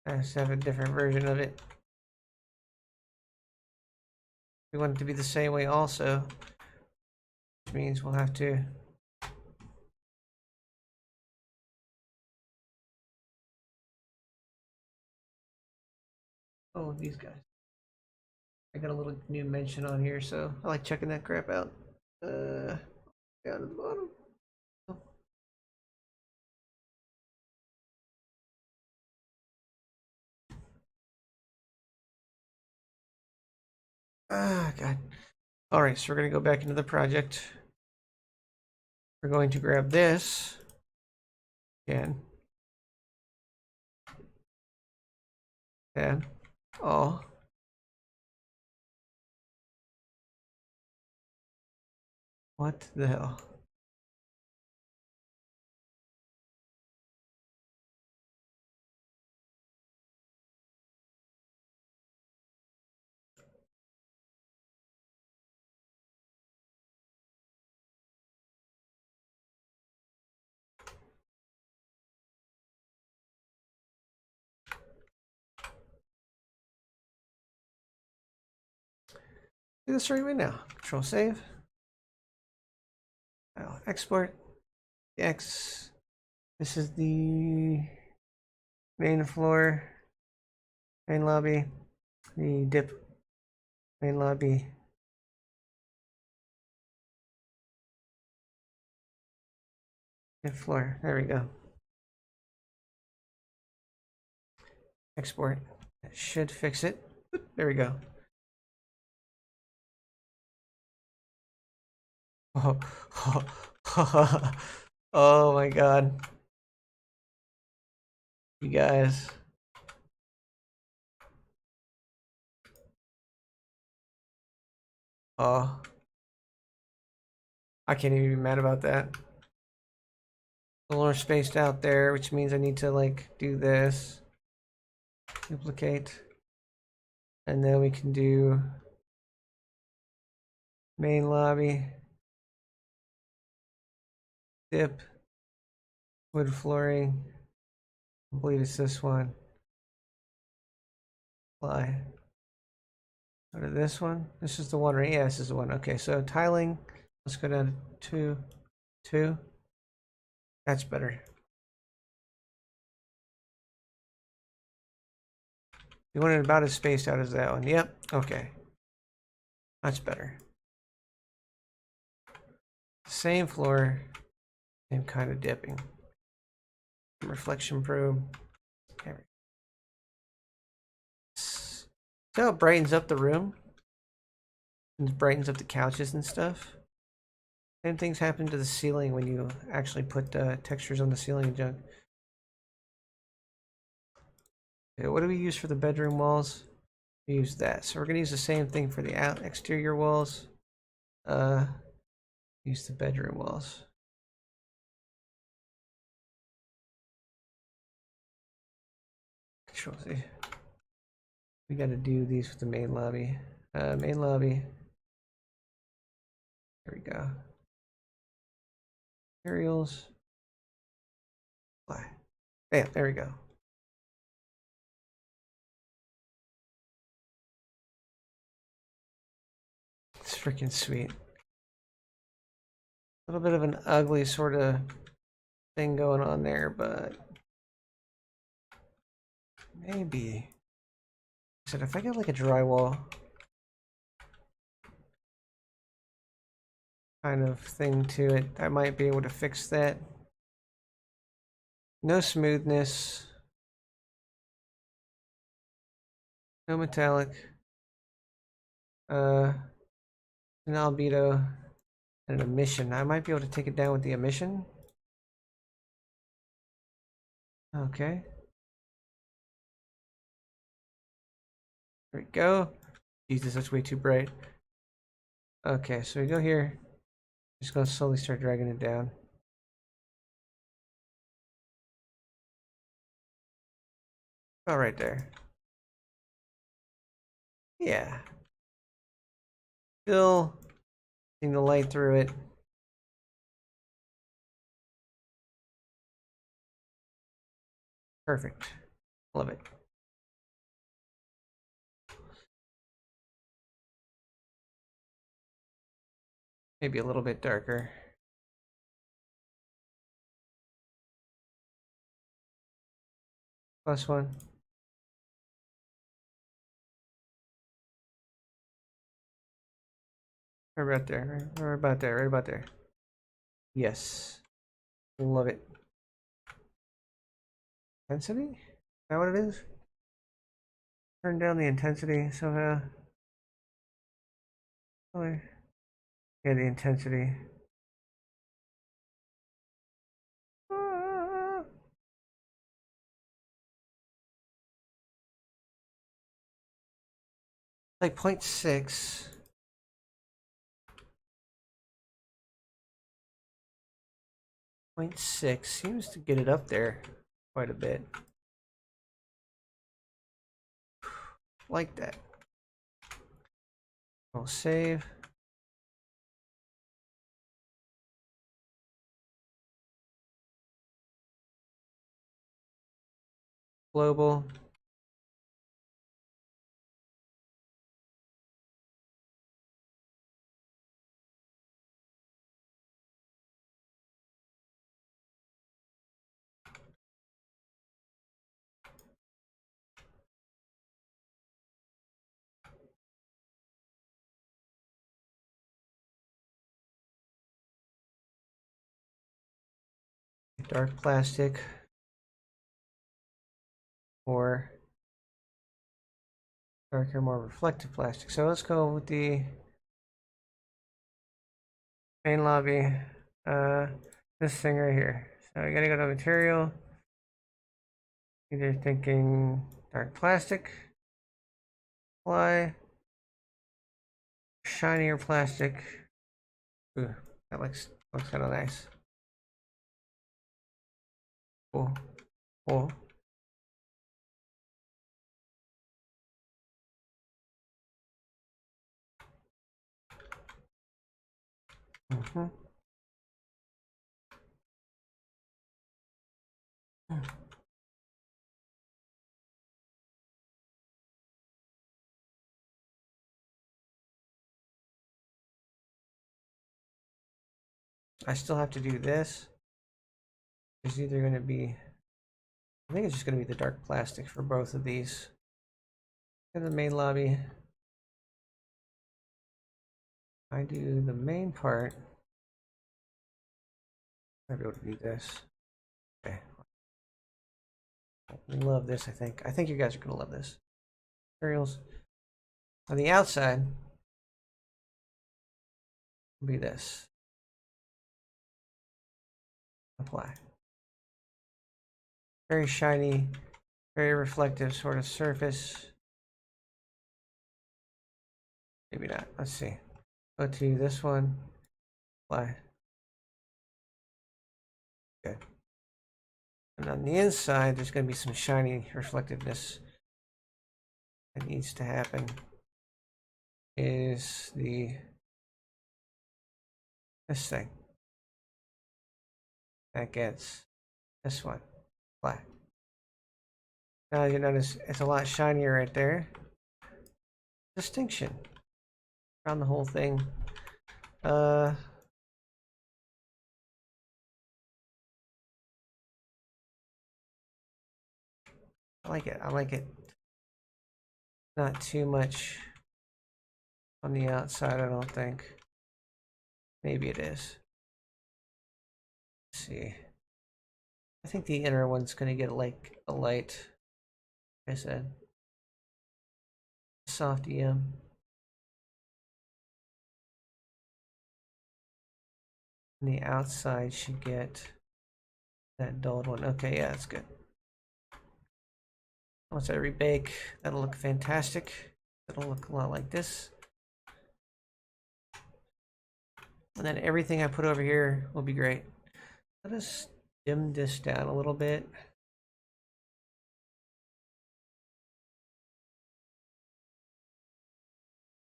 I just have a different version of it. We want it to be the same way also, which means we'll have to oh these guys. I got a little new mention on here, so I like checking that crap out. Down at the bottom. Oh. Ah, God. All right, so we're gonna go back into the project. We're going to grab this again. And oh, what the hell? do this right now. Control save. I'll export. X. This is the main floor, main lobby, the dip, main lobby. Dip floor. There we go. Export. That should fix it. There we go. Oh, oh my god. You guys. Oh. I can't even be mad about that. A little more spaced out there, which means I need to like do this. Duplicate. And then we can do main lobby. Dip. Wood flooring. I believe it's this one. Apply. Go to this one. This is the one, right? Yeah, this is the one. Okay, so tiling. Let's go down to 2. That's better. You want it about as spaced out as that one. Yep. Okay. That's better. Same floor. Same kind of dipping. Reflection probe. There we go. See how it brightens up the room? It brightens up the couches and stuff. Same things happen to the ceiling when you actually put textures on the ceiling and junk. Okay, what do we use for the bedroom walls? We use that. So we're going to use the same thing for the exterior walls. Use the bedroom walls. Control Z. We got to do these with the main lobby. Main lobby. There we go. Materials. Apply. Bam, there we go. It's freaking sweet. A little bit of an ugly sort of thing going on there, but maybe. I said if I get like a drywall kind of thing to it, I might be able to fix that. No smoothness. No metallic. An albedo and an emission. I might be able to take it down with the emission. Okay. There we go. Jesus, that's way too bright. Okay, so we go here. Just gonna slowly start dragging it down. Oh, right there. Yeah. Still seeing the light through it. Perfect. Love it. Maybe a little bit darker. +1. Right about there. Right about there. Right about there. Yes. Love it. Intensity? Is that what it is? Turn down the intensity somehow. Oh, yeah, the intensity. Ah. Like 0.6. 0.6 seems to get it up there quite a bit. Like that. I'll save. Global. dark plastic or darker, more reflective plastic. So let's go with the main lobby. This thing right here. So we gotta go to material. Either thinking dark plastic, apply, shinier plastic. Ooh, that looks kind of nice. Cool, cool. Mm-hmm. I still have to do this. It's either going to be, I think it's just going to be the dark plastic for both of these. In the main lobby, I do the main part. I'll be able to do this. Okay. I love this, I think. I think you guys are going to love this. Materials. On the outside, will be this. Apply. Very shiny, very reflective sort of surface. Maybe not. Let's see. Go to this one. Apply. Good. And on the inside, there's going to be some shiny reflectiveness that needs to happen. Is this thing that gets this one. Apply. Now you notice it's a lot shinier right there. Distinction around the whole thing. I like it. I like it. Not too much on the outside, I don't think. Maybe it is. Let's see. I think the inner one's gonna get like a light. Like I said, soft EM. And the outside should get that dulled one. Okay, yeah, that's good. Once I rebake, that'll look fantastic. It'll look a lot like this. And then everything I put over here will be great. Let us dim this down a little bit.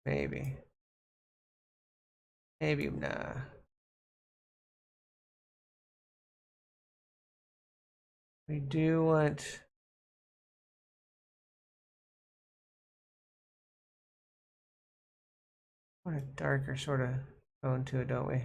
Maybe. Maybe, nah. We do want a darker sort of tone to it, don't we?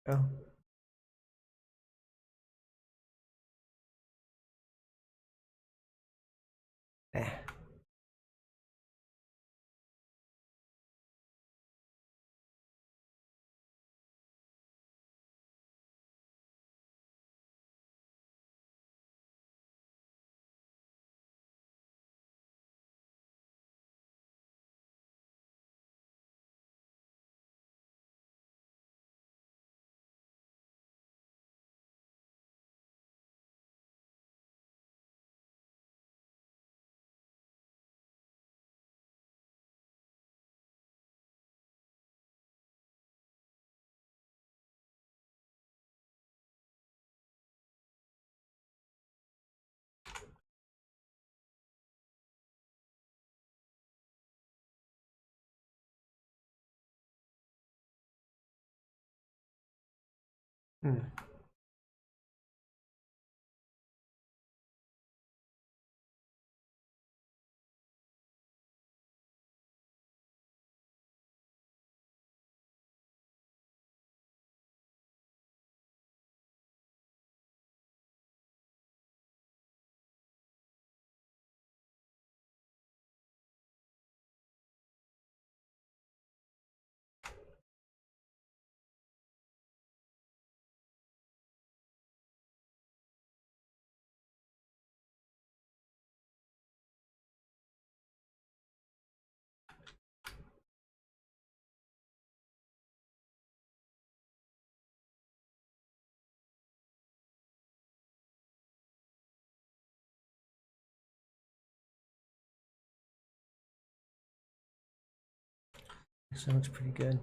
Oh. Eh. Hmm. This looks pretty good.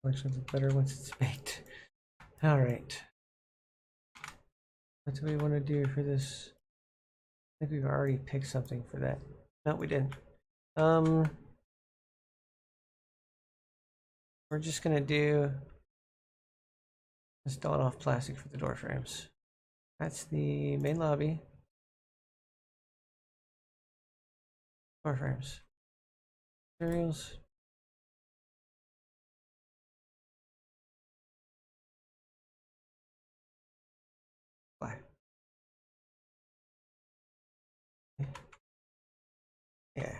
Looks a little better once it's baked. All right. What do we want to do for this? I think we've already picked something for that. No, we didn't. We're just gonna do install off plastic for the door frames. That's the main lobby. Door frames. Materials. Black. Yeah.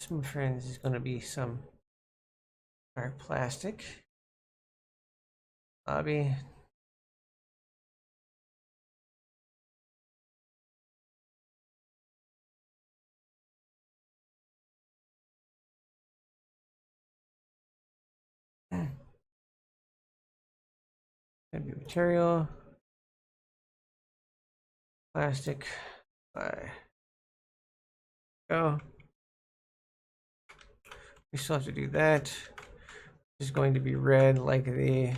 My friends is gonna be some dark plastic. Lobby. Gonna be material. Plastic. Go. We still have to do that. It's going to be red like the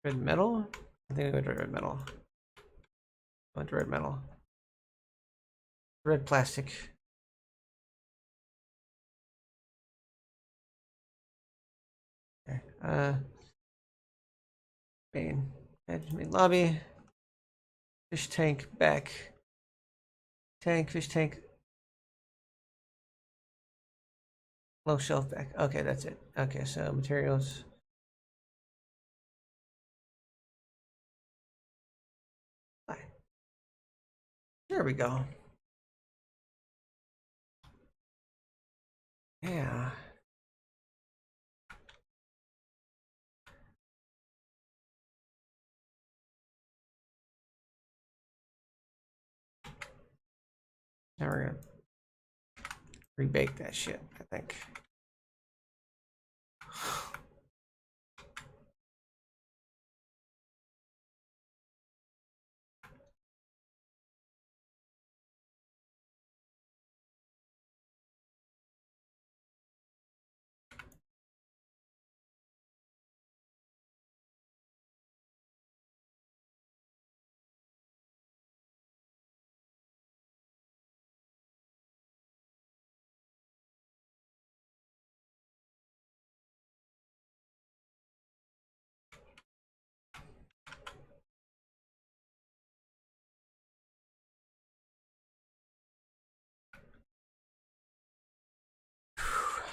red metal. I think I go to red metal. I went to red metal. Red plastic. Okay. Main lobby. Fish tank back. Fish tank. Low shelf back. Okay, that's it. Okay, so materials. There we go. Yeah. Now we're gonna rebake that shit, I think.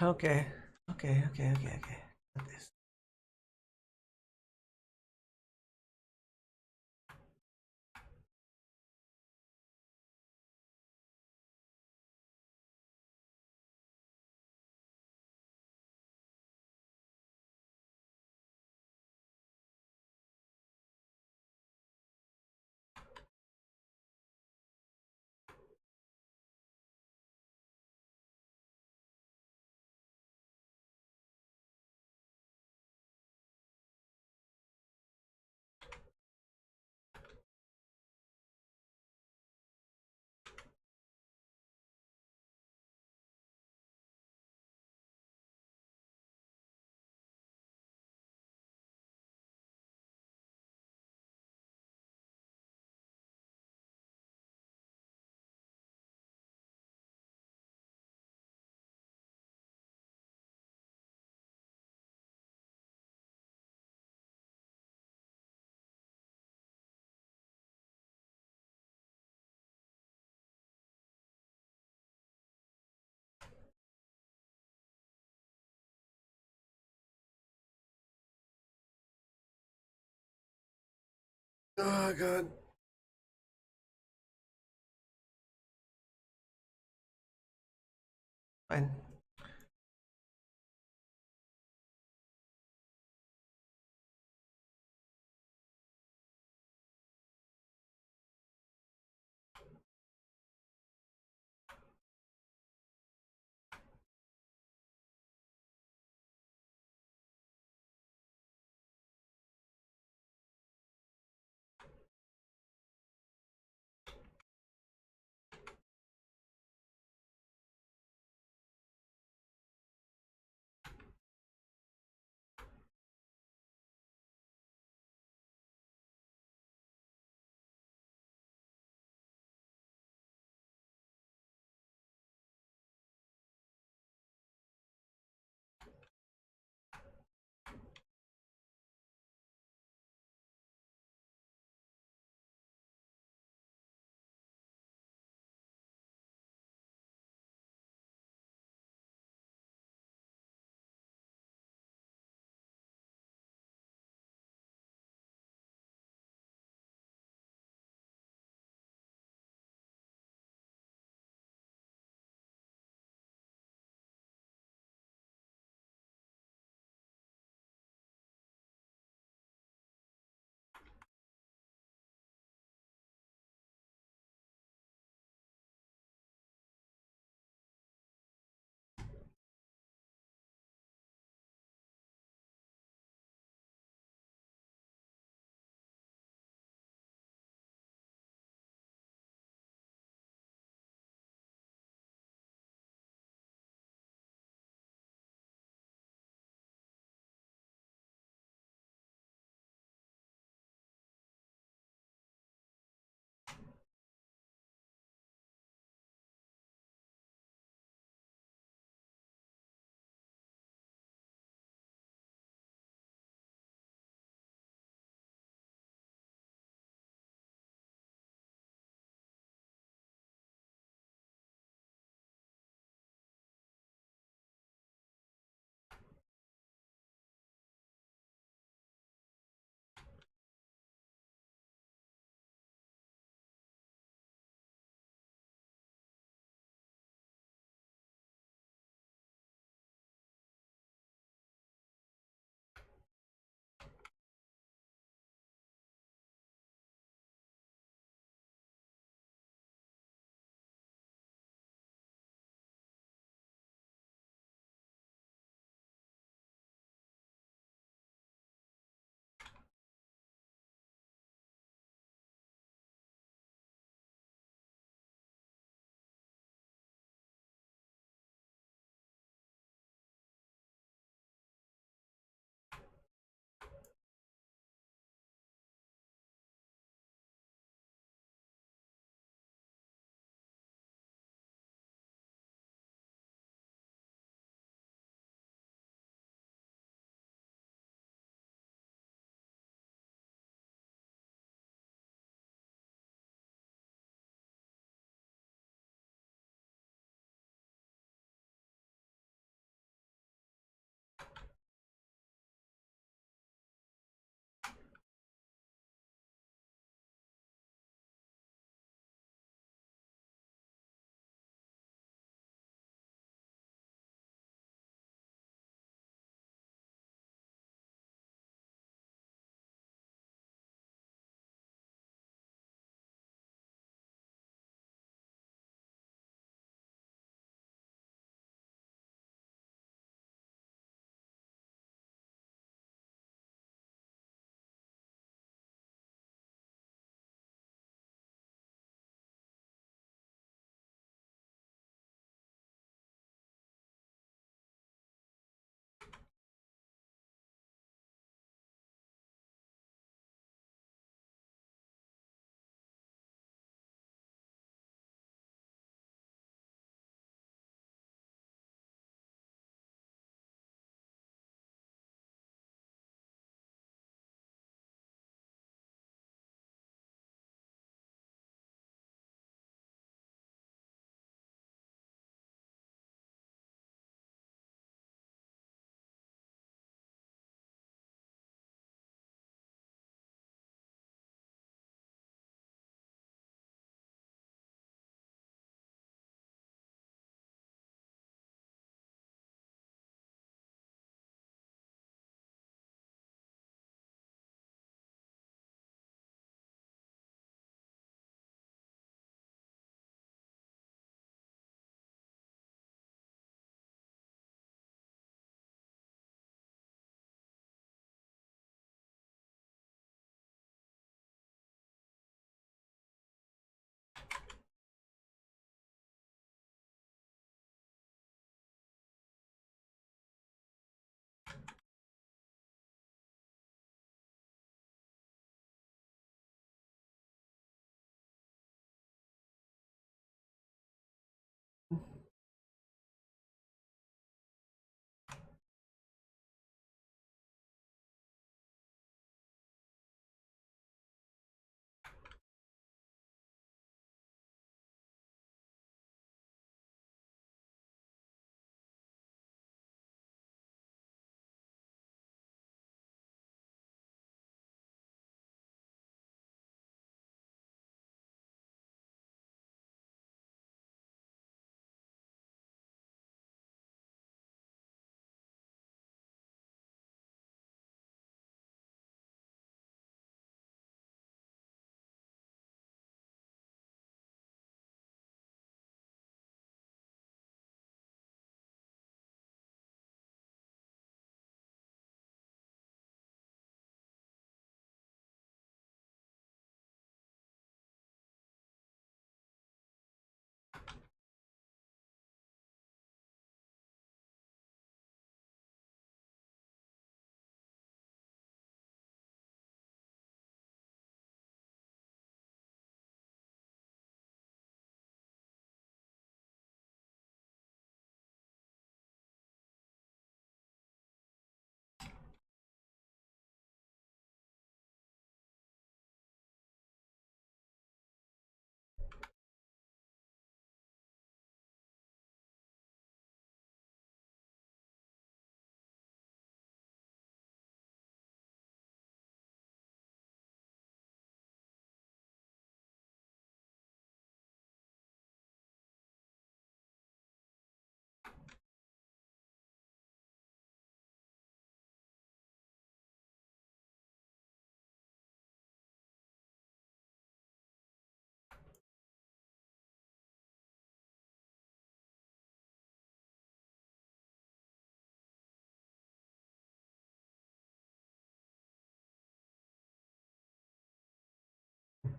Okay. Okay. Got this. Oh god. Fine.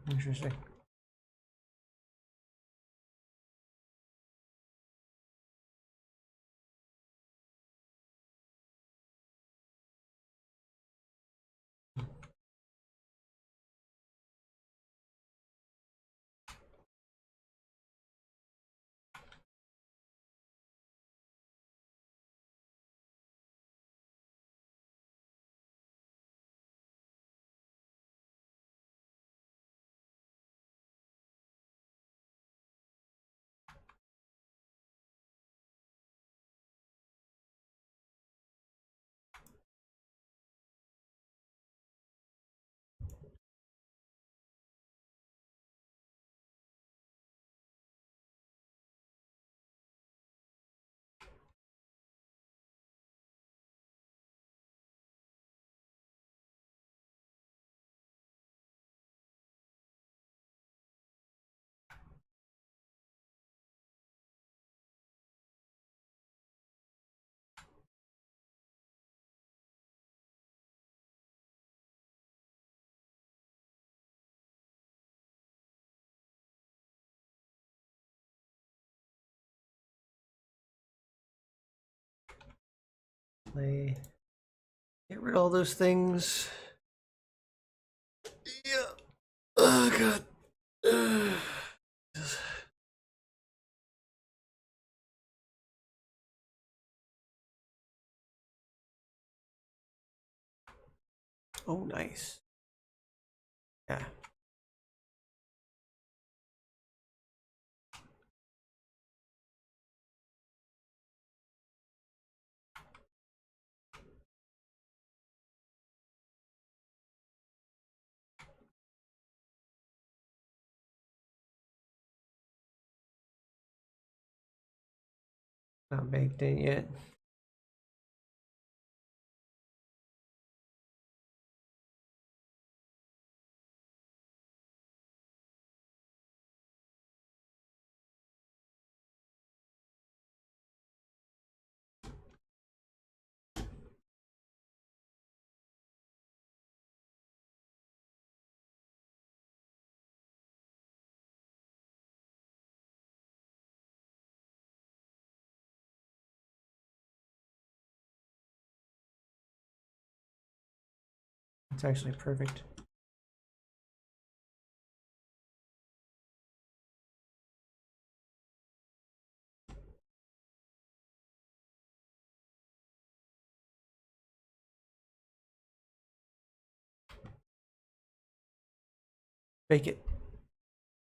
Interesting. Play. Get rid of all those things. Yeah. Oh god. Oh, nice. Yeah. Not baked in yet. It's actually perfect. Bake it.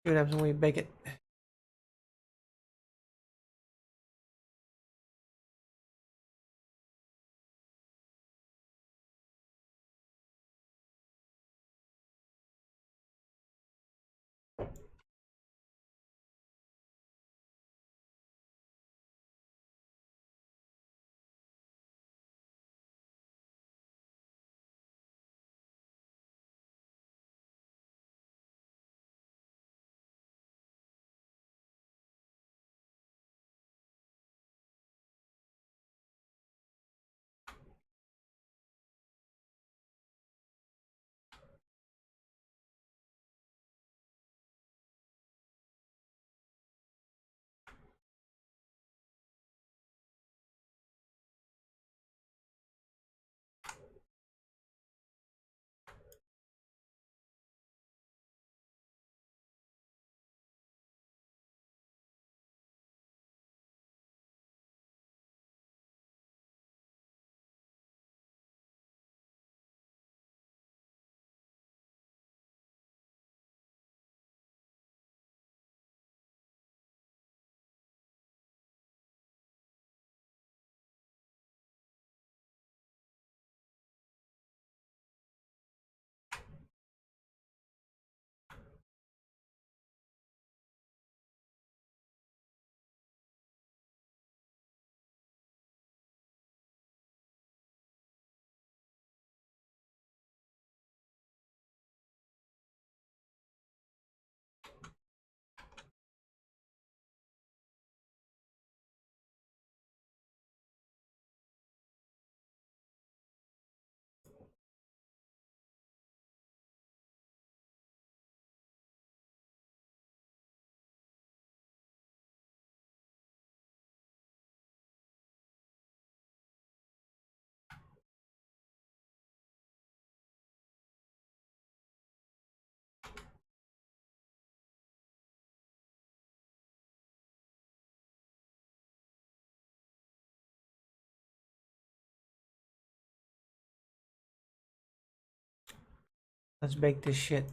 See what happens when we bake it. Let's bake this shit.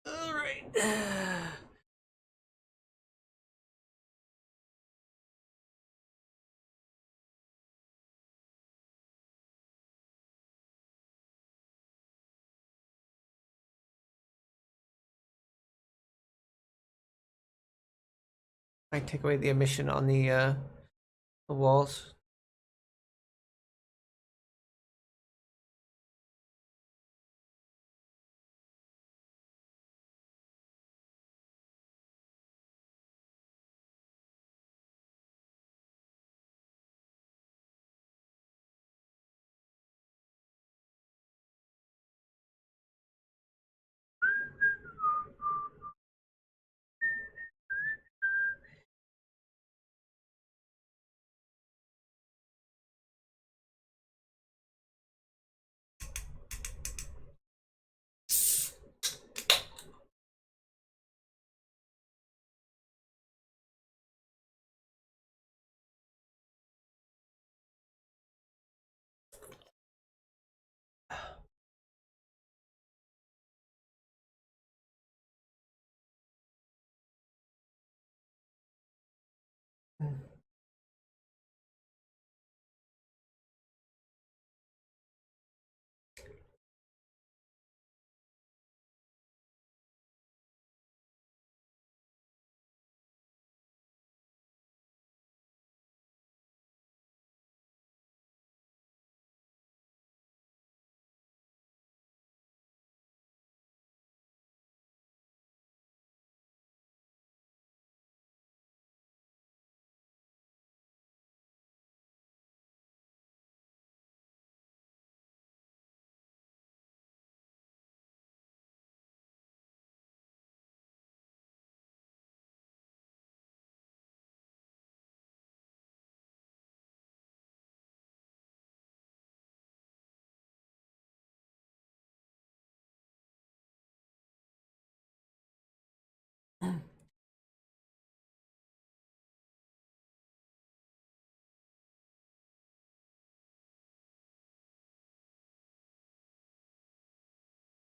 All right. I take away the emission on the walls.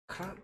Crap.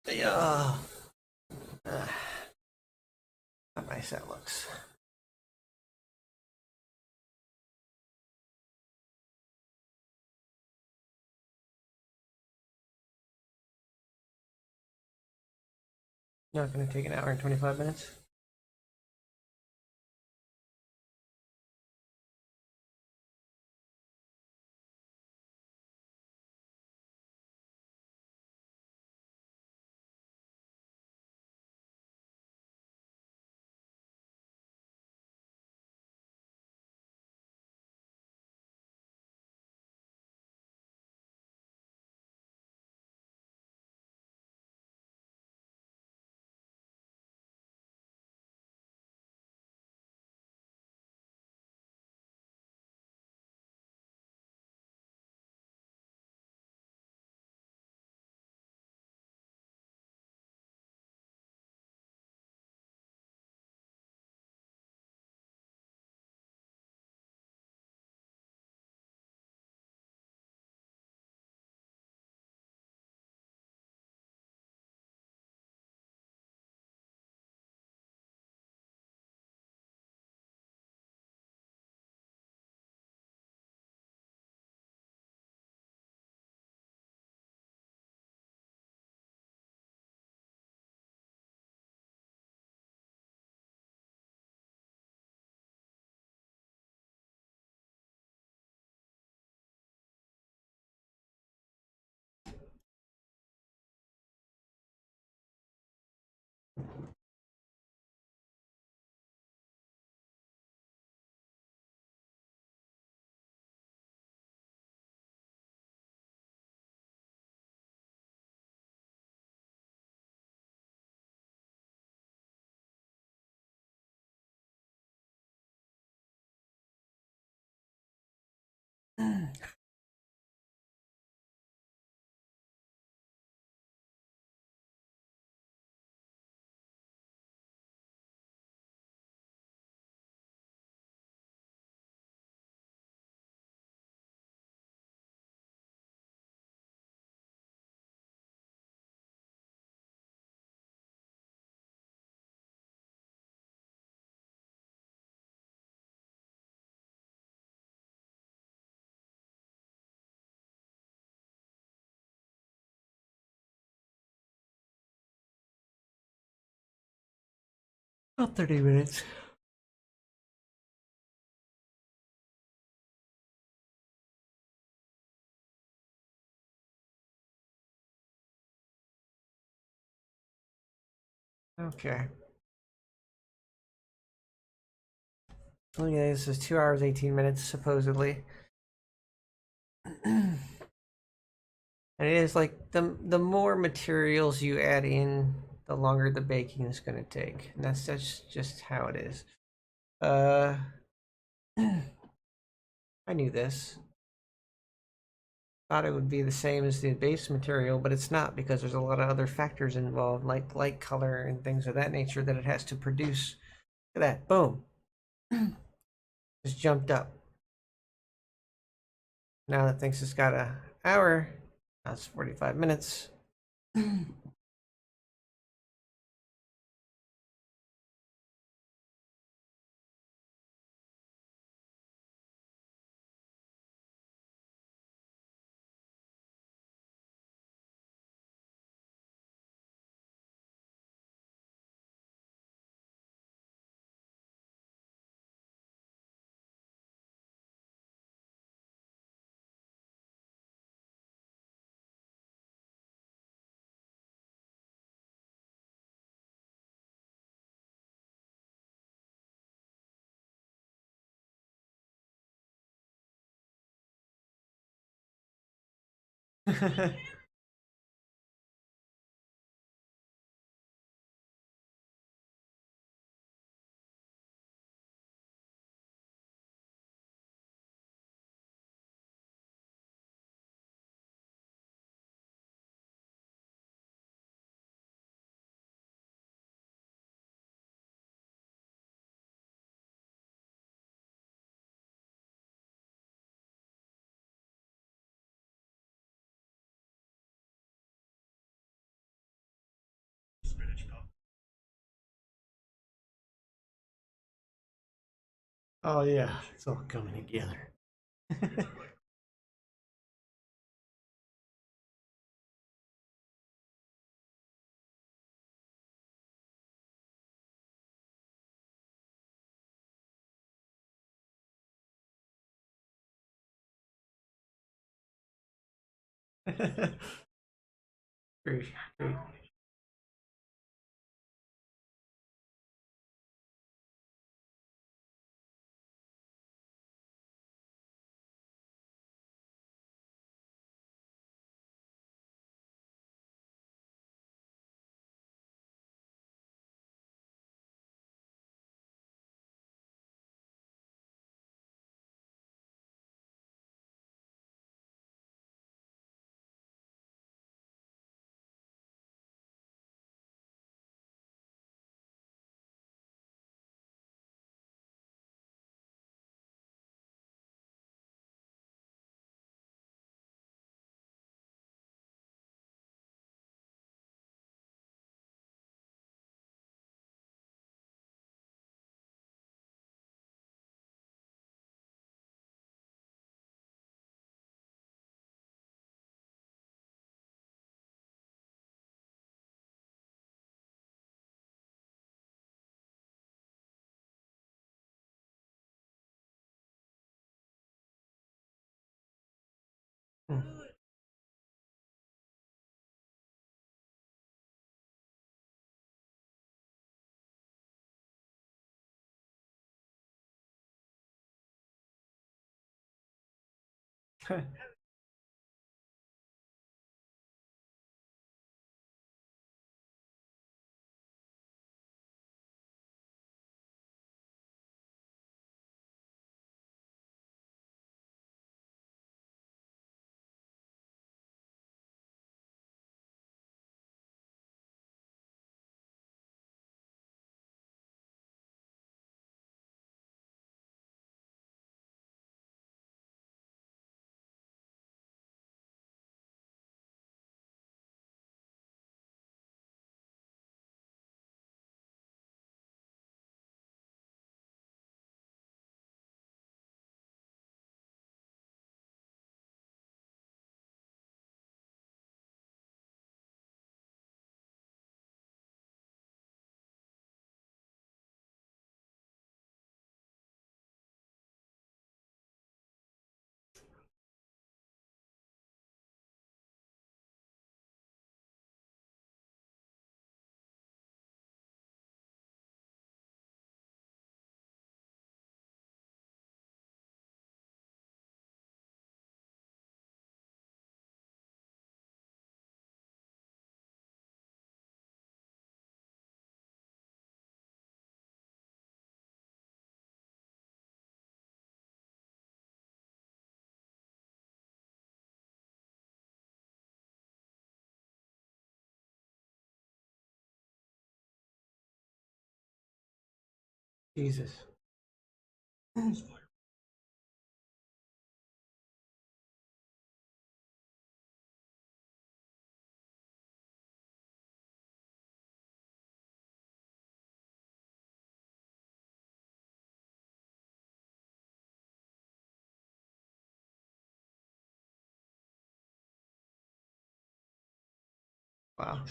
Yeah. How nice that looks. Not gonna take an hour and 25 minutes. About 30 minutes. Okay. So yeah, this is 2 hours 18 minutes supposedly. And it is like the more materials you add in, the longer the baking is going to take, and that's just how it is. Uh, I knew this. Thought it would be the same as the base material, but it's not because there's a lot of other factors involved, like light, color, and things of that nature that it has to produce. Look at that! Boom, just jumped up. Now it thinks it's got an hour. That's 45 minutes. Oh yeah, it's all coming together. True, true. Hmm. Jesus. Wow.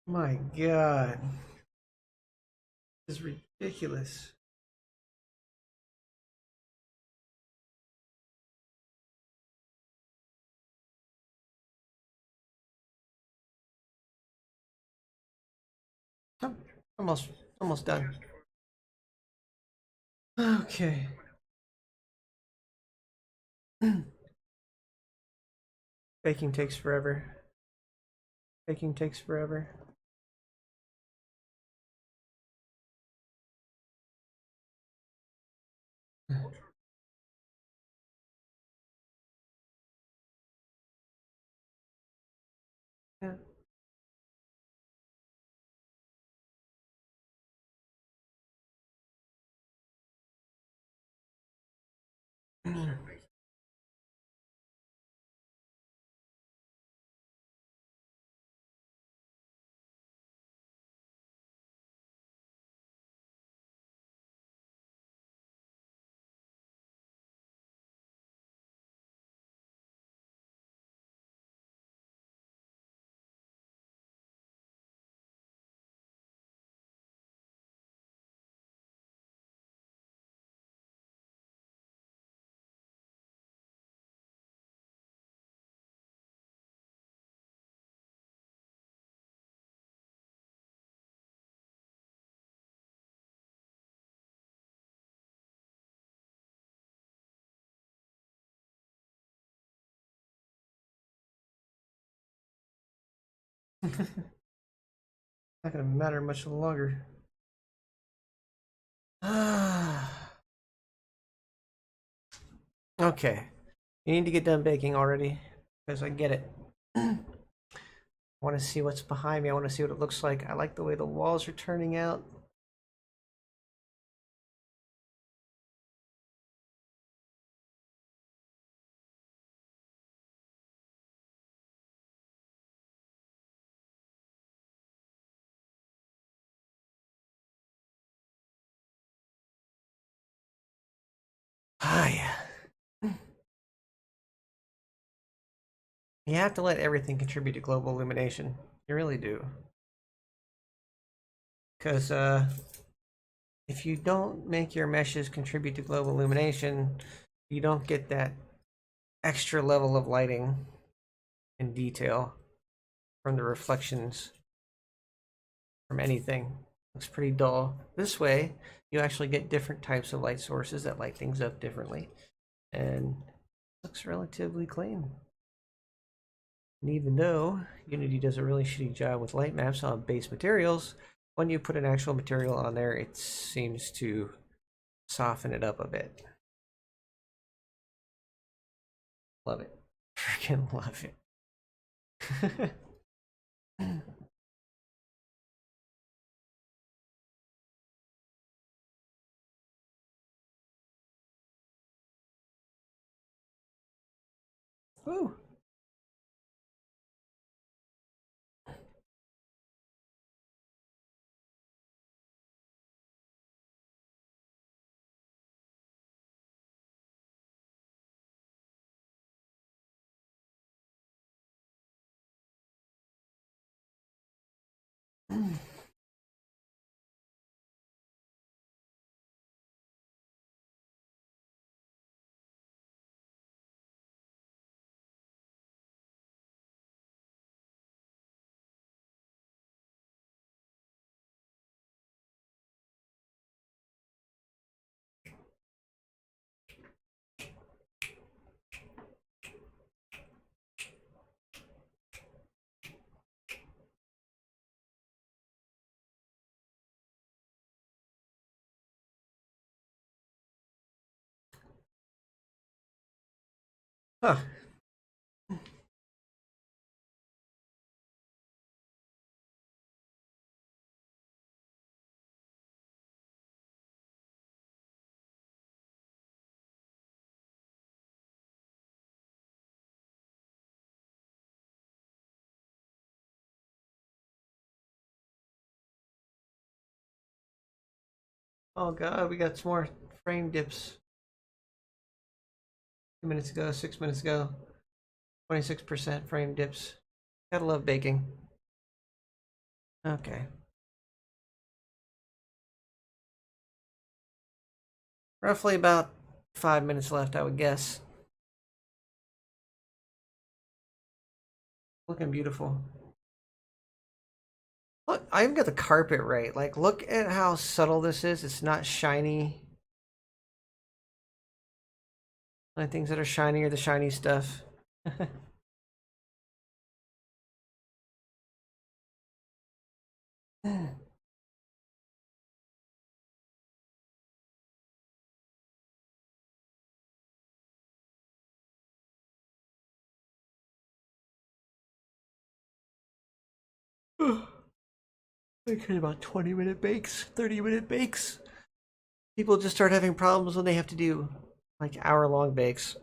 My God. This is ridiculous. Oh, almost almost done. Okay. Baking takes forever. Baking takes forever. Yeah. Not gonna matter much longer. Okay. You need to get done baking already. Because I get it. I want to see what's behind me. I want to see what it looks like. I like the way the walls are turning out. Ah, yeah. You have to let everything contribute to global illumination. You really do. Because if you don't make your meshes contribute to global illumination, you don't get that extra level of lighting and detail from the reflections from anything. Looks pretty dull. This way, you actually get different types of light sources that light things up differently. And looks relatively clean. And even though Unity does a really shitty job with light maps on base materials, when you put an actual material on there, it seems to soften it up a bit. Love it. Freaking love it. Woo. Huh. Oh god, we got some more frame dips. 2 minutes ago, 6 minutes ago. 26% frame dips. Gotta love baking. Okay. Roughly about 5 minutes left, I would guess. Looking beautiful. Look, I even got the carpet right. Like, look at how subtle this is. It's not shiny. The things that are shiny are the shiny stuff. I care about 20-minute bakes, 30-minute bakes. People just start having problems when they have to do like hour-long bakes.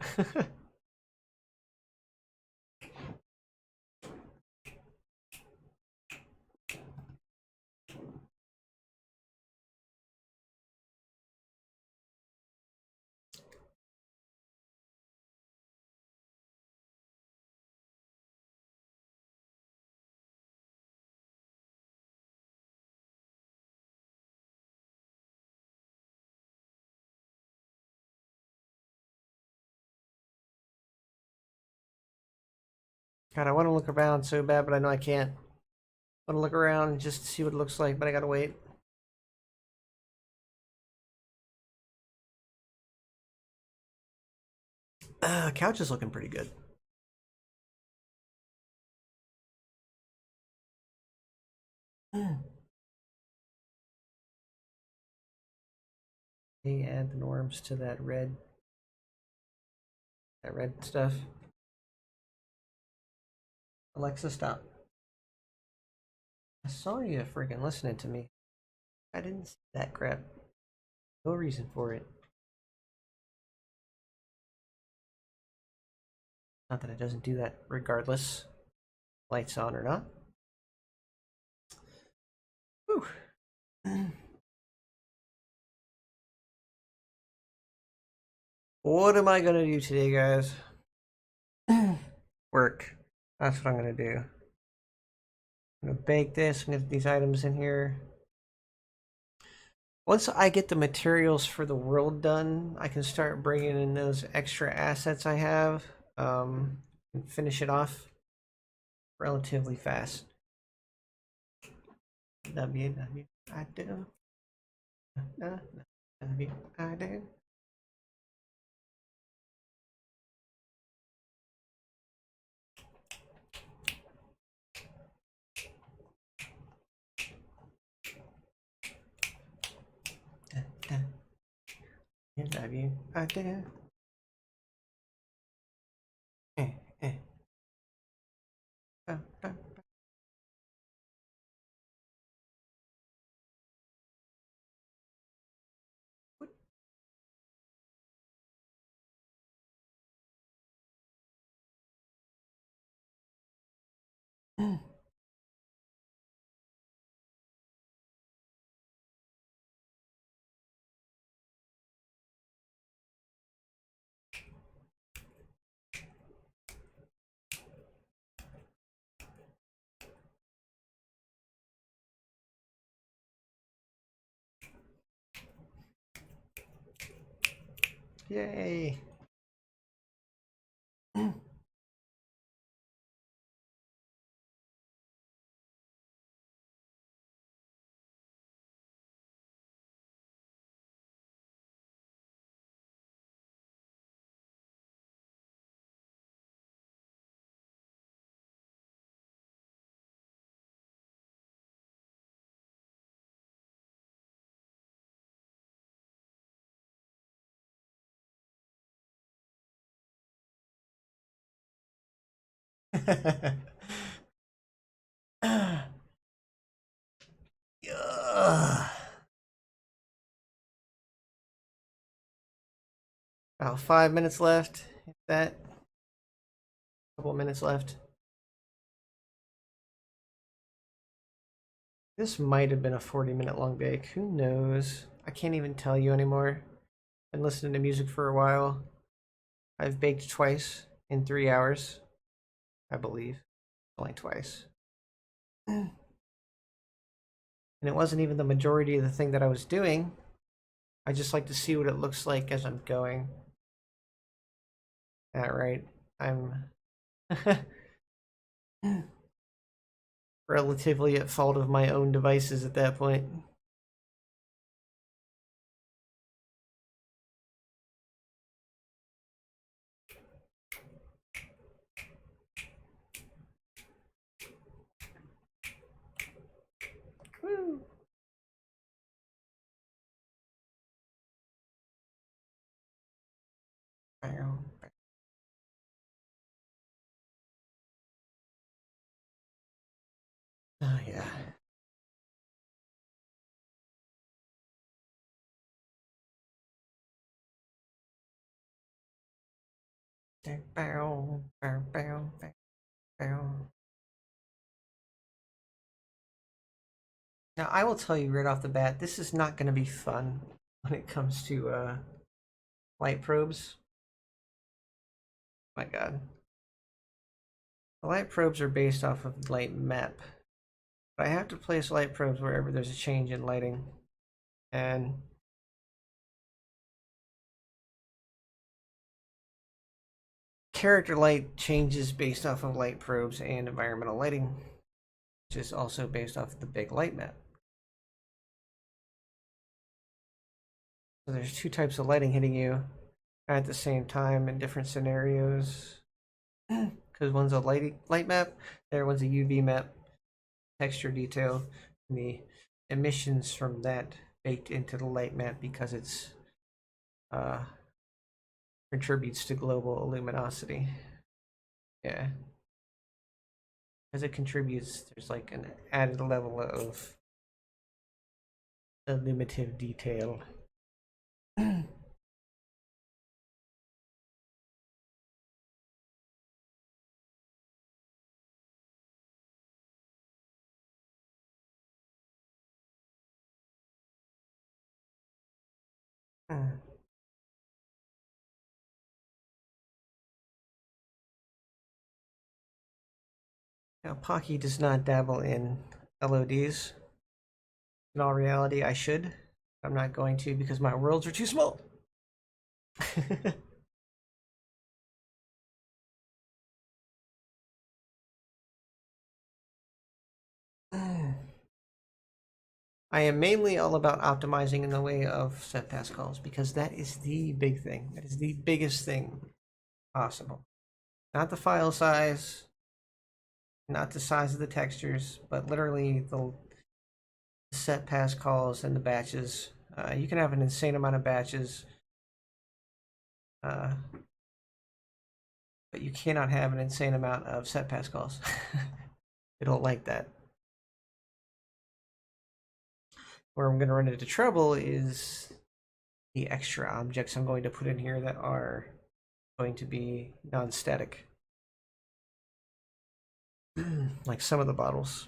God, I want to look around so bad, but I know I can't. I want to look around and just see what it looks like, but I gotta wait. Couch is looking pretty good. They add the norms to that red stuff. Alexa, stop. I saw you freaking listening to me. I didn't see that crap. No reason for it. Not that it doesn't do that regardless. Lights on or not. Whew. What am I gonna do today, guys? Work. That's what I'm gonna do. I'm gonna bake this. I'm gonna get these items in here. Once I get the materials for the world done, I can start bringing in those extra assets I have and finish it off relatively fast. I do. I do. Love you. I do. Eh, eh. Uh, uh. Yay. Ugh. About 5 minutes left. If that. Couple minutes left. This might have been a 40-minute long bake. Who knows? I can't even tell you anymore. Been listening to music for a while. I've baked twice in 3 hours, I believe. Only twice. And it wasn't even the majority of the thing that I was doing. I just like to see what it looks like as I'm going. Yeah, right. I'm relatively at fault of my own devices at that point. Woo. Oh yeah. Bow, bow, bow, bow. Now I will tell you right off the bat, this is not going to be fun when it comes to light probes. My God, the light probes are based off of light map, but I have to place light probes wherever there's a change in lighting, and character light changes based off of light probes and environmental lighting, which is also based off of the big light map. So there's two types of lighting hitting you at the same time in different scenarios. Because one's a light map, the other one's a UV map, texture detail, and the emissions from that baked into the light map because it's uh, contributes to global luminosity. Yeah, as it contributes, there's like an added level of illuminative detail. Now, Pocky does not dabble in LODs. In all reality, I should. I'm not going to because my worlds are too small. I am mainly all about optimizing in the way of set pass calls because that is the big thing. That is the biggest thing possible. Not the file size, not the size of the textures, but literally the set pass calls and the batches. You can have an insane amount of batches, uh, but you cannot have an insane amount of set pass calls. They don't like that. Where I'm going to run into trouble is the extra objects I'm going to put in here that are going to be non-static. Like some of the bottles.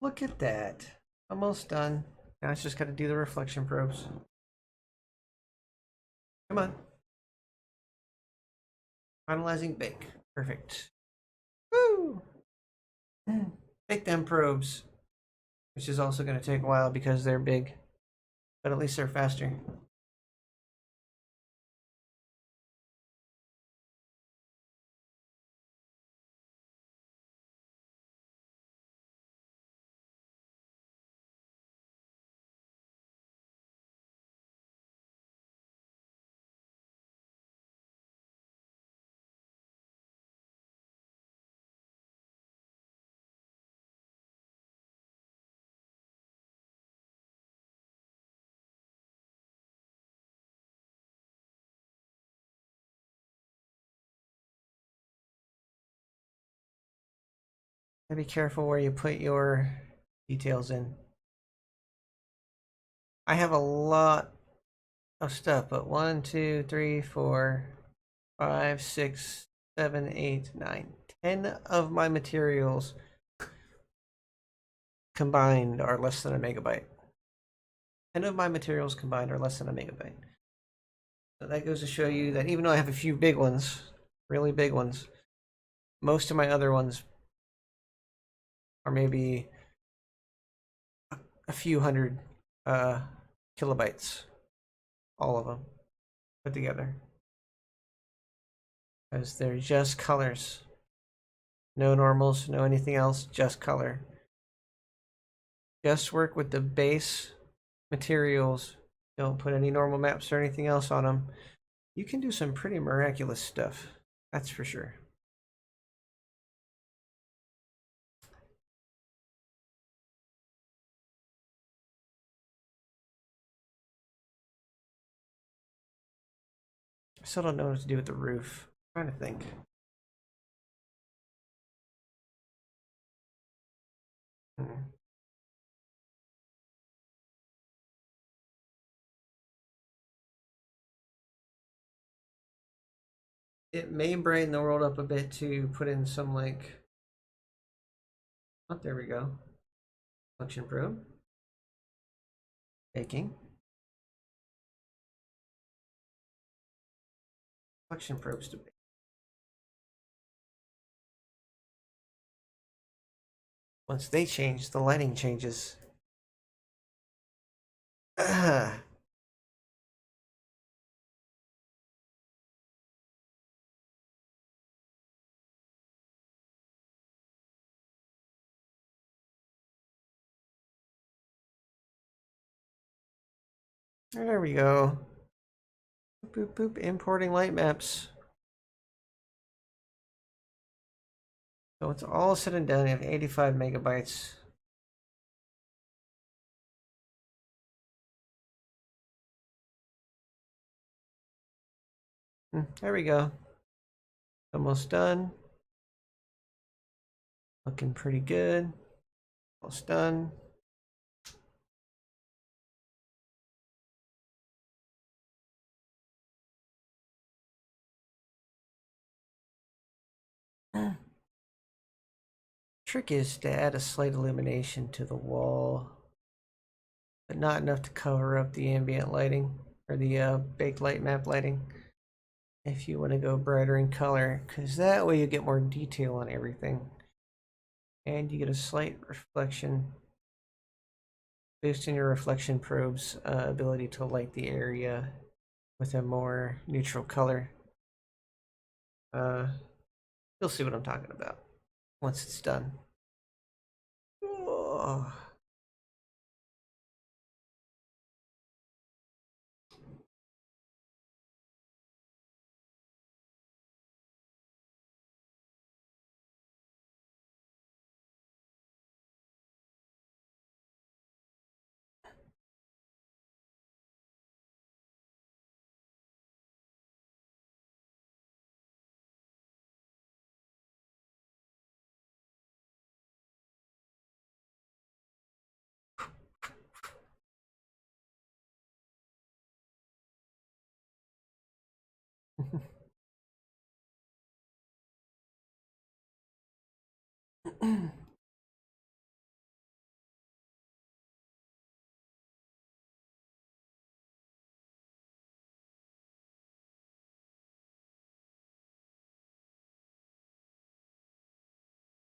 Look at that. Almost done. Now it's just got to do the reflection probes. Come on. Finalizing bake. Perfect. Woo! Bake them probes, which is also going to take a while because they're big, but at least they're faster. Be careful where you put your details in. I have a lot of stuff, but 1, 2, 3, 4, 5, 6, 7, 8, 9, 10 of my materials combined are less than a megabyte. 10 of my materials combined are less than a megabyte. So that goes to show you that even though I have a few big ones, really big ones, most of my other ones are maybe a few hundred kilobytes, all of them put together. Because they're just colors. No normals, no anything else, just color. Just work with the base materials. Don't put any normal maps or anything else on them. You can do some pretty miraculous stuff. That's for sure. I still don't know what to do with the roof. I'm trying to think. It may brighten the world up a bit to put in some like, oh, there we go. Function probe. Baking. Function probes to bake. Once they change, the lighting changes. There we go. Boop, boop, boop. Importing light maps. So it's all said and done. You have 85 megabytes. There we go. Almost done. Looking pretty good. Almost done. Trick is to add a slight illumination to the wall, but not enough to cover up the ambient lighting or the baked light map lighting. If you want to go brighter in color, because that way you get more detail on everything. And you get a slight reflection, boosting your reflection probe's ability to light the area with a more neutral color. You'll see what I'm talking about once it's done. Oh.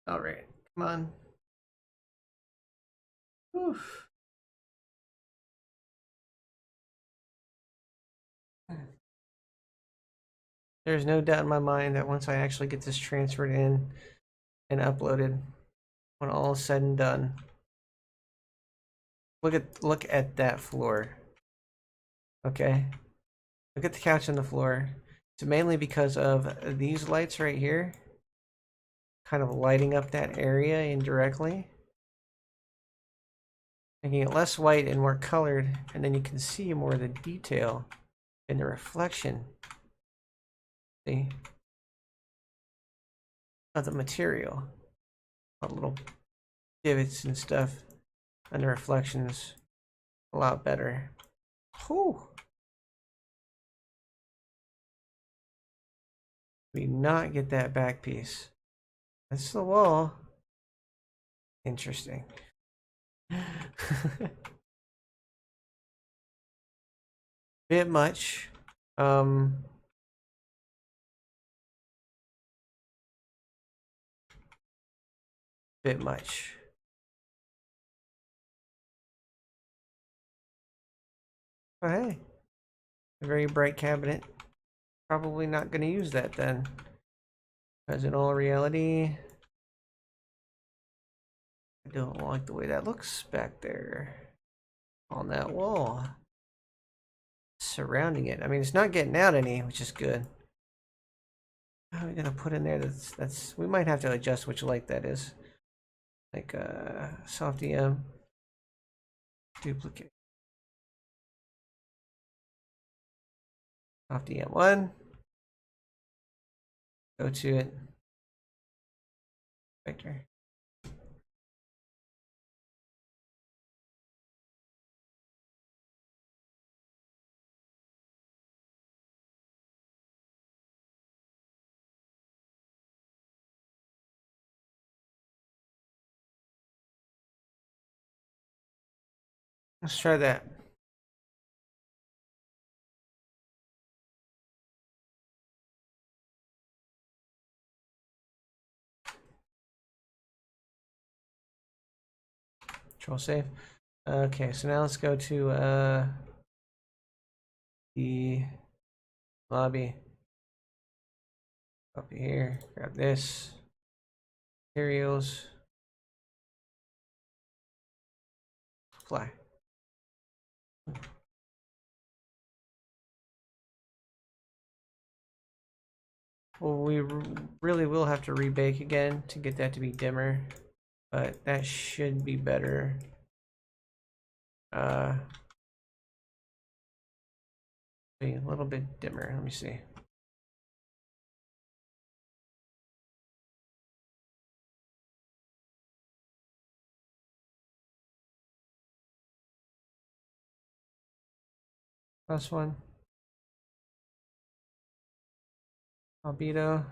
All right, come on. Oof. There's no doubt in my mind that once I actually get this transferred in and uploaded, when all is said and done, look at that floor. Okay, look at the couch on the floor. It's mainly because of these lights right here, kind of lighting up that area indirectly, making it less white and more colored, and then you can see more of the detail in the reflection. See? Of the material. A little divots and stuff, and the reflections a lot better. Whew. We not get that back piece. That's the wall. Interesting. Bit much. Bit much. But hey, a very bright cabinet. Probably not going to use that then. Because in all reality, I don't like the way that looks back there on that wall. Surrounding it. I mean, it's not getting out any, which is good. How are we gonna put in there? That's we might have to adjust which light that is. Like soft EM, duplicate, soft EM1. Go to it. Vector. Let's try that. Control save. Okay, so now let's go to the lobby. Up here, grab this. Materials. Apply. Well, we really will have to rebake again to get that to be dimmer, but that should be better. A little bit dimmer. Let me see. Plus one. Albedo.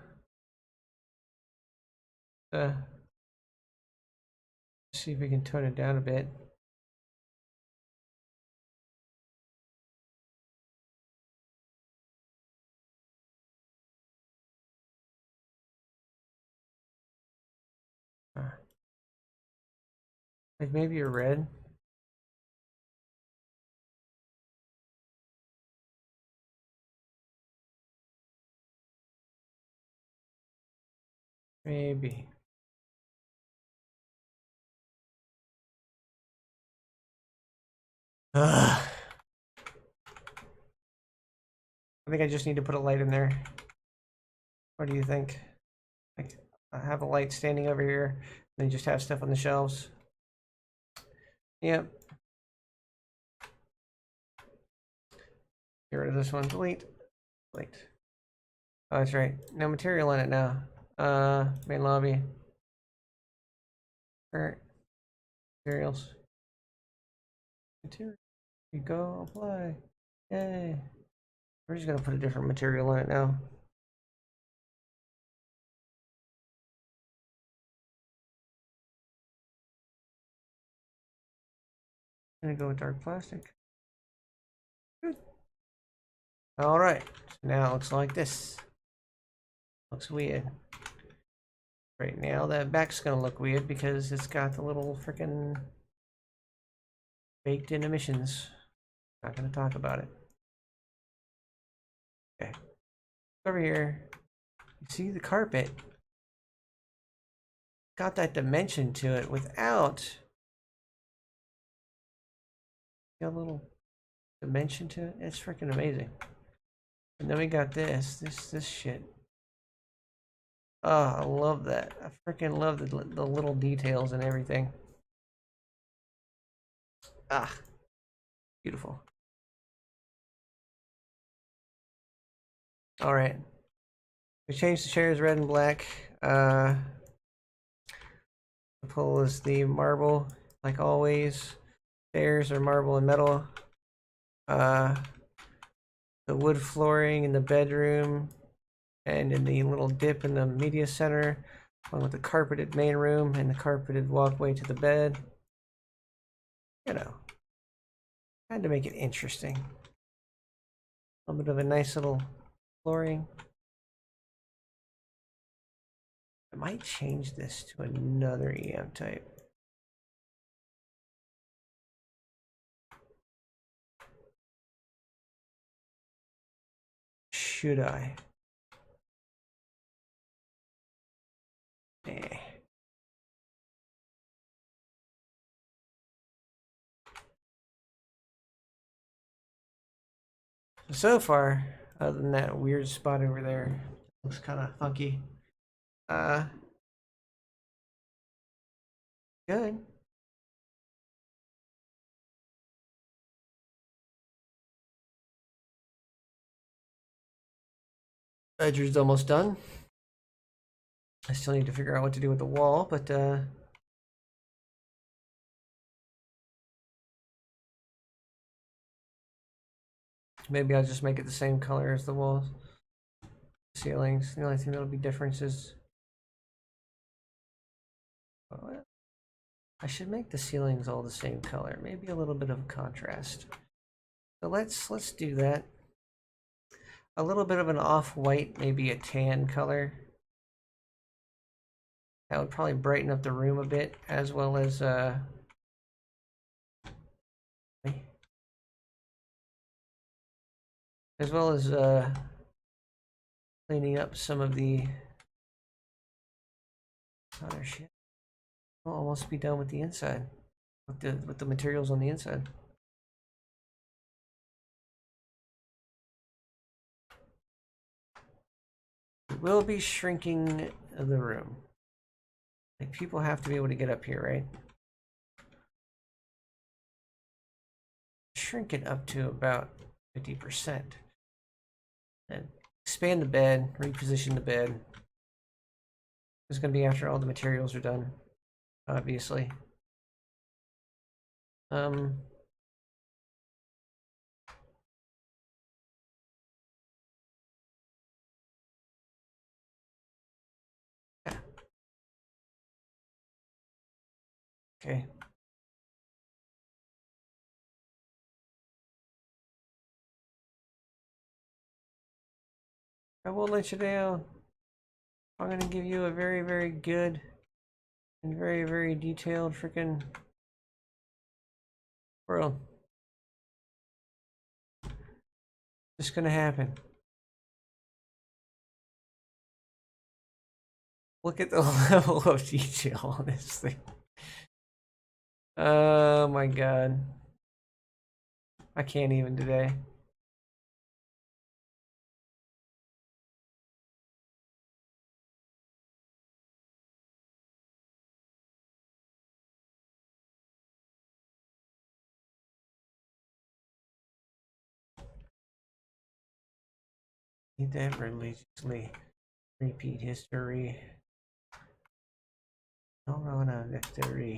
See if we can tone it down a bit. Like maybe a red. Maybe. Ugh. I think I just need to put a light in there. What do you think? Like, I have a light standing over here, and then just have stuff on the shelves. Yep. Get rid of this one. Delete. Delete. Oh, that's right. No material in it now. Main lobby. Current materials. Material. You go apply. Yay. We're just gonna put a different material in it now. I'm gonna go with dark plastic. Good. All right. So now it looks like this. Looks weird. Right now, that back's gonna look weird because it's got the little freaking baked in emissions. Not gonna talk about it. Okay. Over here, you see the carpet got that dimension to it without a little dimension to it. It's freaking amazing. And then we got this shit. Oh, I love that. I freaking love the little details and everything. Ah, beautiful. All right. We changed the chairs red and black. The pole is the marble, like always. Stairs are marble and metal. The wood flooring in the bedroom and in the little dip in the media center, along with the carpeted main room and the carpeted walkway to the bed. You know, had to make it interesting. A little bit of a nice little flooring. I might change this to another EM type. Should I? Eh. So far, other than that weird spot over there, looks kind of funky. Good. Bedroom's almost done. I still need to figure out what to do with the wall, but maybe I'll just make it the same color as the walls, ceilings. The only thing that'll be different is I should make the ceilings all the same color. Maybe a little bit of contrast. So let's do that. A little bit of an off-white, maybe a tan color. That would probably brighten up the room a bit, as well as cleaning up some of the other shit. We'll almost be done with the inside, with the materials on the inside. We'll be shrinking the room. Like, people have to be able to get up here, right? Shrink it up to about 50%. And expand the bed, reposition the bed. It's going to be after all the materials are done, obviously. Yeah. Okay. I won't let you down. I'm going to give you a very, very good and very, very detailed freaking world. It's going to happen. Look at the level of detail on this thing. Oh my god. I can't even today. Need that religiously repeat history. Corona victory.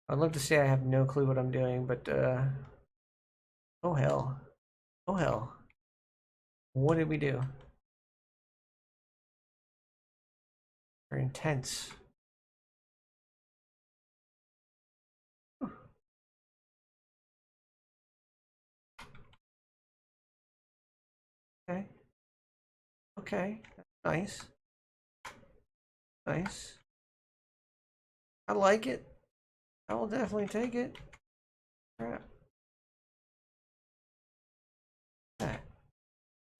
I'd love to say I have no clue what I'm doing, but oh hell. Oh hell. What did we do? We're intense. Okay. Okay. Nice. Nice. I like it. I will definitely take it. Crap. Yeah.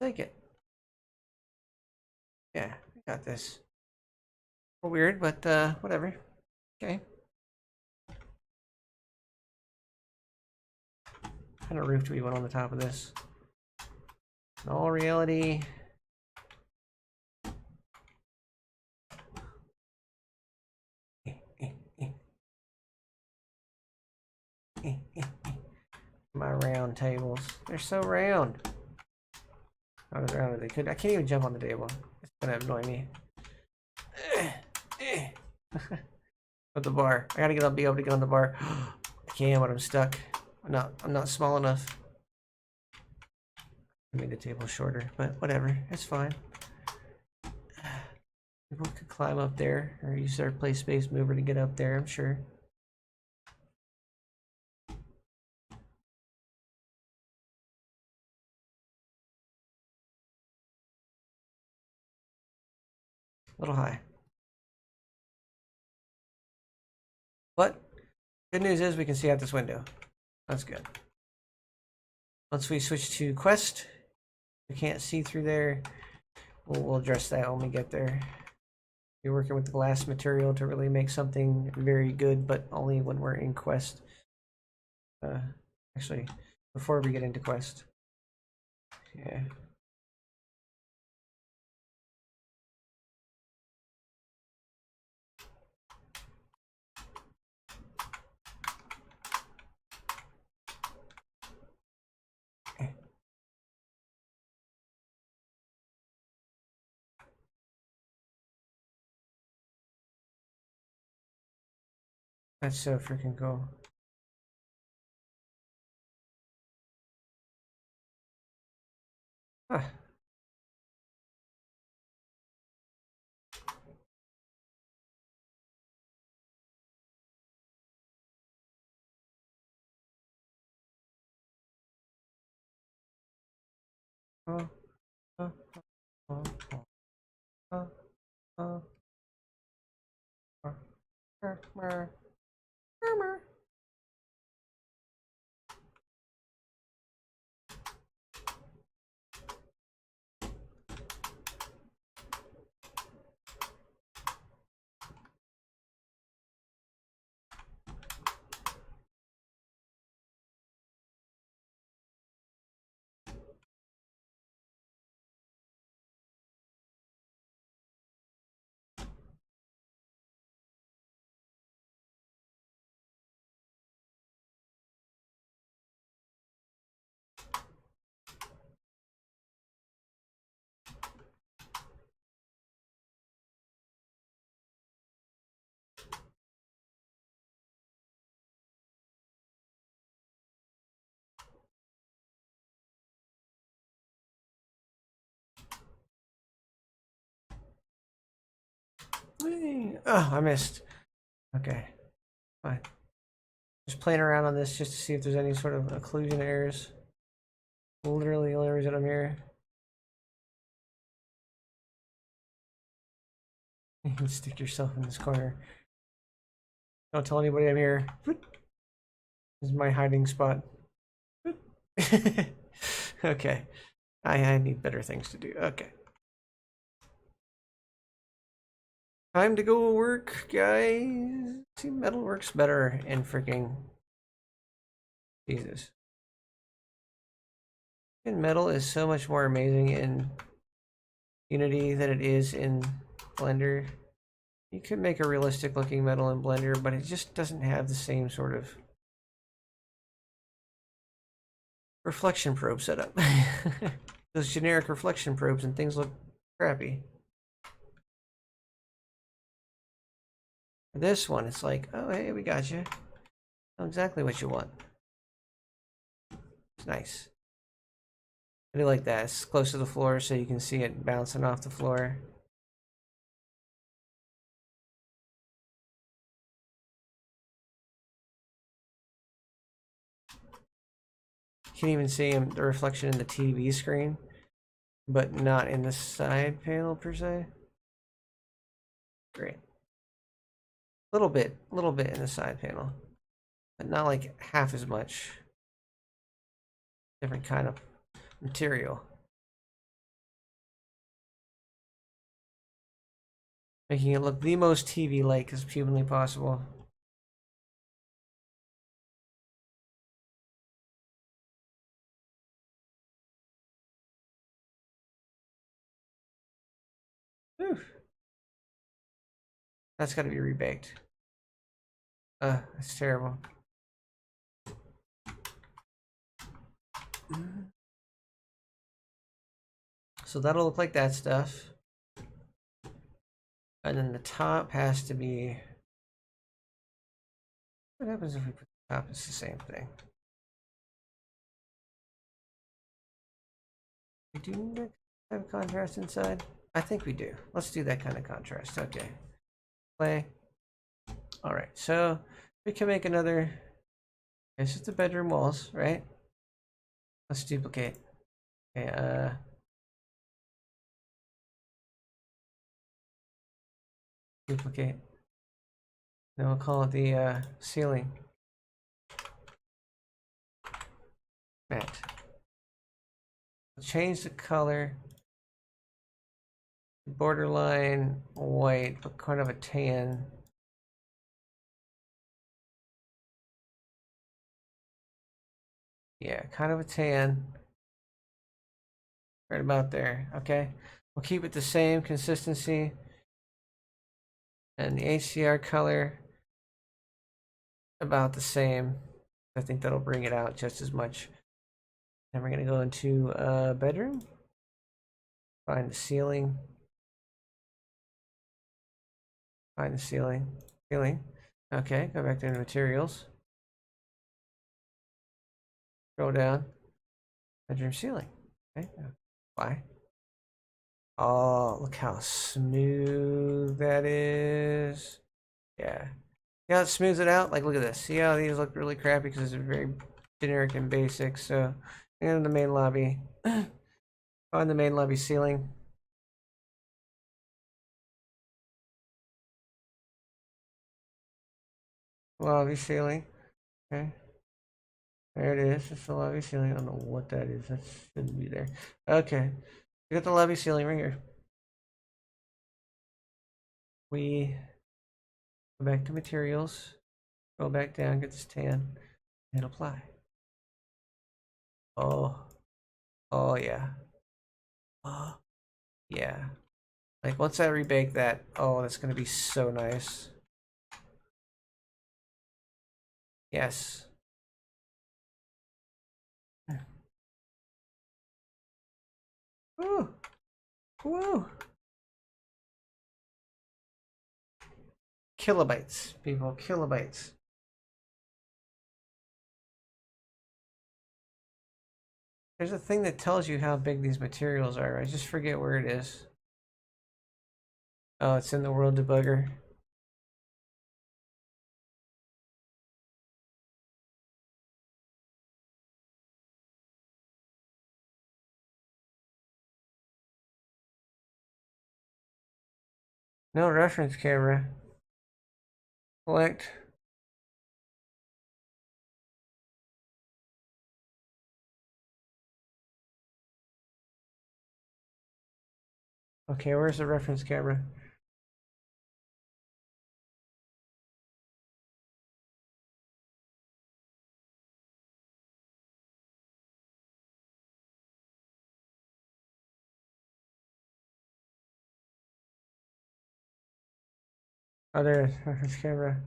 Take it. Yeah, I got this. Weird, but whatever. Okay. What kind of roof do we want on the top of this? In all reality, my round tables. They're so round. Not as round as they could. I can't even jump on the table. It's gonna annoy me. With the bar. I gotta be able to get on the bar. I can, but I'm stuck. I'm not small enough. I made the table shorter, but whatever. It's fine. People could climb up there or use their play space mover to get up there, I'm sure. A little high. But good news is we can see out this window. That's good. Once we switch to quest, we can't see through there. We'll address that when we get there. You're working with the glass material to really make something very good, but only when we're in quest. Actually, before we get into quest. Yeah. That's so freaking cool. Huh. Oh, oh, oh, oh, oh, oh. Oh, I missed. Okay, fine. Just playing around on this just to see if there's any sort of occlusion errors. Literally the only reason I'm here. You can stick yourself in this corner. Don't tell anybody I'm here. This is my hiding spot. Okay. I need better things to do. Okay. Time to go work, guys. See, metal works better in freaking Jesus. And metal is so much more amazing in Unity than it is in Blender. You could make a realistic looking metal in Blender, but it just doesn't have the same sort of reflection probe setup. Those generic reflection probes and things look crappy. This one, it's like, oh, hey, we got you. Know exactly what you want. It's nice. I do like that. It's close to the floor so you can see it bouncing off the floor. You can even see the reflection in the TV screen. but not in the side panel per se. Great. Little bit in the side panel, but not like half as much. Different kind of material. Making it look the most TV-like as humanly possible. Whew. That's got to be rebaked. That's terrible. So that'll look like that stuff. And then the top has to be... What happens if we put the top? It's the same thing. We do have contrast inside? I think we do. Let's do that kind of contrast. Okay. Play. Alright, so we can make another... This is the bedroom walls, right? Let's duplicate. Okay, duplicate. Then we'll call it the ceiling. Matte. Change the color. Borderline white, but kind of a tan. Yeah, kind of a tan. Right about there. Okay. We'll keep it the same consistency. And the HDR color about the same. I think that'll bring it out just as much. Then we're gonna go into bedroom. Find the ceiling. Find the ceiling. Ceiling. Okay, go back to the materials. Scroll down. Bedroom ceiling. Okay. Why? Oh, look how smooth that is. Yeah. See how it smooths it out? Like, look at this. See how these look really crappy because it's very generic and basic. So, in the main lobby. On the main lobby ceiling. Lobby ceiling. Okay. There it is. It's the lobby ceiling. I don't know what that is. That shouldn't be there. Okay. We got the lobby ceiling right here. We go back to materials. Go back down, get this tan, and apply. Oh. Oh, yeah. Oh, yeah. Like, once I rebake that, oh, that's going to be so nice. Yes. Woo! Woo! Kilobytes, people, kilobytes. There's a thing that tells you how big these materials are. I just forget where it is. Oh, it's in the world debugger. No reference camera. Select. Okay, where's the reference camera? Oh, there's reference camera.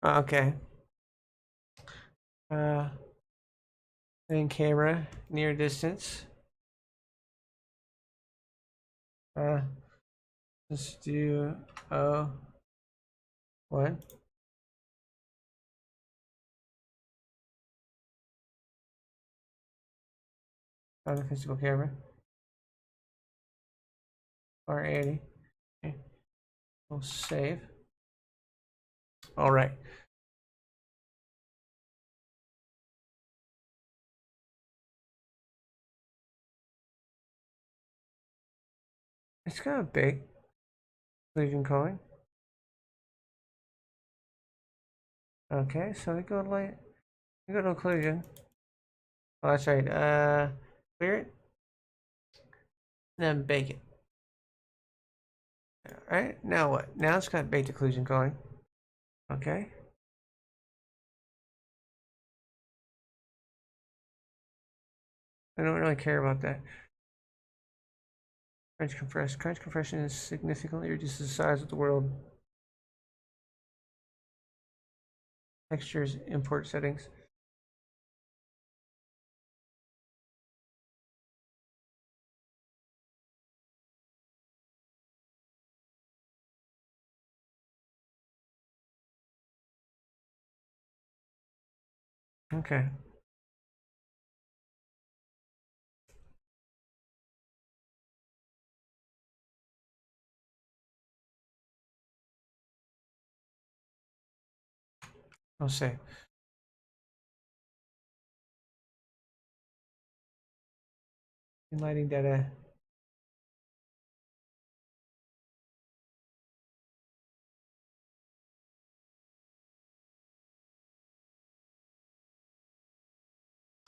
Oh, okay. Uh, main camera, near distance. Let's do, oh, What? On the physical camera. R80. Okay. We'll save. All right. It's kind of big. Legion calling. Okay, so we go light. We go to occlusion. Oh, that's right. Clear it. And then bake it. All right. Now what? Now it's got baked occlusion calling. Okay. I don't really care about that. Crunch compress. Crunch compression is significantly reduces the size of the world. Textures, import settings. Okay. I'll say. Lighting data.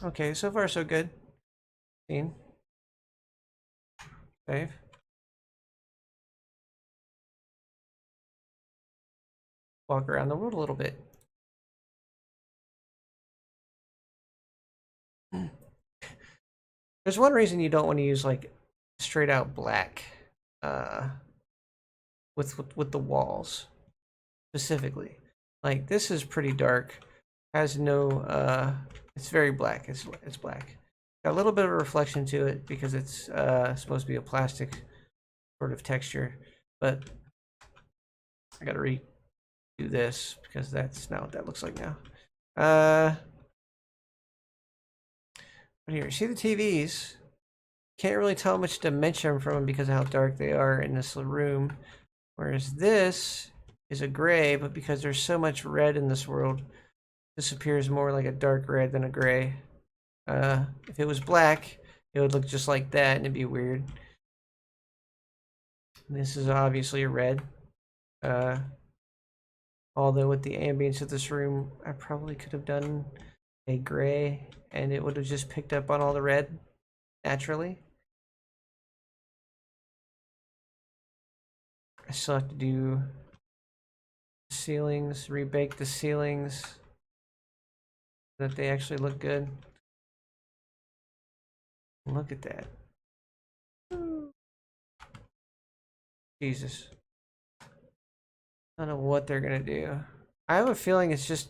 Okay, so far so good. Scene. Save. Walk around the world a little bit. There's one reason you don't want to use like straight out black uh, with the walls specifically. Like this is pretty dark. Has no it's very black. It's black. Got a little bit of a reflection to it because it's supposed to be a plastic sort of texture, but I gotta redo this because that's not what that looks like now. But here, see the TVs? Can't really tell how much dimension from them because of how dark they are in this room. Whereas this is a gray, but because there's so much red in this world, this appears more like a dark red than a gray. If it was black, it would look just like that and it'd be weird. This is obviously a red. Although with the ambience of this room, I probably could have done a gray and it would have just picked up on all the red naturally. I still have to do ceilings, rebake the ceilings so that they actually look good. Look at that. Jesus. I don't know what they're gonna do. I have a feeling it's just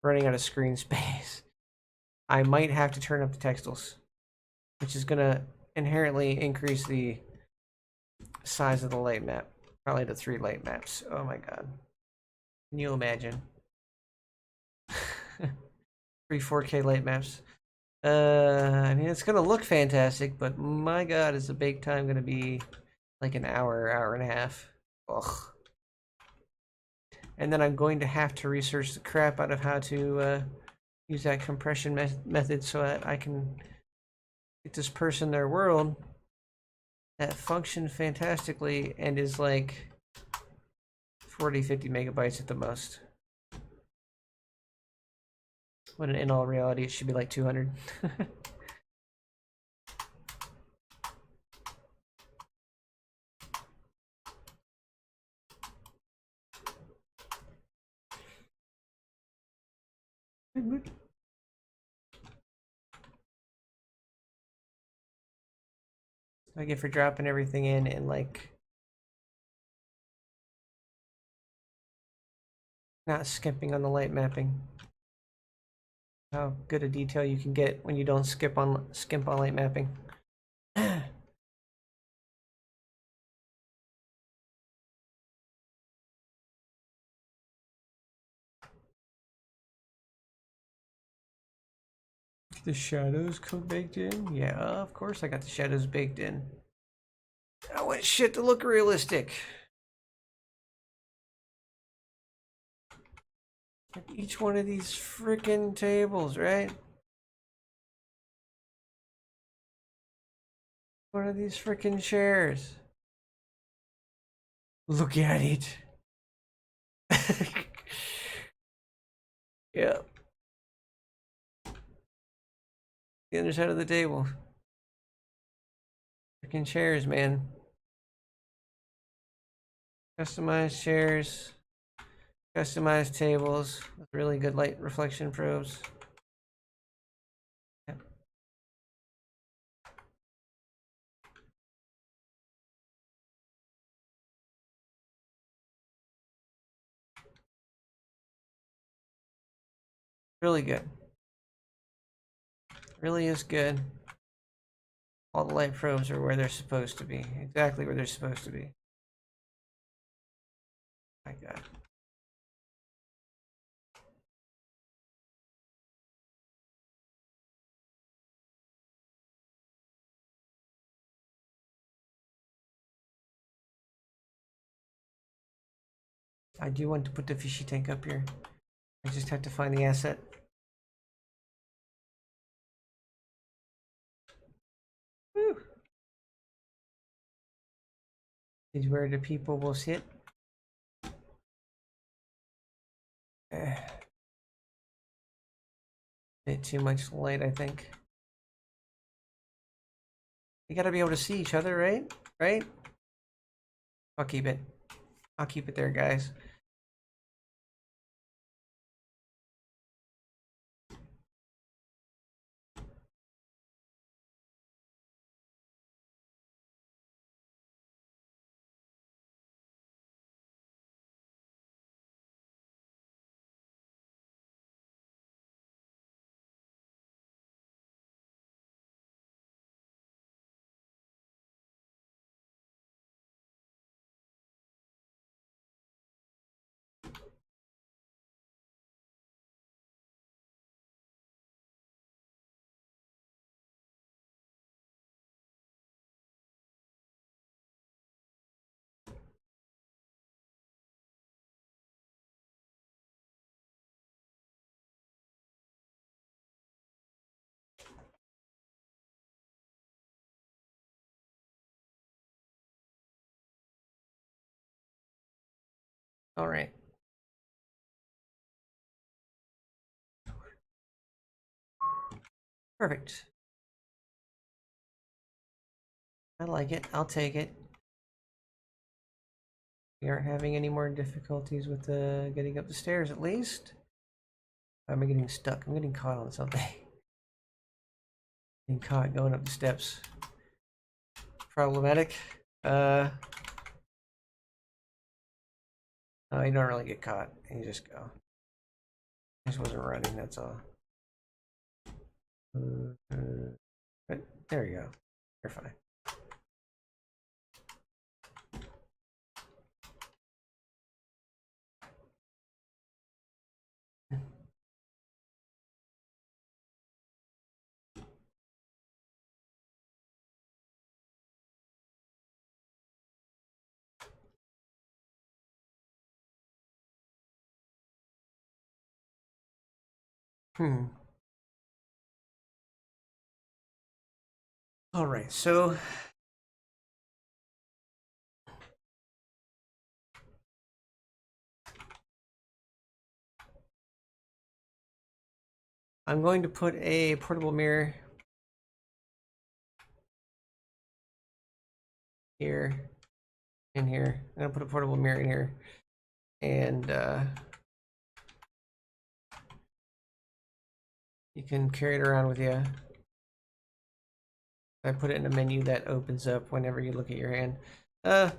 running out of screen space. I might have to turn up the textiles, which is gonna inherently increase the size of the light map. Probably to 3 light maps. Oh my god. Can you imagine? 3 4K light maps. I mean, it's gonna look fantastic, but my god, is the bake time gonna be like an hour, hour and a half. Ugh. And then I'm going to have to research the crap out of how to use that compression method so that I can get this person their world that functions fantastically and is like 40, 50 megabytes at the most. When in all reality, it should be like 200. I get for dropping everything in and like not skimping on the light mapping. How good a detail you can get when you don't skimp on light mapping. The shadows come baked in? Yeah, of course I got the shadows baked in. I want shit to look realistic. Like each one of these freaking tables, right? One of these freaking chairs. Look at it. Yeah. The other side of the table. Freaking chairs, man. Customized chairs. Customized tables with really good light reflection probes. Yep. Really good. Really is good. All the light probes are where they're supposed to be. Exactly where they're supposed to be. My God. I do want to put the fishy tank up here. I just have to find the asset. Woo. Is where the people will sit. Bit too much light, I think. You gotta be able to see each other, right? Right? I'll keep it. I'll keep it there, guys. All right. Perfect. I like it. I'll take it. We aren't having any more difficulties with getting up the stairs, at least. I'm getting stuck. I'm getting caught on something. Getting caught going up the steps. Problematic. No, you don't really get caught. You just go. I just wasn't running, that's all. But there you go. You're fine. Hmm. All right, so I'm going to put a portable mirror here, in here. I'm gonna put a portable mirror in here, and you can carry it around with you. I put it in a menu that opens up whenever you look at your hand. You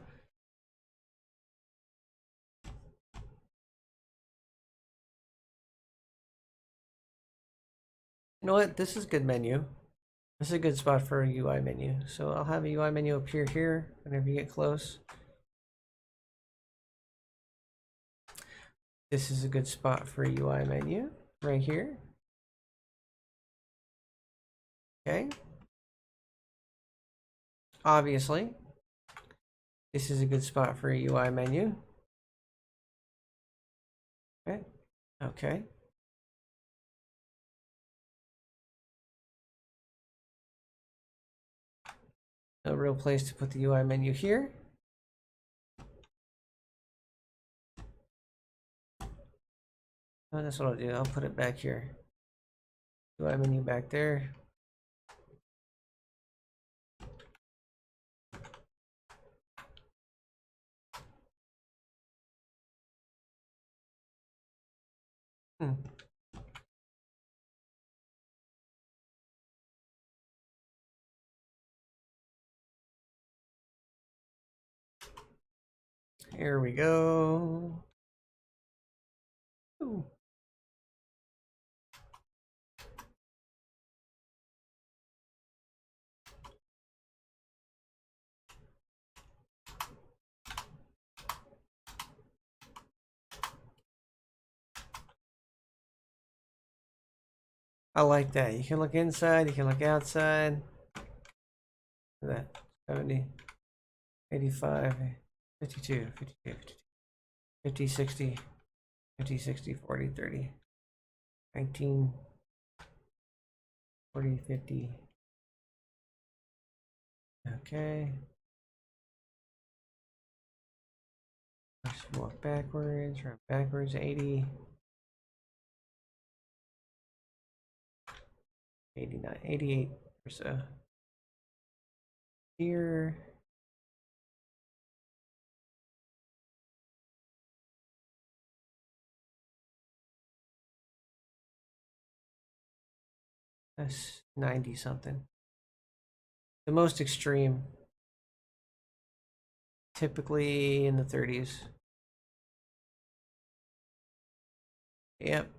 know what? This is a good menu. This is a good spot for a UI menu. So I'll have a UI menu appear here whenever you get close. This is a good spot for a UI menu right here. Okay. Obviously, this is a good spot for a UI menu. Okay. Okay. No real place to put the UI menu here. Oh, that's what I'll do. I'll put it back here. UI menu back there. Hmm. Here we go. Ooh. I like that. You can look inside, you can look outside. Look at that. 70, 85, 52, 52, 52, 50, 60, 50, 60, 40, 30, 19, 40, 50. Okay. Let's walk backwards, run backwards, 80, 89, 88 or so. Here. That's 90 something. The most extreme, typically in the 30s. Yep.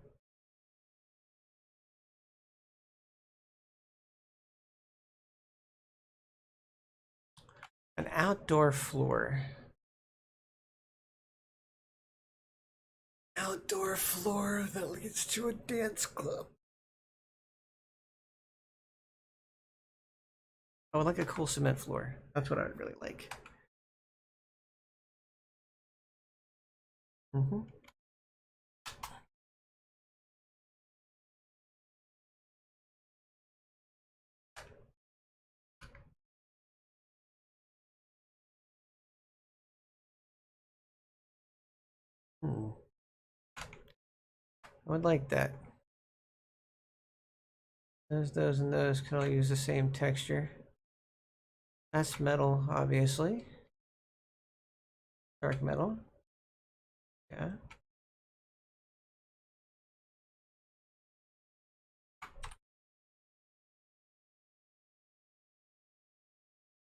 An outdoor floor. Outdoor floor that leads to a dance club. I would like a cool cement floor. That's what I would really like. Mm-hmm. Hmm. I would like that. Those, and those can all use the same texture. That's metal, obviously. Dark metal. Yeah.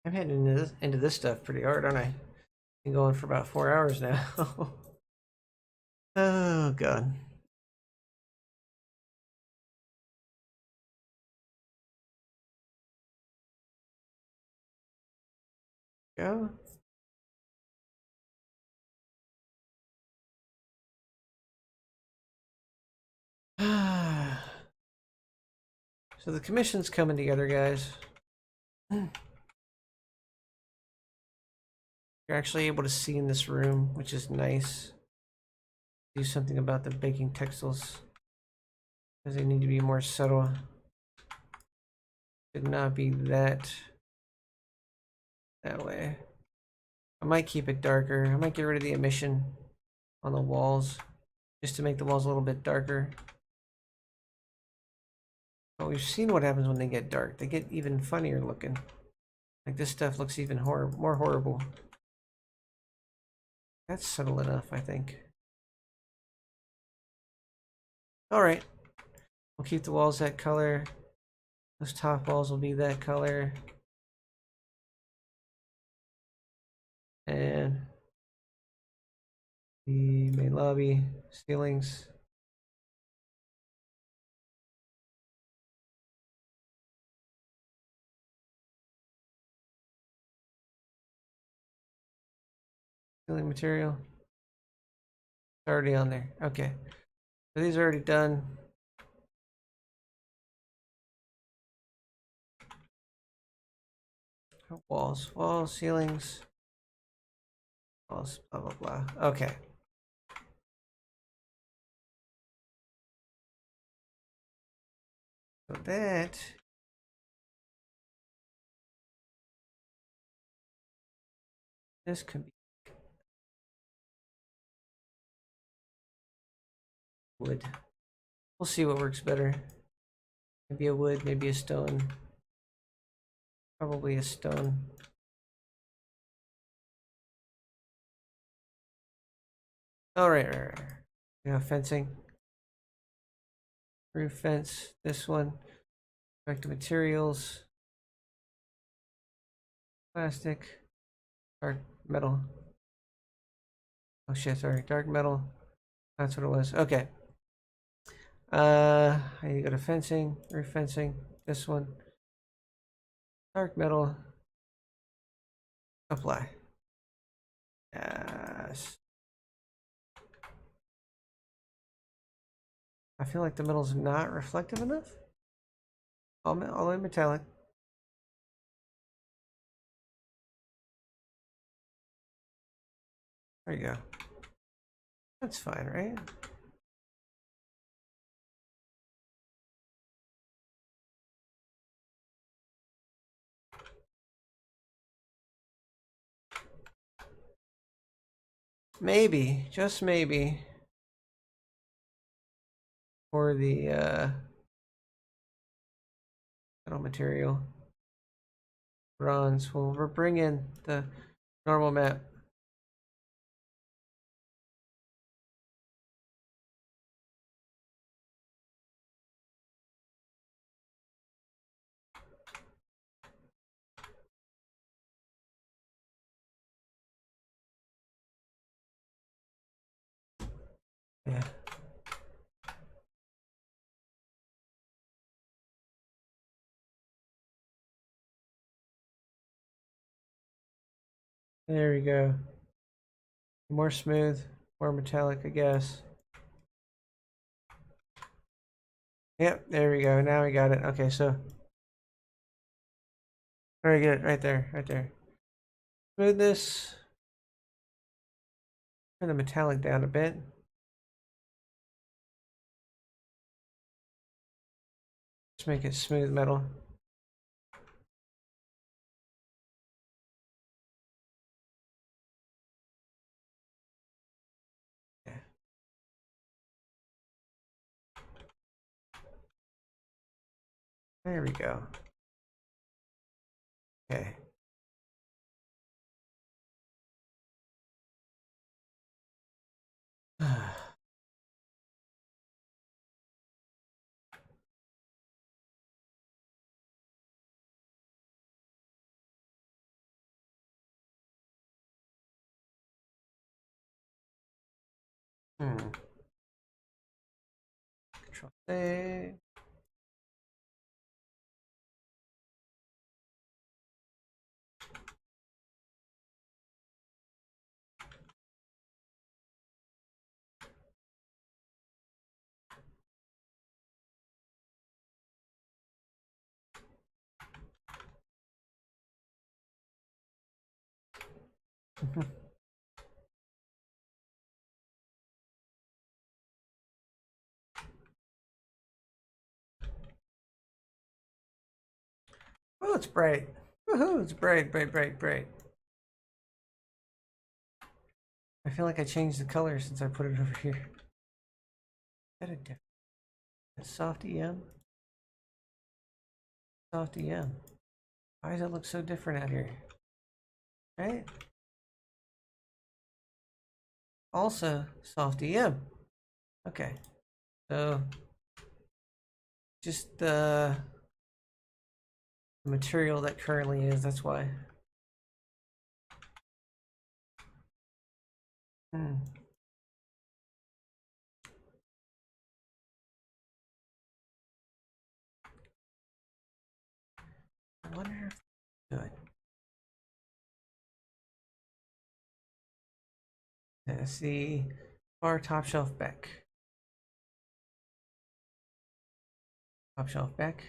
I'm heading into this stuff pretty hard, aren't I? Been going for about 4 hours now. Oh god. Go. So the commission's coming together, guys. You're actually able to see in this room, which is nice. Do something about the baking textiles because they need to be more subtle. Should not be that way. I might keep it darker. I might get rid of the emission on the walls just to make the walls a little bit darker. But we've seen what happens when they get dark. They get even funnier looking. Like this stuff looks even more horrible. That's subtle enough, I think. All right. We'll keep the walls that color. Those top walls will be that color. And the main lobby ceilings. Ceiling material. It's already on there. Okay. So these are already done. Walls, ceilings, walls, blah blah blah. Okay. So this could be wood. We'll see what works better. Maybe a wood, maybe a stone. Probably a stone. All right. Yeah, fencing. Roof fence. This one. Back to materials. Plastic. Dark metal. Oh shit, sorry. Dark metal. That's what it was. Okay. I need to go to fencing. Roof fencing. This one. Dark metal. Apply. Yes. I feel like the metal's not reflective enough. All the way metallic. There you go. That's fine, right? Maybe, just maybe, for the metal material, bronze, we'll bring in the normal map. Yeah. There we go. More smooth, more metallic, I guess. Yep, there we go. Now we got it. Okay, so very good. Right there. Smoothness. Turn the metallic down a bit. Let's make it smooth metal. Yeah. There we go. Okay. Hmm. Control A. Oh, it's bright. Woohoo, it's bright. I feel like I changed the color since I put it over here. Is that a different? Soft EM? Soft EM. Why does it look so different out here? Right? Also, soft EM. Okay. So, just the material that currently is, that's why. Hmm. I wonder if good. Let's see. Bar top shelf back. Top shelf back.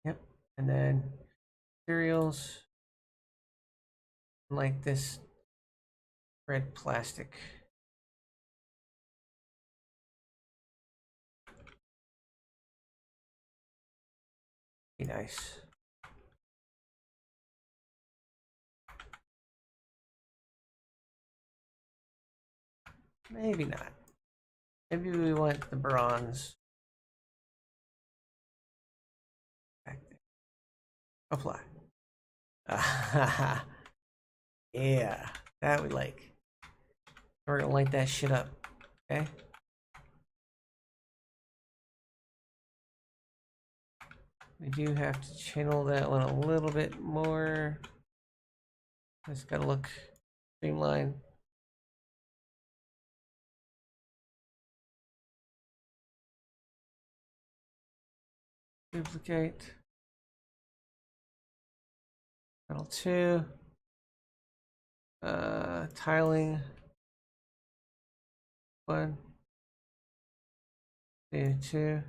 Yep. And then materials. like this red plastic. Be nice. Maybe not. Maybe we want the bronze. Back there. Apply. Yeah, that we like. We're gonna light that shit up. Okay. We do have to channel that one a little bit more. It's gotta look streamlined. Duplicate. Panel 2. Tiling. 1. 2.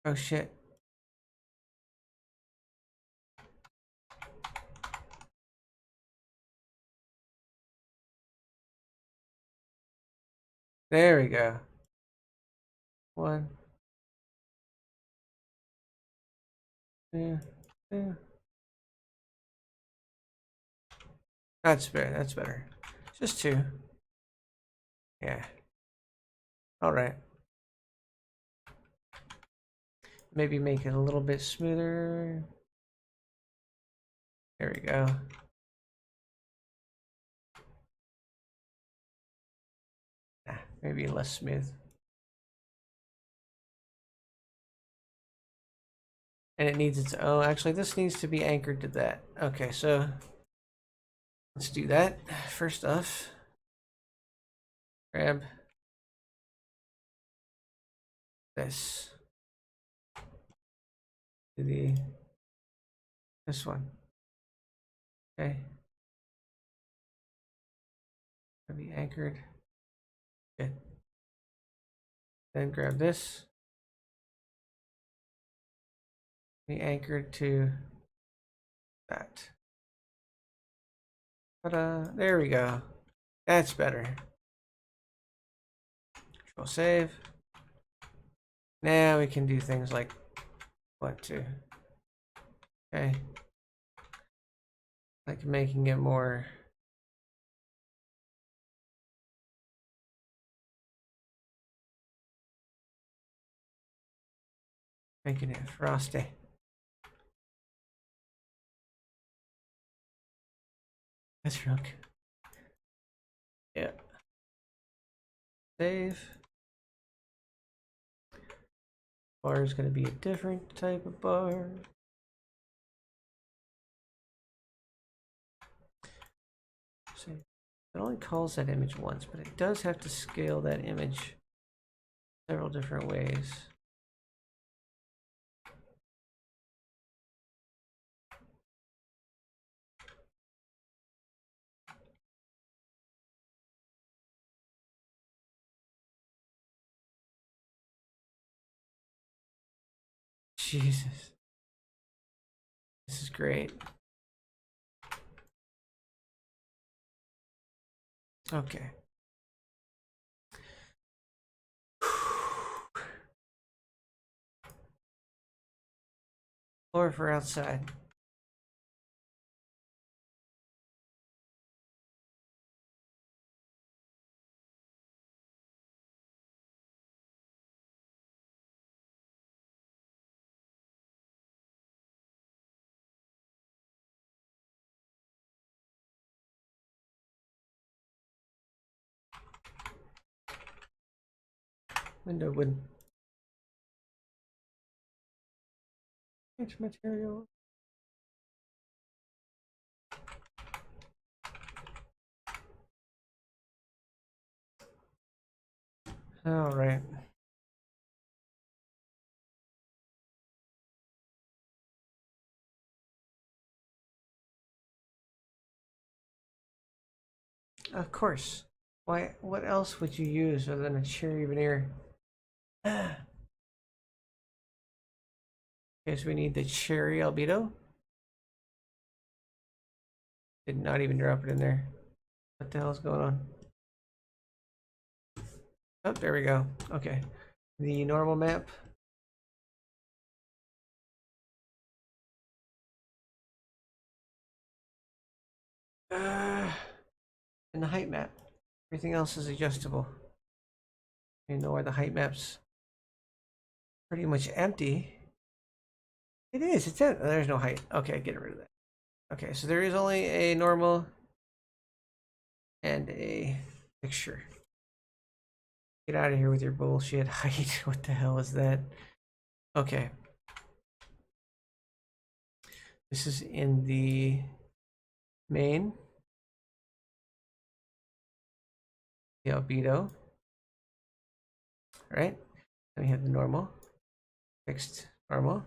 Oh shit. There we go. 1. 2. 2. That's better. That's better. Just 2. Yeah. All right. Maybe make it a little bit smoother. There we go. Maybe less smooth. And it needs its own. Actually, this needs to be anchored to that. Okay, so let's do that. First off, grab this. This one. Okay. Gonna be anchored. Good. Then grab this. Be anchored to that. Ta-da! There we go. That's better. Control save. Now we can do things like 1, 2. Okay. Like making it more. Making it frosty. That's real good. Yeah. Save. Bar is going to be a different type of bar. Save. It only calls that image once, but it does have to scale that image several different ways. Jesus. This is great. Okay. Floor for outside. Window would change material. All right. Of course. Why? What else would you use other than a cherry veneer? Guess we need the cherry albedo. Did not even drop it in there. What the hell is going on? Oh, there we go. Okay. The normal map. And the height map. Everything else is adjustable. You know where the height map's pretty much empty. It is. It's empty. There's no height. Okay, get rid of that. Okay, so there is only a normal and a picture. Get out of here with your bullshit height. What the hell is that? Okay. This is in the main. The albedo. All right. Then we have the normal. Fixed normal.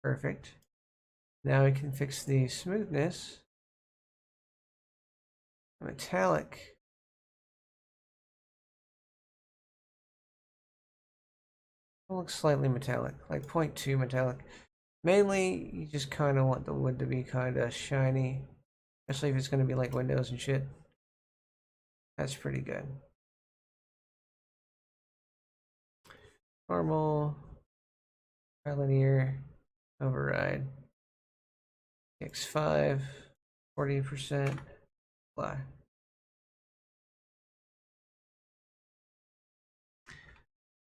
Perfect. Now we can fix the smoothness. Metallic. It looks slightly metallic, like 0.2 metallic. Mainly, you just kind of want the wood to be kind of shiny, especially if it's going to be like windows and shit. That's pretty good. Normal, linear, override, X5, 40%, apply.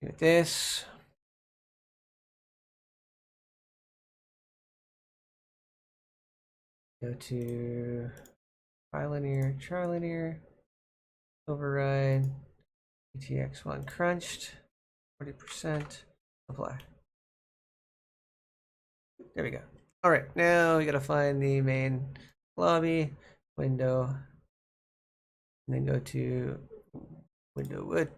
Do this. Go to bilinear, trilinear, override, ETX1 crunched, 40%, apply. There we go. All right, now we gotta find the main lobby, window, and then go to window wood.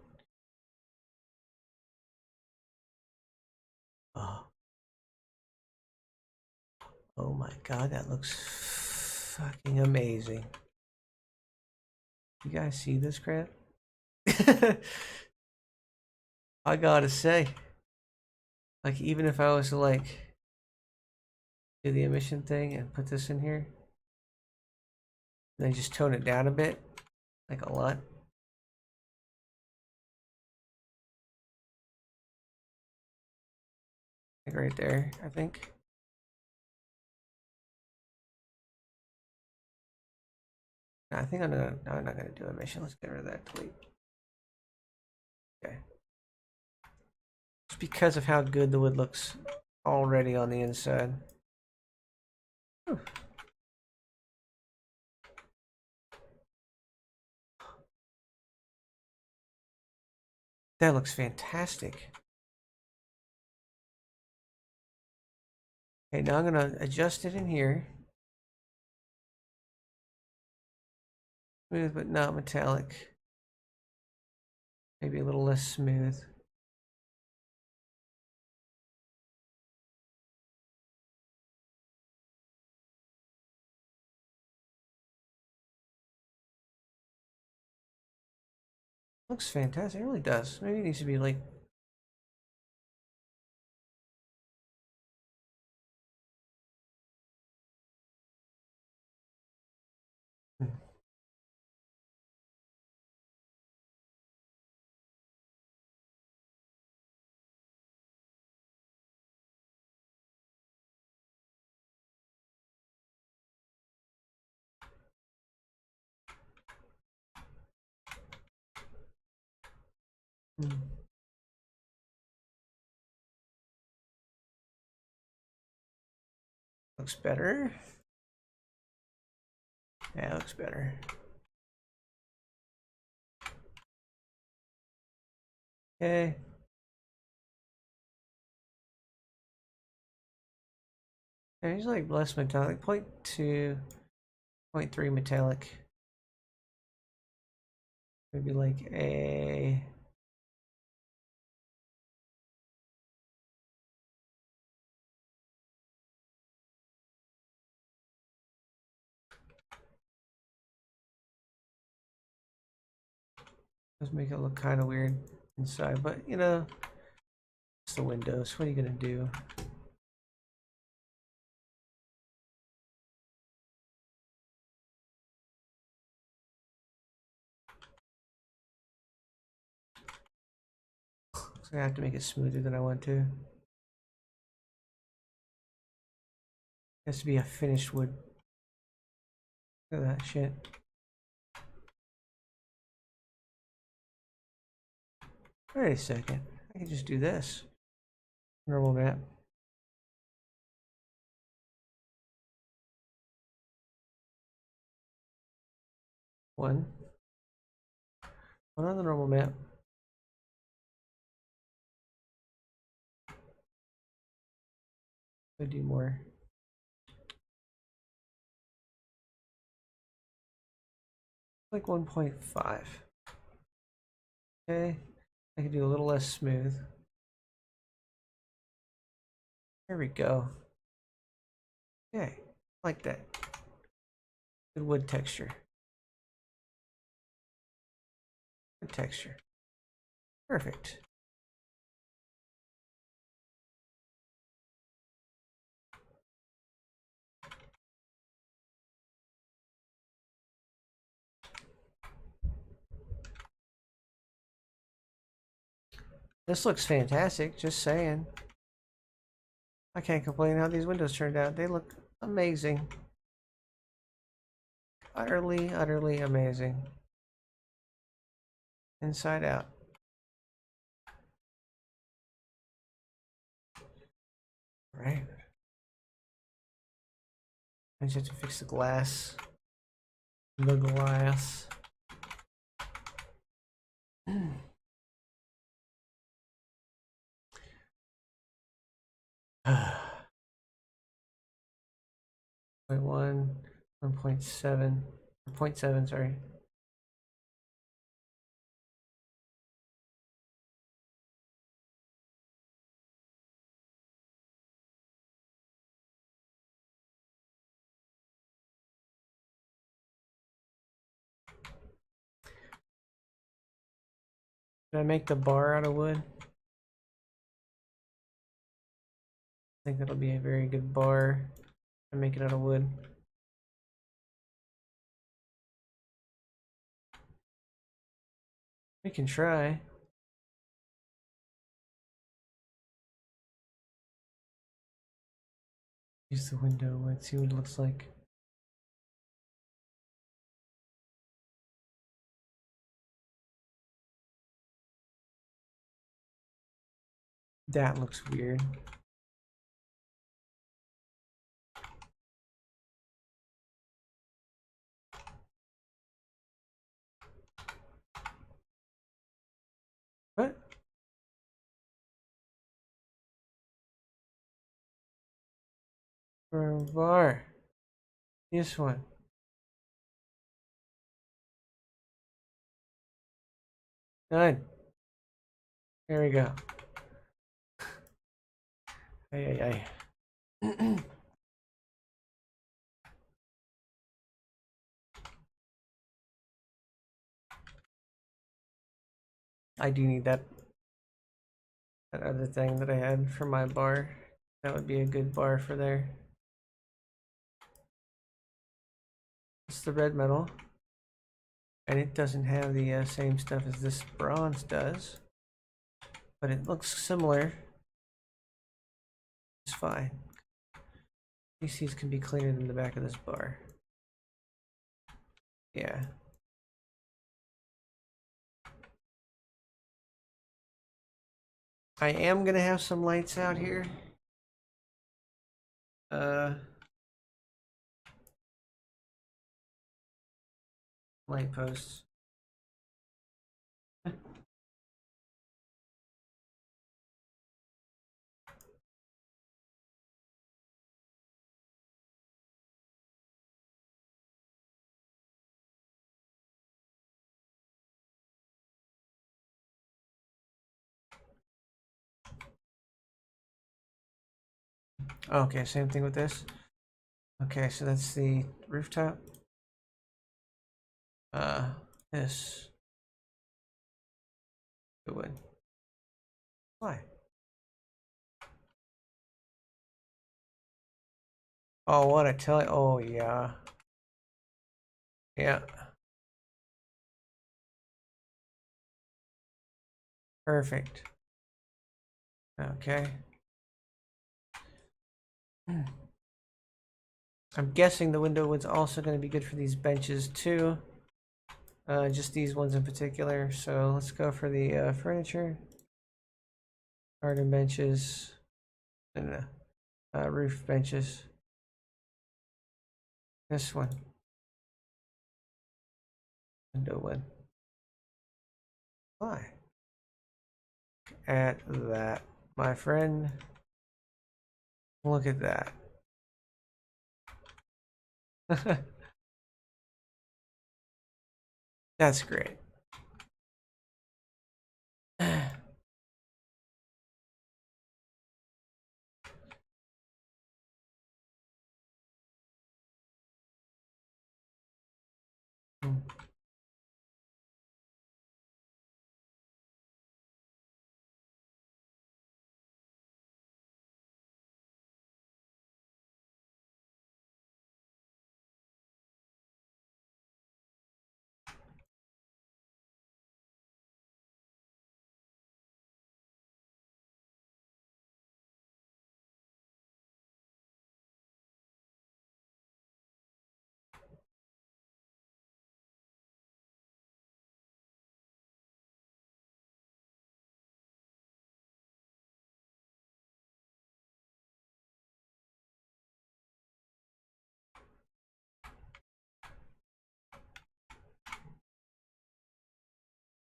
Oh my god, that looks fucking amazing. You guys see this crap? I gotta say, like, even if I was to like do the emission thing and put this in here, and then just tone it down a bit, like a lot. Like right there, I think. No, I think I'm not gonna do emission. Let's get rid of that delete. Okay. Just because of how good the wood looks already on the inside. Whew. That looks fantastic. Okay, now I'm gonna adjust it in here. Smooth but not metallic. Maybe a little less smooth. Looks fantastic. It really does. Maybe it needs to be like hmm. Looks better. Yeah, looks better. Okay. Yeah, he's like less metallic. 0.2, 0.3 metallic. Maybe like a Just make it look kind of weird inside, but you know, it's the windows. What are you gonna do? So I have to make it smoother than I want to. It has to be a finished wood. Look at that shit. Wait a second. I can just do this. Normal map. One on the normal map. I do more. Like 1.5. Okay. I can do a little less smooth. There we go. Okay. Like that. Good wood texture. Good texture. Perfect. This looks fantastic, just saying. I can't complain how these windows turned out. They look amazing. Utterly, utterly amazing. Inside out. Right. I just have to fix the glass. The glass. 0.1, 1.7, 0.7, sorry. Did I make the bar out of wood? I think that'll be a very good bar. I make it out of wood. We can try. Use the window. Let's see what it looks like. That looks weird. What? For a bar. This one. Done. There we go. Ay, ay, ay. I do need that other thing that I had for my bar. That would be a good bar for there. It's the red metal. And it doesn't have the same stuff as this bronze does. But it looks similar. It's fine. PCs can be cleaner than the back of this bar. Yeah. I am gonna have some lights out here. Light posts. Okay, same thing with this. Okay, so that's the rooftop. This. Good one. Why? Oh, what I tell you? Oh, yeah. Yeah. Perfect. Okay. I'm guessing the window wood's also going to be good for these benches too. Just these ones in particular. So let's go for the furniture, garden benches, and roof benches. This one, window wood. Why? At that, my friend. Look at that. That's great.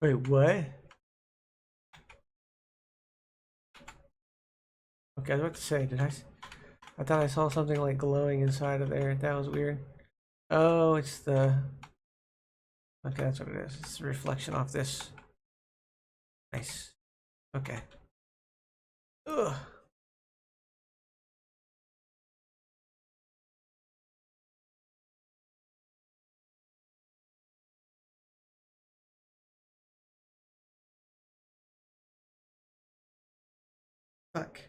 Wait, what? Okay, I was about to say, I thought I saw something like glowing inside of there. That was weird. Oh, it's the. Okay, that's what it is. It's a reflection off this. Nice. Okay. Ugh. Fuck.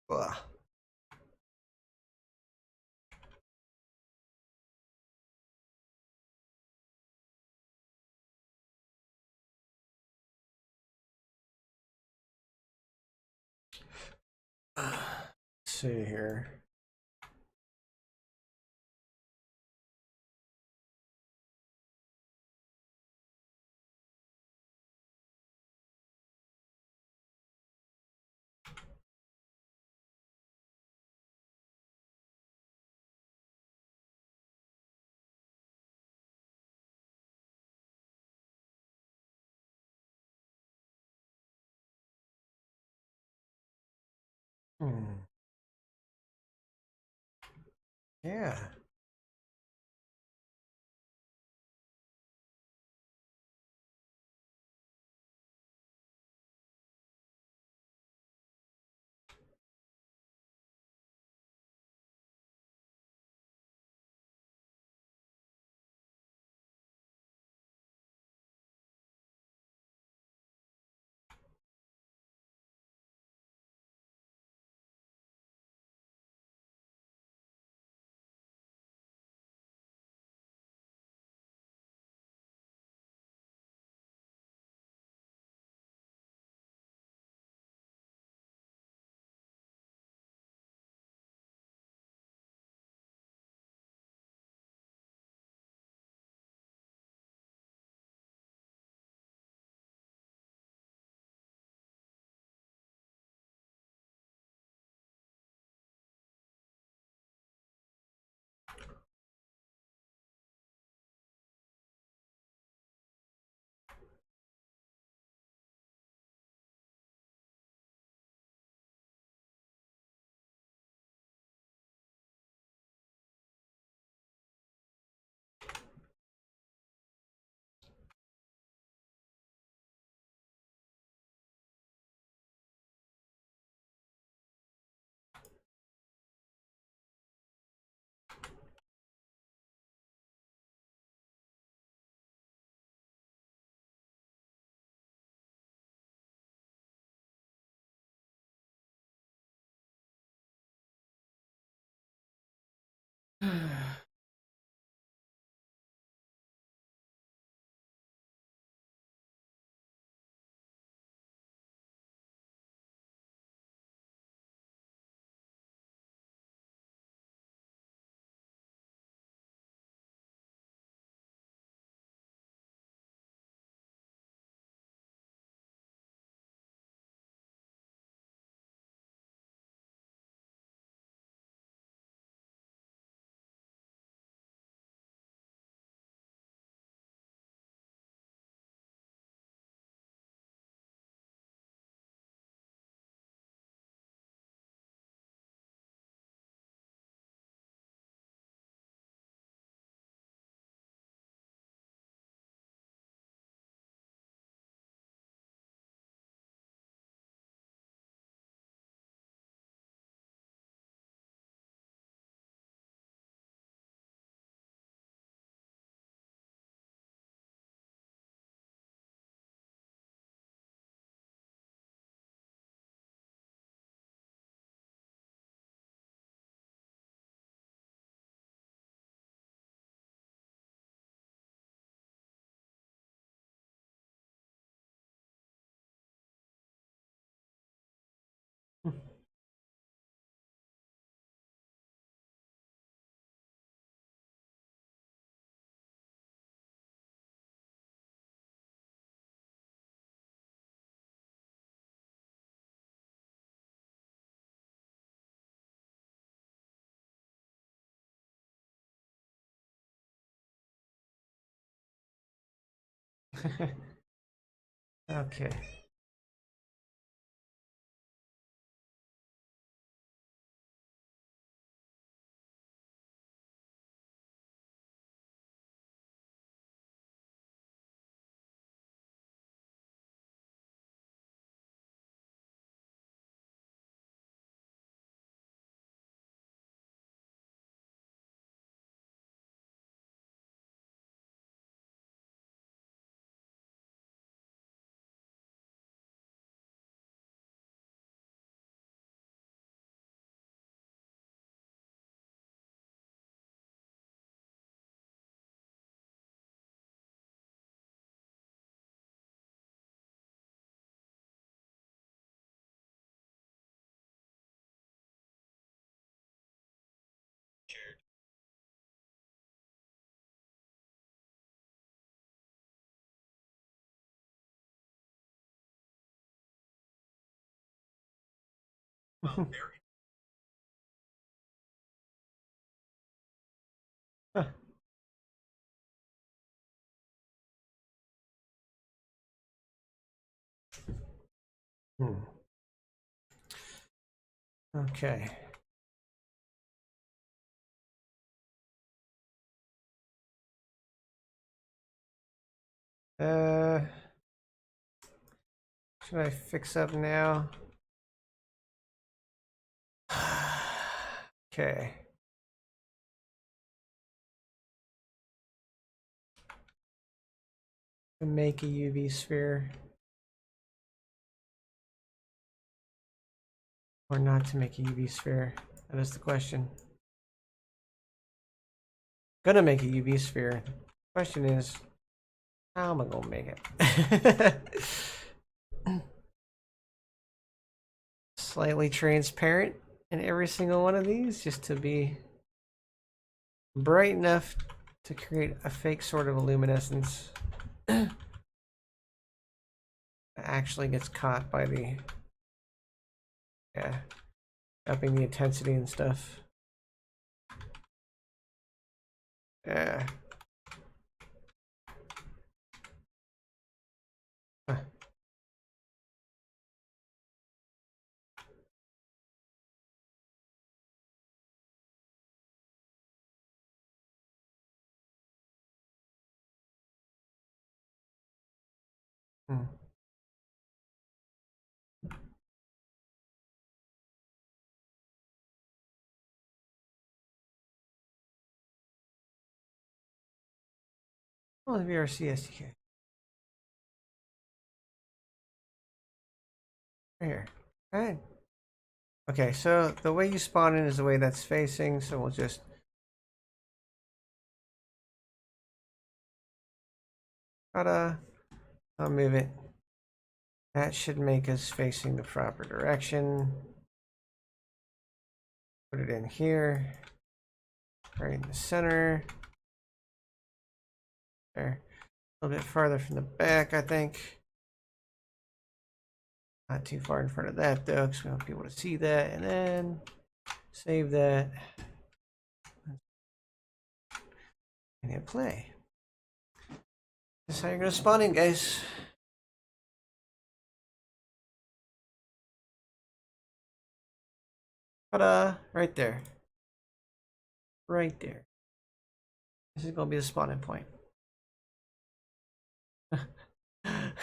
Ugh. Let's see here. Hmm. Yeah. Okay. Hmm. Okay. Uh, should I fix up now? Okay. Make a UV sphere. Or not to make a UV sphere? That is the question. Gonna make a UV sphere. Question is, how am I gonna make it? Slightly transparent in every single one of these, just to be bright enough to create a fake sort of a luminescence that actually gets caught by the, yeah, upping the intensity and stuff. Yeah. Huh. Hmm. Oh, the VRC SDK. Right here. All right. Okay, so the way you spawn in is the way that's facing, so we'll just ta-da. I'll move it. That should make us facing the proper direction. Put it in here. Right in the center. There. A little bit farther from the back, I think. Not too far in front of that though, because we want people to see that. And then save that. And hit play. That's how you're gonna spawn in, guys. Ta-da! Right there. Right there. This is gonna be the spawning point.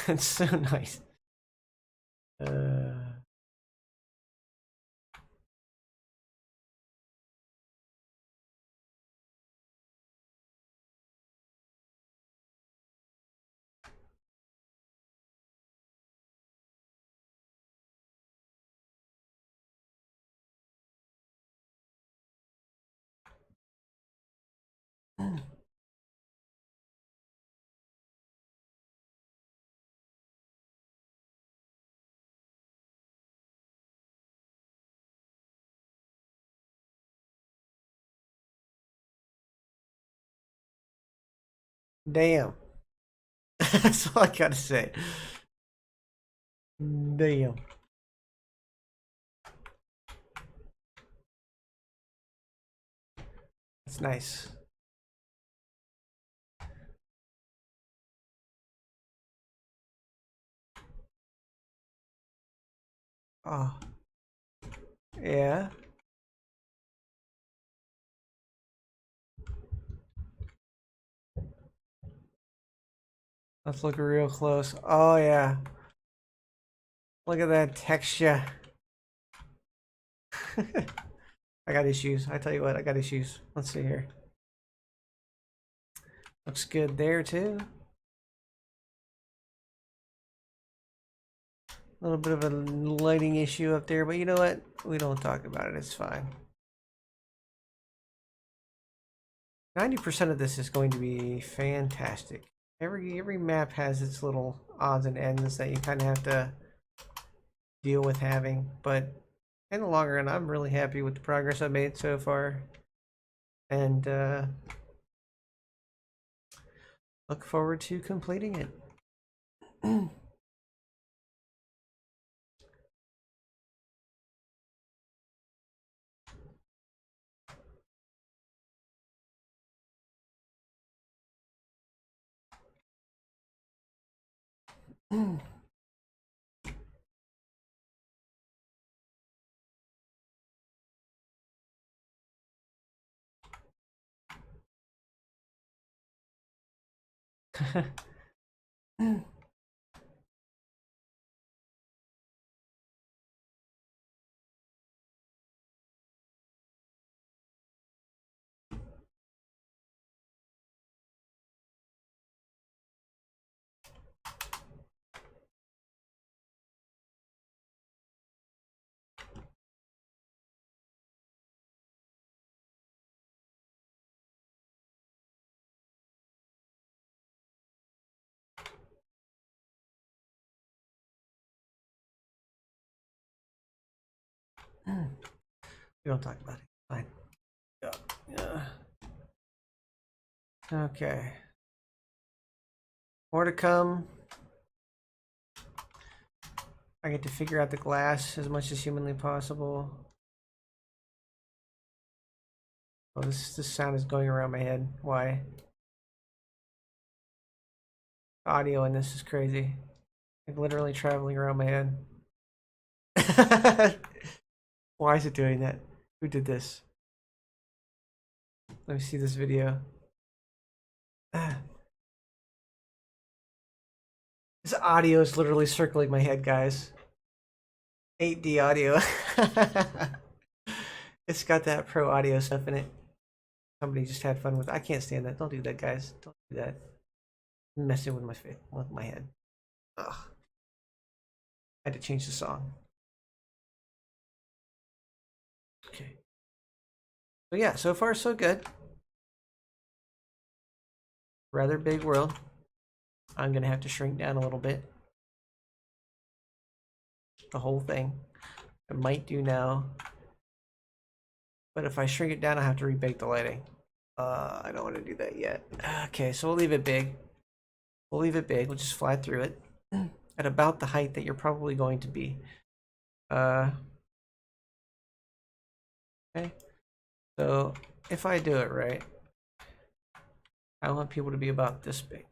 It's so nice. Damn. That's all I gotta say. Damn. That's nice. Oh, yeah. Let's look real close. Oh, yeah. Look at that texture. I got issues. I tell you what, I got issues. Let's see here. Looks good there, too. A little bit of a lighting issue up there, but you know what? We don't talk about it. It's fine. 90% of this is going to be fantastic. Every map has its little odds and ends that you kind of have to deal with having, but in the long run, I'm really happy with the progress I've made so far, and look forward to completing it. We don't talk about it. Fine. Yeah. Okay. More to come. I get to figure out the glass as much as humanly possible. Oh, this sound is going around my head. Why? Audio in this is crazy. Like literally traveling around my head. Why is it doing that? Who did this? Let me see this video. This audio is literally circling my head, guys. 8D audio. It's got that pro audio stuff in it. Somebody just had fun with it. I can't stand that. Don't do that, guys. Don't do that. I'm messing with my face, with my head. Ugh. I had to change the song. Okay. So yeah, so far so good. Rather big world. I'm gonna have to shrink down a little bit. The whole thing. I might do now. But if I shrink it down, I have to rebake the lighting. I don't want to do that yet. Okay, so we'll leave it big. We'll leave it big. We'll just fly through it at about the height that you're probably going to be. Okay. So if I do it right, I want people to be about this big.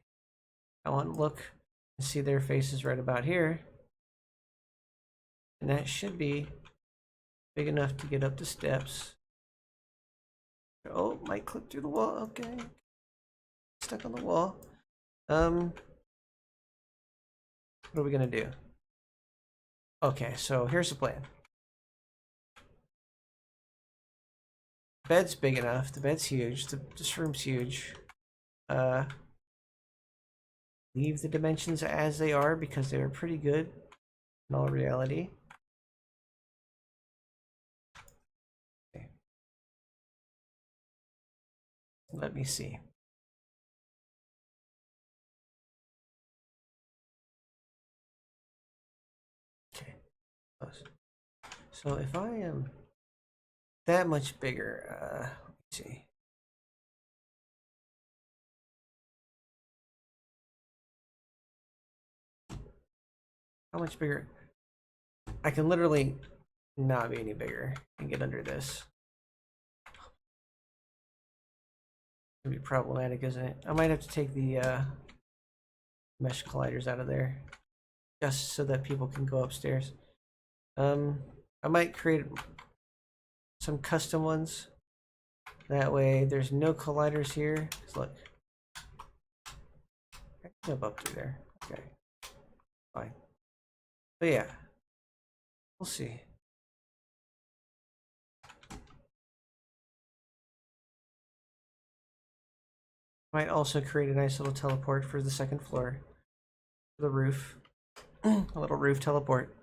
I want to look and see their faces right about here. And that should be big enough to get up the steps. Oh, might clip through the wall. Okay. Stuck on the wall. What are we gonna do? Okay, so here's the plan. Bed's big enough. The bed's huge. This room's huge. Leave the dimensions as they are because they are pretty good in all reality. Okay. Let me see. Okay. So if I am that much bigger, let me see. How much bigger? I can literally not be any bigger and get under this. It's gonna be problematic, isn't it? I might have to take the mesh colliders out of there just so that people can go upstairs. I might create some custom ones. That way there's no colliders here. Look. I can jump up through there. Okay. Fine. But yeah. We'll see. Might also create a nice little teleport for the second floor. For the roof. A little roof teleport.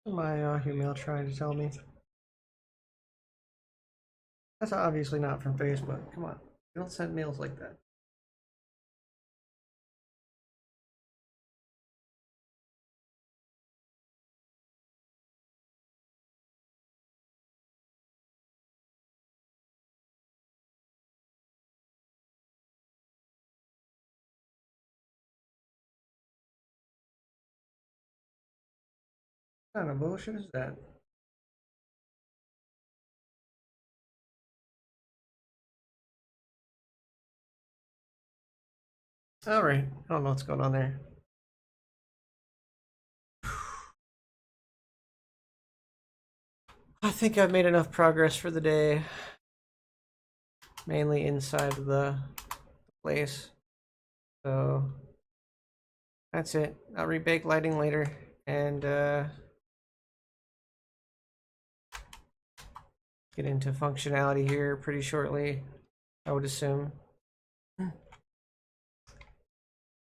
My email trying to tell me. That's obviously not from Facebook. Come on. You don't send mails like that. What kind of bullshit is that? Alright. I don't know what's going on there. I think I've made enough progress for the day. Mainly inside of the place. So that's it. I'll rebake lighting later and get into functionality here pretty shortly, I would assume.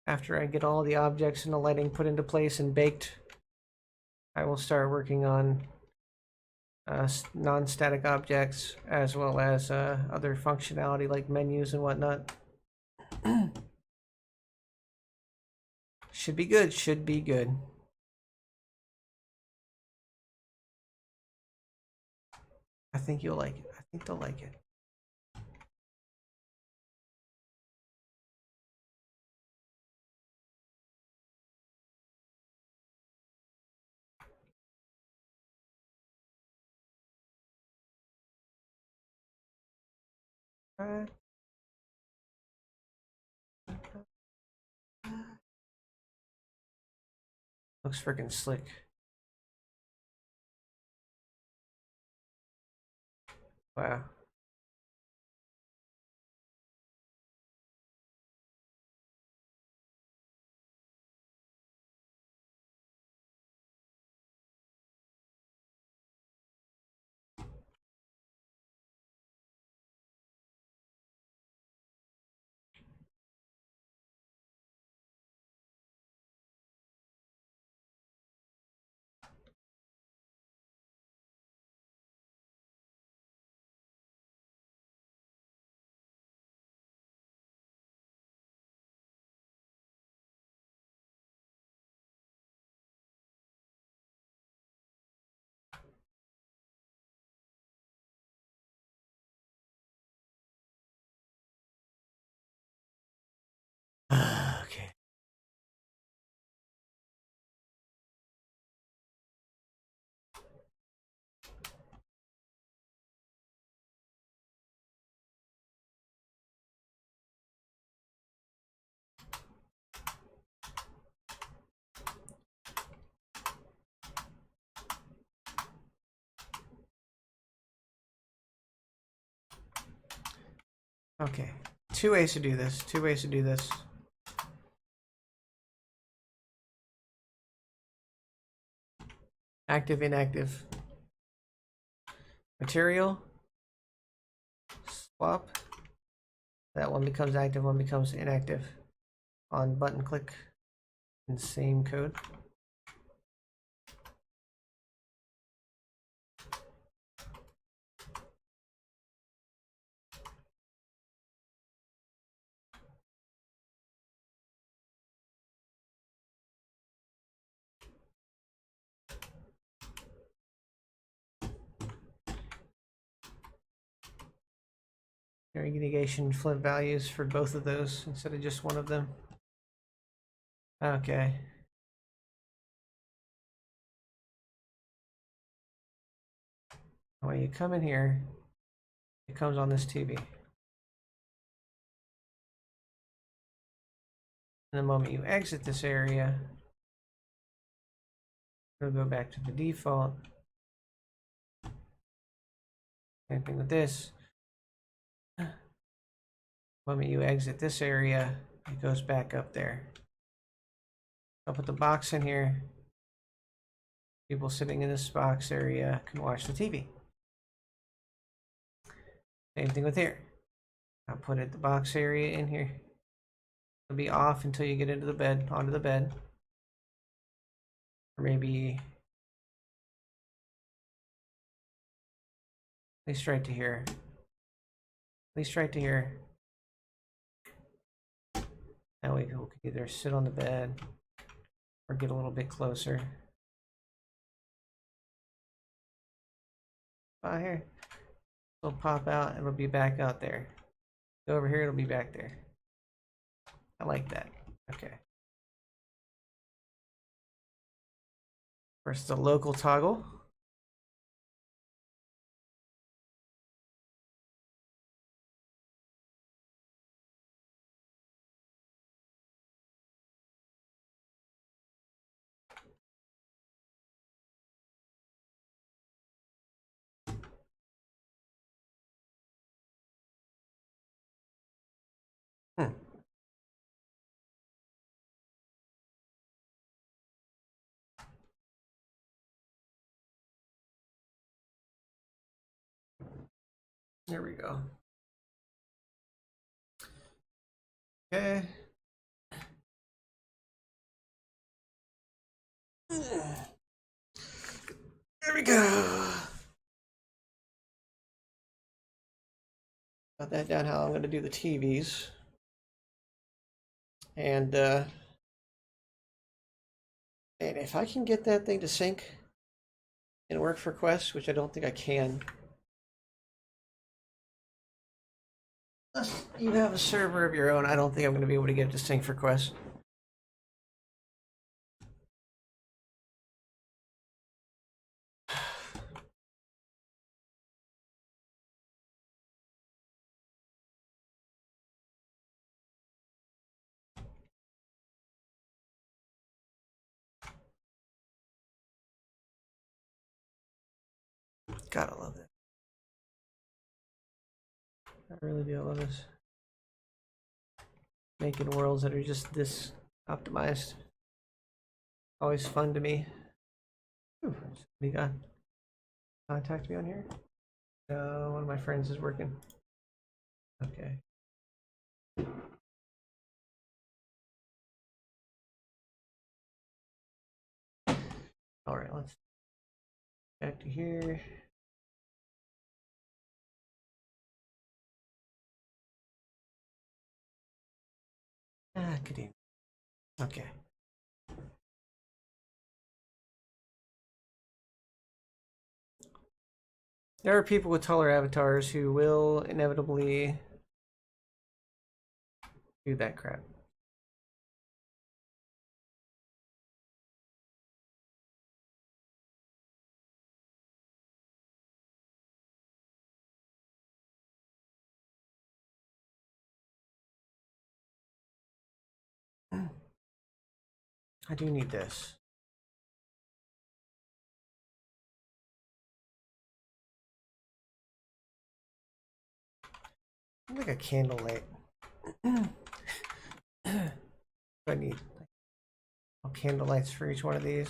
After I get all the objects and the lighting put into place and baked, I will start working on non-static objects as well as other functionality like menus and whatnot. Should be good, should be good. I think you'll like it. I think they'll like it. Looks freaking slick. Wow. Okay. Okay. two ways to do this. Two ways to do this. Active, inactive. Material. Swap. That one becomes active, one becomes inactive. On button click in same code. Negation flip values for both of those instead of just one of them. Okay. When you come in here, it comes on this TV. And the moment you exit this area, it'll go back to the default. Same thing with this. The moment you exit this area, it goes back up there. I'll put the box in here. People sitting in this box area can watch the TV. Same thing with here. I'll put it the box area in here. It'll be off until you get into the bed, onto the bed. Or maybe at least right to here. At least right to here. Now we can either sit on the bed or get a little bit closer. Here. It'll pop out and it'll be back out there. Go over here, it'll be back there. I like that. Okay. First, the local toggle. There we go. Okay. There we go. Got that down how I'm going to do the TVs. And if I can get that thing to sync and work for Quest, which I don't think I can. Unless you have a server of your own, I don't think I'm going to be able to get it to sync for Quest. Gotta love it. I really do love this. Making worlds that are just this optimized. Always fun to me. Ooh, somebody got contact me on here? No, one of my friends is working. Okay. All right, let's back to here. Good evening. Okay. There are people with taller avatars who will inevitably do that crap. I do need this. Like a candle light. I need candle lights for each one of these.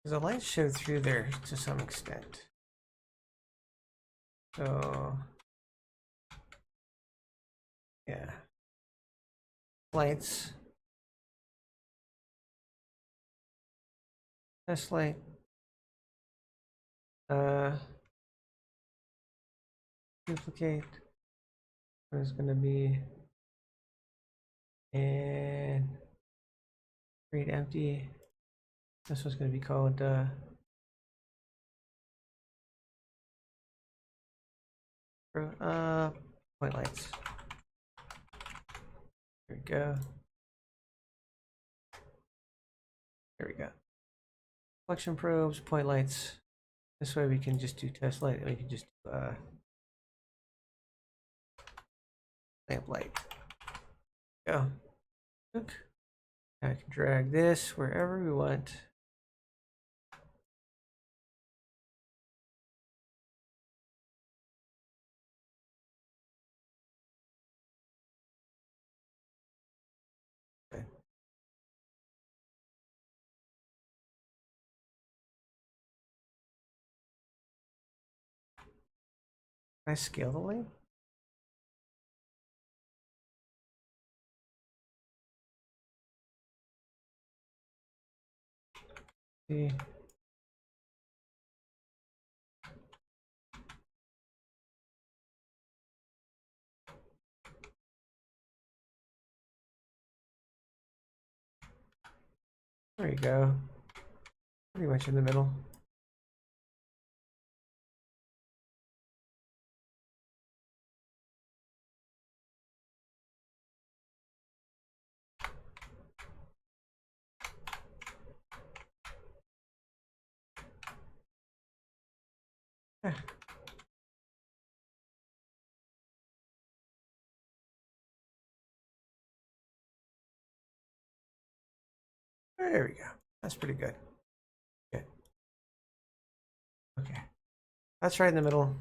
Because the lights show through there to some extent. So, yeah. Lights. Test light. Duplicate. There's going to be. And create empty. This one's going to be called point lights. There we go. There we go. Collection probes, point lights. This way we can just do test light. We can just do lamp light. Go. Look. I can drag this wherever we want. Okay. Can I scale the light? See. There you go. Pretty much in the middle. Yeah. There we go. That's pretty good. Okay. Okay. That's right in the middle.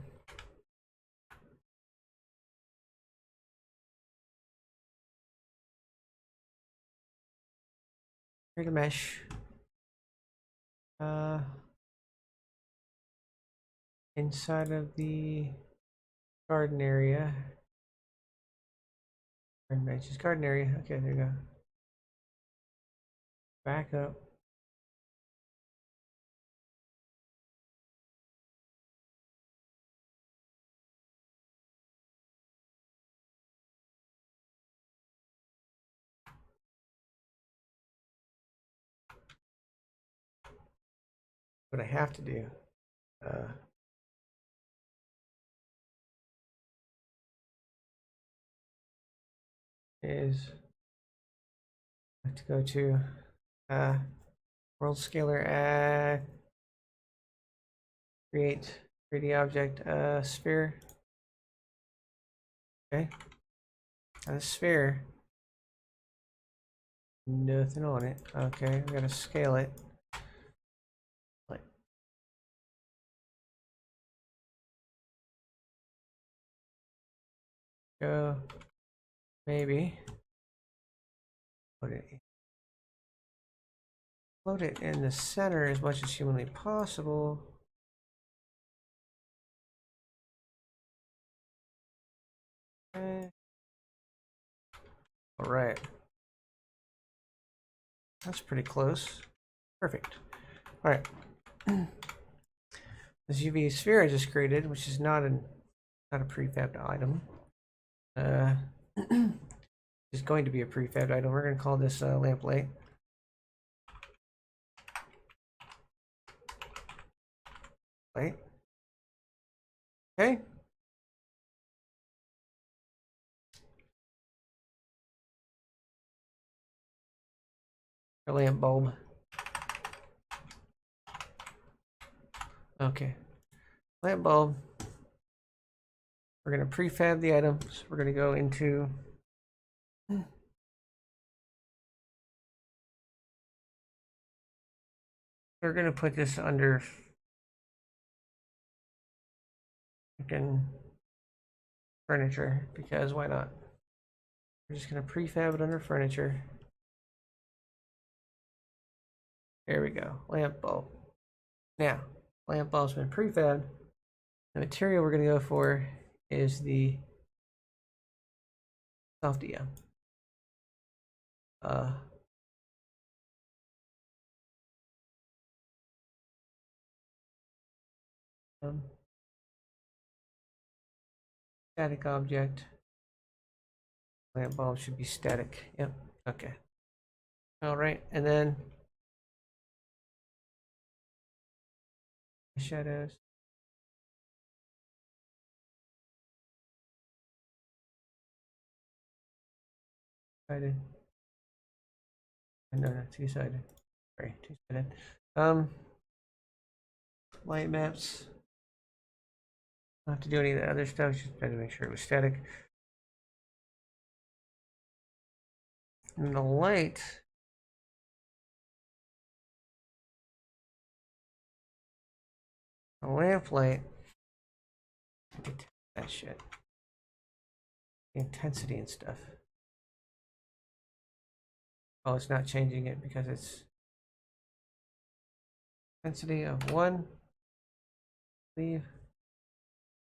Create a mesh. Inside of the garden area. Garden benches, garden area. Okay, there you go. Back up. What I have to do. Is I have to go to world scaler, add, create 3D object, sphere. Okay. A sphere. Nothing on it. Okay, we gotta scale it. Like, go. Maybe. Put it in the center as much as humanly possible. Okay. All right. That's pretty close. Perfect. All right. This UV sphere I just created, which is not a prefab item, is going to be a prefab item. We're going to call this lamp light. Light. Okay. A lamp bulb. Okay. Lamp bulb. We're going to prefab the items. We're going to go into we're going to put this under freaking furniture because why not? We're just going to prefab it under furniture. There we go. Lamp bulb. Now, lamp bulb's been prefabbed. The material we're going to go for is the soft DM. Static object. Lamp bulb should be static. Yep. Okay. All right, and then shadows. Sided. No, two-sided. Sorry, two-sided. Light maps. Don't have to do any of the other stuff. Just had to make sure it was static. And the light. The lamp light. That shit. The intensity and stuff. Oh, it's not changing it because it's intensity of 1. Leave.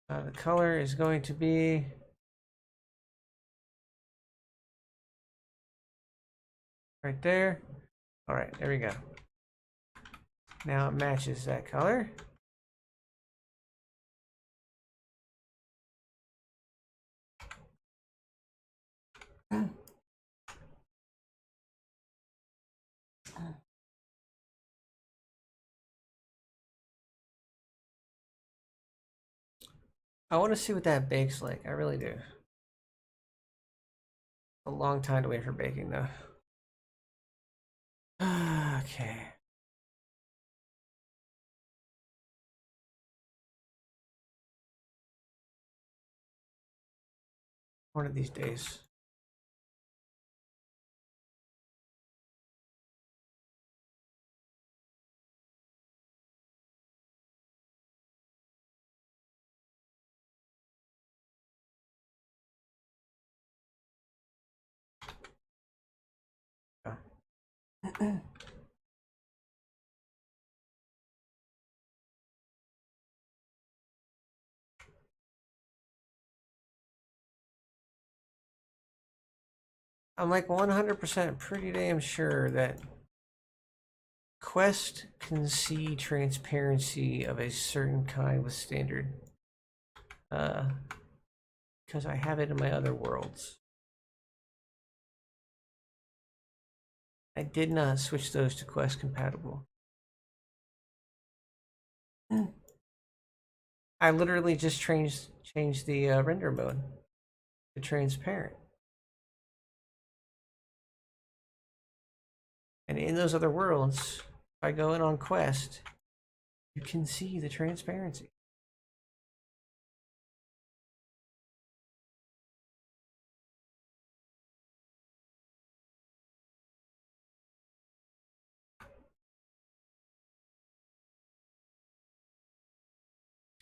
The color is going to be right there. All right, there we go. Now it matches that color. I want to see what that bakes like. I really do. A long time to wait for baking, though. Okay. One of these days. Oh. I'm like 100% pretty damn sure that Quest can see transparency of a certain kind with standard. Because I have it in my other worlds. I did not switch those to Quest compatible. I literally just changed the render mode to transparent. And in those other worlds, if I go in on Quest, you can see the transparency.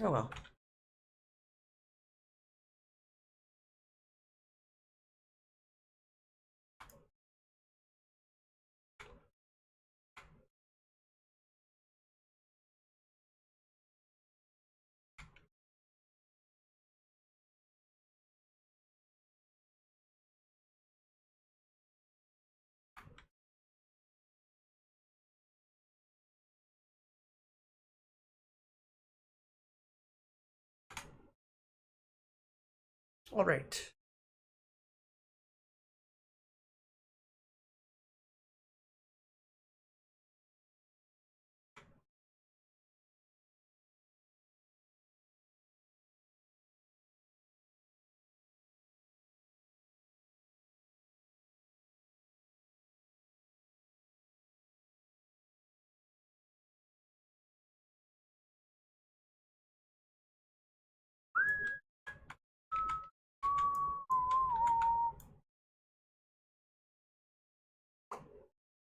Oh well. All right.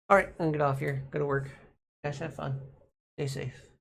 All right, I'm gonna get off here. Go to work. Guys, have fun. Stay safe.